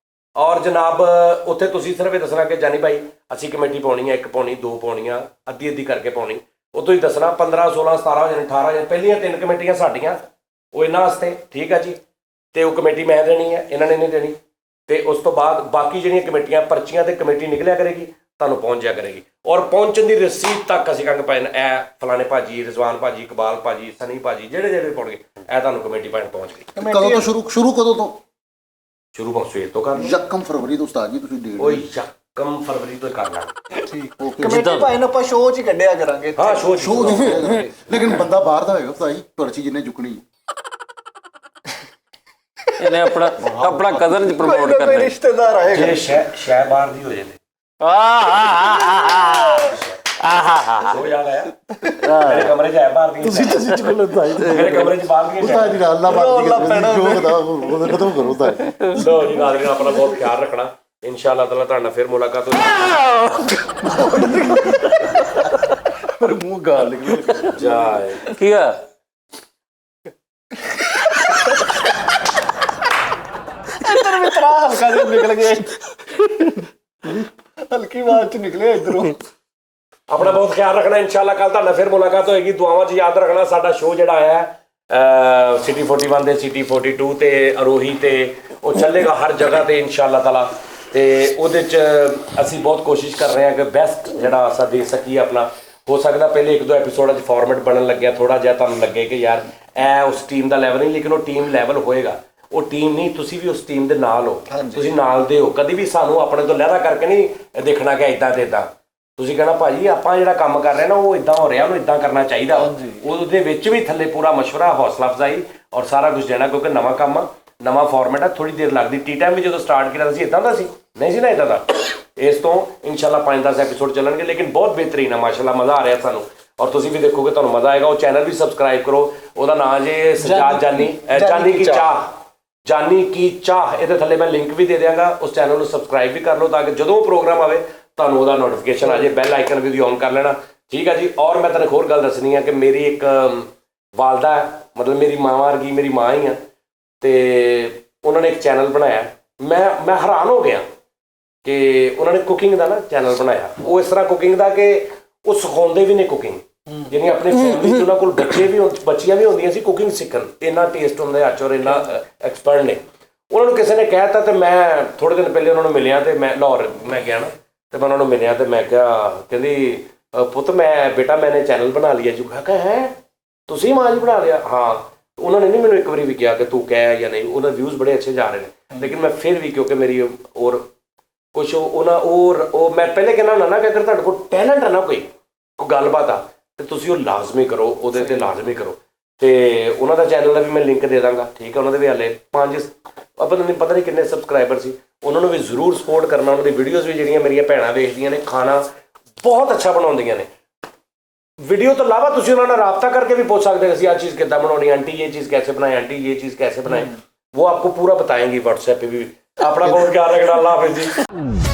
ਔਰ ਜਨਾਬ ਉੱਥੇ ਤੁਸੀਂ ਸਿਰਫ ਇਹ ਦੱਸਣਾ ਕਿ ਜਾਨੀ ਭਾਈ ਅਸੀਂ ਕਮੇਟੀ ਪਾਉਣੀ ਹੈ, 1 ਪਾਉਣੀ, 2 ਪਾਉਣੀਆਂ, ਅੱਧੀ ਕਰਕੇ ਪਾਉਣੀ, ਉਹ ਤੁਸੀਂ ਦੱਸਣਾ। 15, 16, 17 ਜਣੇ, 18 ਜਣੇ, ਪਹਿਲੀਆਂ 3 ਕਮੇਟੀਆਂ ਸਾਡੀਆਂ, ਉਹ ਇਹਨਾਂ ਵਾਸਤੇ, ਠੀਕ ਆ ਜੀ, ਤੇ ਉਹ ਕਮੇਟੀ ਮੈਂ ਦੇਣੀ ਹੈ, ਇਹਨਾਂ ਨੇ ਨਹੀਂ ਦੇਣੀ। ਤੇ ਉਸ ਤੋਂ ਬਾਅਦ ਬਾਕੀ ਜਿਹੜੀਆਂ ਕਮੇਟੀਆਂ ਪਰਚੀਆਂ ਤੇ ਕਮੇਟੀ ਨਿਕਲਿਆ ਕਰੇਗੀ, ਤੁਹਾਨੂੰ ਪਹੁੰਚ ਜਾ ਕਰੇਗੀ, ਔਰ ਪਹੁੰਚਣ ਦੀ ਰਸੀਦ ਤੱਕ ਅਸੀਂ ਕਹਾਂਗੇ ਭਾਈ ਇਹ ਫਲਾਣੇ ਭਾਜੀ, ਰਿਜ਼ਵਾਨ ਭਾਜੀ, ਇਕਬਾਲ ਭਾਜੀ, ਸਨੀ ਭਾਜੀ, ਜਿਹੜੇ ਪਾਉਣਗੇ ਇਹ ਤੁਹਾਨੂੰ ਕਮੇਟੀ ਭਾਈ ਪਹੁੰਚ ਗਈ। ਕਦੋਂ ਤੋਂ ਸ਼ੁਰੂ ਕਦੋਂ ਤੋਂ ਸ਼ੁਰੂ ਭਾਵੇਂ ਸਵੇਰ ਤੋਂ ਕਰ ਲਓ, ਯਕਮ ਫਰਵਰੀ ਤੋਂ ਉਸਤਾਦ ਜੀ ਤੁਸੀਂ ਡੇਟ ਉਹ ਯਕਮ ਫਰਵਰੀ ਤੋਂ ਕਰ ਲਾਂਗੇ। ਠੀਕ, ਓਕੇ। ਕਮੇਟੀ ਭਾਈ ਨੂੰ ਆਪਾਂ ਸ਼ੋਅ 'ਚ ਹੀ ਕੱਢਿਆ ਕਰਾਂਗੇ। ਹਾਂ ਸ਼ੋਅ ਲੇਕਿਨ ਬੰਦਾ ਬਾਹਰ ਦਾ ਹੋਏਗਾ ਉਸਤਾਦ ਜੀ, ਪਰਚੀ ਜਿੰਨੇ ਚੁੱਕਣੀ ਇਹਨੇ ਆਪਣਾ ਕਜ਼ਨ ਚ ਪ੍ਰਮੋਟ ਕੋਈ ਕਰਨਾ ਰਿਸ਼ਤੇਦਾਰ ਆਏਗਾ ਜੇ ਸ਼ੈ ਬਾਹਰ ਦੀ ਹੋ ਜੇ ਤੇ ਉਹ ਯਾਦ ਆਇਆ ਮੇਰੇ ਕਮਰੇ 'ਚ ਹੈ ਬਾਹਰ ਦੀ ਤੁਸੀਂ ਚਲੋ ਤਾਈ ਮੇਰੇ ਕਮਰੇ 'ਚ ਬਾਹਰ ਦੀਆਂ ਤਾਈ ਨਾਲ ਨਾ ਬਾਤ ਜੋ ਦਾ ਉਹ ਖਤਮ ਕਰੋ ਤਾਈ ਲੋ ਜੀ ਨਾਜ਼ਰੀਨ ਆਪਣਾ ਬਹੁਤ ਖਿਆਲ ਰੱਖਣਾ ਇਨਸ਼ਾਅੱਲਾ ਤਾਲਾ ਤੁਹਾਡੇ ਨਾਲ ਫਿਰ ਮੁਲਾਕਾਤ ਹੋਵੇਗੀ ਪਰ ਮੂੰਹ ਗਾਲ ਨਿਕਲ ਜਾਏ ਕੀ ਆ ਇੱਧਰ ਵੀ ਤਰਾ ਹਲਕਾ ਜਿਹਾ ਨਿਕਲ ਗਿਆ ਹਲਕੀ ਆਵਾਜ਼ ਚ ਨਿਕਲਿਆ ਇਧਰੋਂ ਆਪਣਾ ਬਹੁਤ ਖਿਆਲ ਰੱਖਣਾ ਇਨਸ਼ਾਅੱਲਾ ਕੱਲ ਤੁਹਾਡੇ ਨਾਲ ਫਿਰ ਮੁਲਾਕਾਤ ਹੋਏਗੀ ਦੁਆਵਾਂ 'ਚ ਯਾਦ ਰੱਖਣਾ ਸਾਡਾ ਸ਼ੋਅ ਜਿਹੜਾ ਆਇਆ ਸਿਟੀ 41 ਦੇ ਸਿਟੀ 42 ਤੇ ਅਰੋਹੀ ਤੇ ਉਹ ਚੱਲੇਗਾ ਹਰ ਜਗ੍ਹਾ ਤੇ ਇਨਸ਼ਾਅੱਲਾ ਤਾਲਾ ਤੇ ਉਹਦੇ 'ਚ ਅਸੀਂ ਬਹੁਤ ਕੋਸ਼ਿਸ਼ ਕਰ ਰਹੇ ਹਾਂ ਕਿ ਬੈਸਟ ਜਿਹੜਾ ਅਸਾਂ ਦੇ ਸਕੀਏ ਆਪਣਾ ਹੋ ਸਕਦਾ ਪਹਿਲੇ 1-2 ਐਪੀਸੋਡਾਂ 'ਚ ਫਾਰਮੈਟ ਬਣਨ ਲੱਗਿਆ ਥੋੜਾ ਜਿਹਾ ਤੁਹਾਨੂੰ ਲੱਗੇ ਕਿ ਯਾਰ ਇਹ ਉਸ ਟੀਮ ਦਾ ਲੈਵਲ ਨਹੀਂ ਲੇਕਿਨ ਉਹ ਟੀਮ ਲੈਵਲ ਹੋਏਗਾ ਉਹ ਟੀਮ ਨਹੀਂ ਤੁਸੀਂ ਵੀ ਉਸ ਟੀਮ ਦੇ ਨਾਲ ਹੋ ਤੁਸੀਂ ਨਾਲ ਦੇ ਹੋ ਕਦੀ ਵੀ ਸਾਨੂੰ ਆਪਣੇ ਤੋਂ ਲਹਿਰਾ ਕਰਕੇ ਨਹੀਂ ਦੇਖਣਾ ਕਿ ਇਦਾਂ ਤੇ ਇਦਾਂ ਤੁਸੀਂ ਕਹਿਣਾ ਭਾਜੀ ਆਪਾਂ ਜਿਹੜਾ ਕੰਮ ਕਰ ਰਹੇ ਨਾ ਉਹ ਇਦਾਂ ਹੋ ਰਿਹਾ ਉਹਨੂੰ ਇਦਾਂ ਕਰਨਾ ਚਾਹੀਦਾ ਉਹਦੇ ਵਿੱਚ ਵੀ ਥੱਲੇ ਪੂਰਾ ਮਸ਼ਵਰਾ ਹੌਸਲਾ ਅਫਜ਼ਾਈ ਔਰ ਸਾਰਾ ਕੁਝ ਦੇਣਾ ਕਿਉਂਕਿ ਨਵਾਂ ਕੰਮ ਆ ਨਵਾਂ ਫਾਰਮੈਟ ਆ ਥੋੜੀ ਦੇਰ ਲੱਗਦੀ ਟੀ ਟਾਈਮ ਵੀ ਜਦੋਂ ਸਟਾਰਟ ਕੀਤਾ ਸੀ ਇਦਾਂ ਦਾ ਸੀ ਨਹੀਂ ਸੀ ਨਾ ਇਦਾਂ ਦਾ ਇਸ ਤੋਂ ਇਨਸ਼ਾਅੱਲਾ 5-10 ਐਪੀਸੋਡ ਚੱਲਣਗੇ ਲੇਕਿਨ ਬਹੁਤ ਬਿਹਤਰੀਨ ਆ ਮਾਸ਼ਾਅੱਲਾ ਮਜ਼ਾ ਆ ਰਿਹਾ ਸਾਨੂੰ ਔਰ ਤੁਸੀਂ ਵੀ ਦੇਖੋਗੇ ਤੁਹਾਨੂੰ ਮਜ਼ਾ ਆਏਗਾ ਉਹ ਚੈਨਲ ਵੀ ਸਬਸਕ੍ਰਾਈਬ ਕਰੋ ਉਹਦਾ ਨਾਮ ਜੇ ਸਜਾਦ ਜਾਨੀ ਕੀ ਚਾਹ ਇਹਦੇ ਥੱਲੇ ਮੈਂ ਲਿੰਕ ਵੀ ਦੇ ਦਿਆਂਗਾ ਉਸ ਚੈਨਲ ਨੂੰ ਸਬਸਕ੍ਰਾਈਬ ਵੀ ਕਰ ਲਓ ਤਾਂ ਕਿ ਜਦੋਂ ਉਹ ਪ੍ਰੋਗਰਾਮ ਆਵੇ ਤੁਹਾਨੂੰ ਉਹਦਾ ਨੋਟੀਫਿਕੇਸ਼ਨ ਆ ਜਾਏ ਬੈਲ ਆਈਕਨ ਵੀ ਔਨ ਕਰ ਲੈਣਾ ਠੀਕ ਹੈ ਜੀ ਔਰ ਮੈਂ ਤੁਹਾਨੂੰ ਹੋਰ ਗੱਲ ਦੱਸਣੀ ਆ ਕਿ ਮੇਰੀ ਇੱਕ ਵਾਲਦਾ ਹੈ ਮਤਲਬ ਮੇਰੀ ਮਾਂ ਵਰਗੀ ਮੇਰੀ ਮਾਂ ਹੀ ਆ ਤੇ ਉਹਨਾਂ ਨੇ ਇੱਕ ਚੈਨਲ ਬਣਾਇਆ ਮੈਂ ਹੈਰਾਨ ਹੋ ਗਿਆ ਕਿ ਉਹਨਾਂ ਨੇ ਕੁਕਿੰਗ ਦਾ ਨਾ ਚੈਨਲ ਬਣਾਇਆ ਉਹ ਇਸ ਤਰ੍ਹਾਂ ਕੁਕਿੰਗ ਦਾ ਕਿ ਉਹ ਸਿਖਾਉਂਦੇ ਵੀ ਨੇ ਕੁਕਿੰਗ ਯਾਨੀ ਆਪਣੀ ਫੈਮਿਲੀ 'ਚ ਉਹਨਾਂ ਕੋਲ ਬੱਚੀਆਂ ਵੀ ਹੁੰਦੀਆਂ ਸੀ ਕੁਕਿੰਗ ਸਿੱਖਣ ਇੰਨਾ ਟੇਸਟ ਹੁੰਦਾ ਅੱਜ ਔਰ ਇੰਨਾ ਐਕਸਪਰਟ ਨੇ ਉਹਨਾਂ ਨੂੰ ਕਿਸੇ ਨੇ ਕਹਿ ਦਿੱਤਾ ਤੇ ਮੈਂ ਥੋੜ੍ਹੇ ਦਿਨ ਪਹਿਲੇ ਉਹਨਾਂ ਨੂੰ ਮਿਲਿਆ ਤੇ ਮੈਂ ਲਾਹੌਰ ਮੈਂ ਗਿਆ ਨਾ ਤੇ ਮੈਂ ਉਹਨਾਂ ਨੂੰ ਮਿਲਿਆ ਤੇ ਮੈਂ ਕਿਹਾ ਕਹਿੰਦੀ ਪੁੱਤ ਬੇਟਾ ਮੈਨੇ ਚੈਨਲ ਬਣਾ ਲਿਆ ਜੀ ਮੈਂ ਕਿਹਾ ਹੈ ਤੁਸੀਂ ਮਾਂ ਜੀ ਬਣਾ ਲਿਆ ਹਾਂ ਉਹਨਾਂ ਨੇ ਨਹੀਂ ਮੈਨੂੰ ਇੱਕ ਵਾਰੀ ਵੀ ਕਿਹਾ ਕਿ ਤੂੰ ਕਹਿ ਜਾਂ ਨਹੀਂ ਉਹਨਾਂ ਵਿਊਜ਼ ਬੜੇ ਅੱਛੇ ਜਾ ਰਹੇ ਨੇ ਲੇਕਿਨ ਮੈਂ ਫਿਰ ਵੀ ਕਿਉਂਕਿ ਮੇਰੀ ਔਰ ਕੁਛ ਉਹ ਮੈਂ ਪਹਿਲੇ ਕਹਿੰਦਾ ਹੁੰਦਾ ਨਾ ਕਿ ਅਗਰ ਤੁਹਾਡੇ ਕੋਲ ਟੈਲੈਂਟ ਹੈ ਨਾ ਕੋਈ ਗੱਲਬਾਤ ਆ ਤੇ ਤੁਸੀਂ ਉਹ ਲਾਜ਼ਮੀ ਕਰੋ ਉਹਦੇ ਤੇ ਲਾਜ਼ਮੀ ਕਰੋ ਤੇ ਉਹਨਾਂ ਦਾ ਚੈਨਲ ਦਾ ਵੀ ਮੈਂ ਲਿੰਕ ਦੇ ਦਾਂਗਾ ਠੀਕ ਹੈ ਉਹਨਾਂ ਦੇ ਵੀ ਹਾਲੇ 5 ਪਤਾ ਨਹੀਂ ਕਿੰਨੇ ਸਬਸਕ੍ਰਾਈਬਰ ਸੀ ਉਹਨਾਂ ਨੂੰ ਵੀ ਜ਼ਰੂਰ ਸਪੋਰਟ ਕਰਨਾ ਉਹਨਾਂ ਦੀ ਵੀਡੀਓਜ਼ ਵੀ ਜਿਹੜੀਆਂ ਮੇਰੀਆਂ ਭੈਣਾਂ ਵੇਖਦੀਆਂ ਨੇ ਖਾਣਾ ਬਹੁਤ ਅੱਛਾ ਬਣਾਉਂਦੀਆਂ ਨੇ वीडियो तो अलावा तुम उन्होंने राब्ता करके भी पूछ सकते हैं चीज़ कितना बनानी आंटी ये चीज़ कैसे बनाए आंटी ये चीज़ कैसे बनाए वो आपको पूरा बताएंगी व्हाट्सएप पे भी अपना बहुत ख्याल रखना अल्लाह हाफिज़ जी।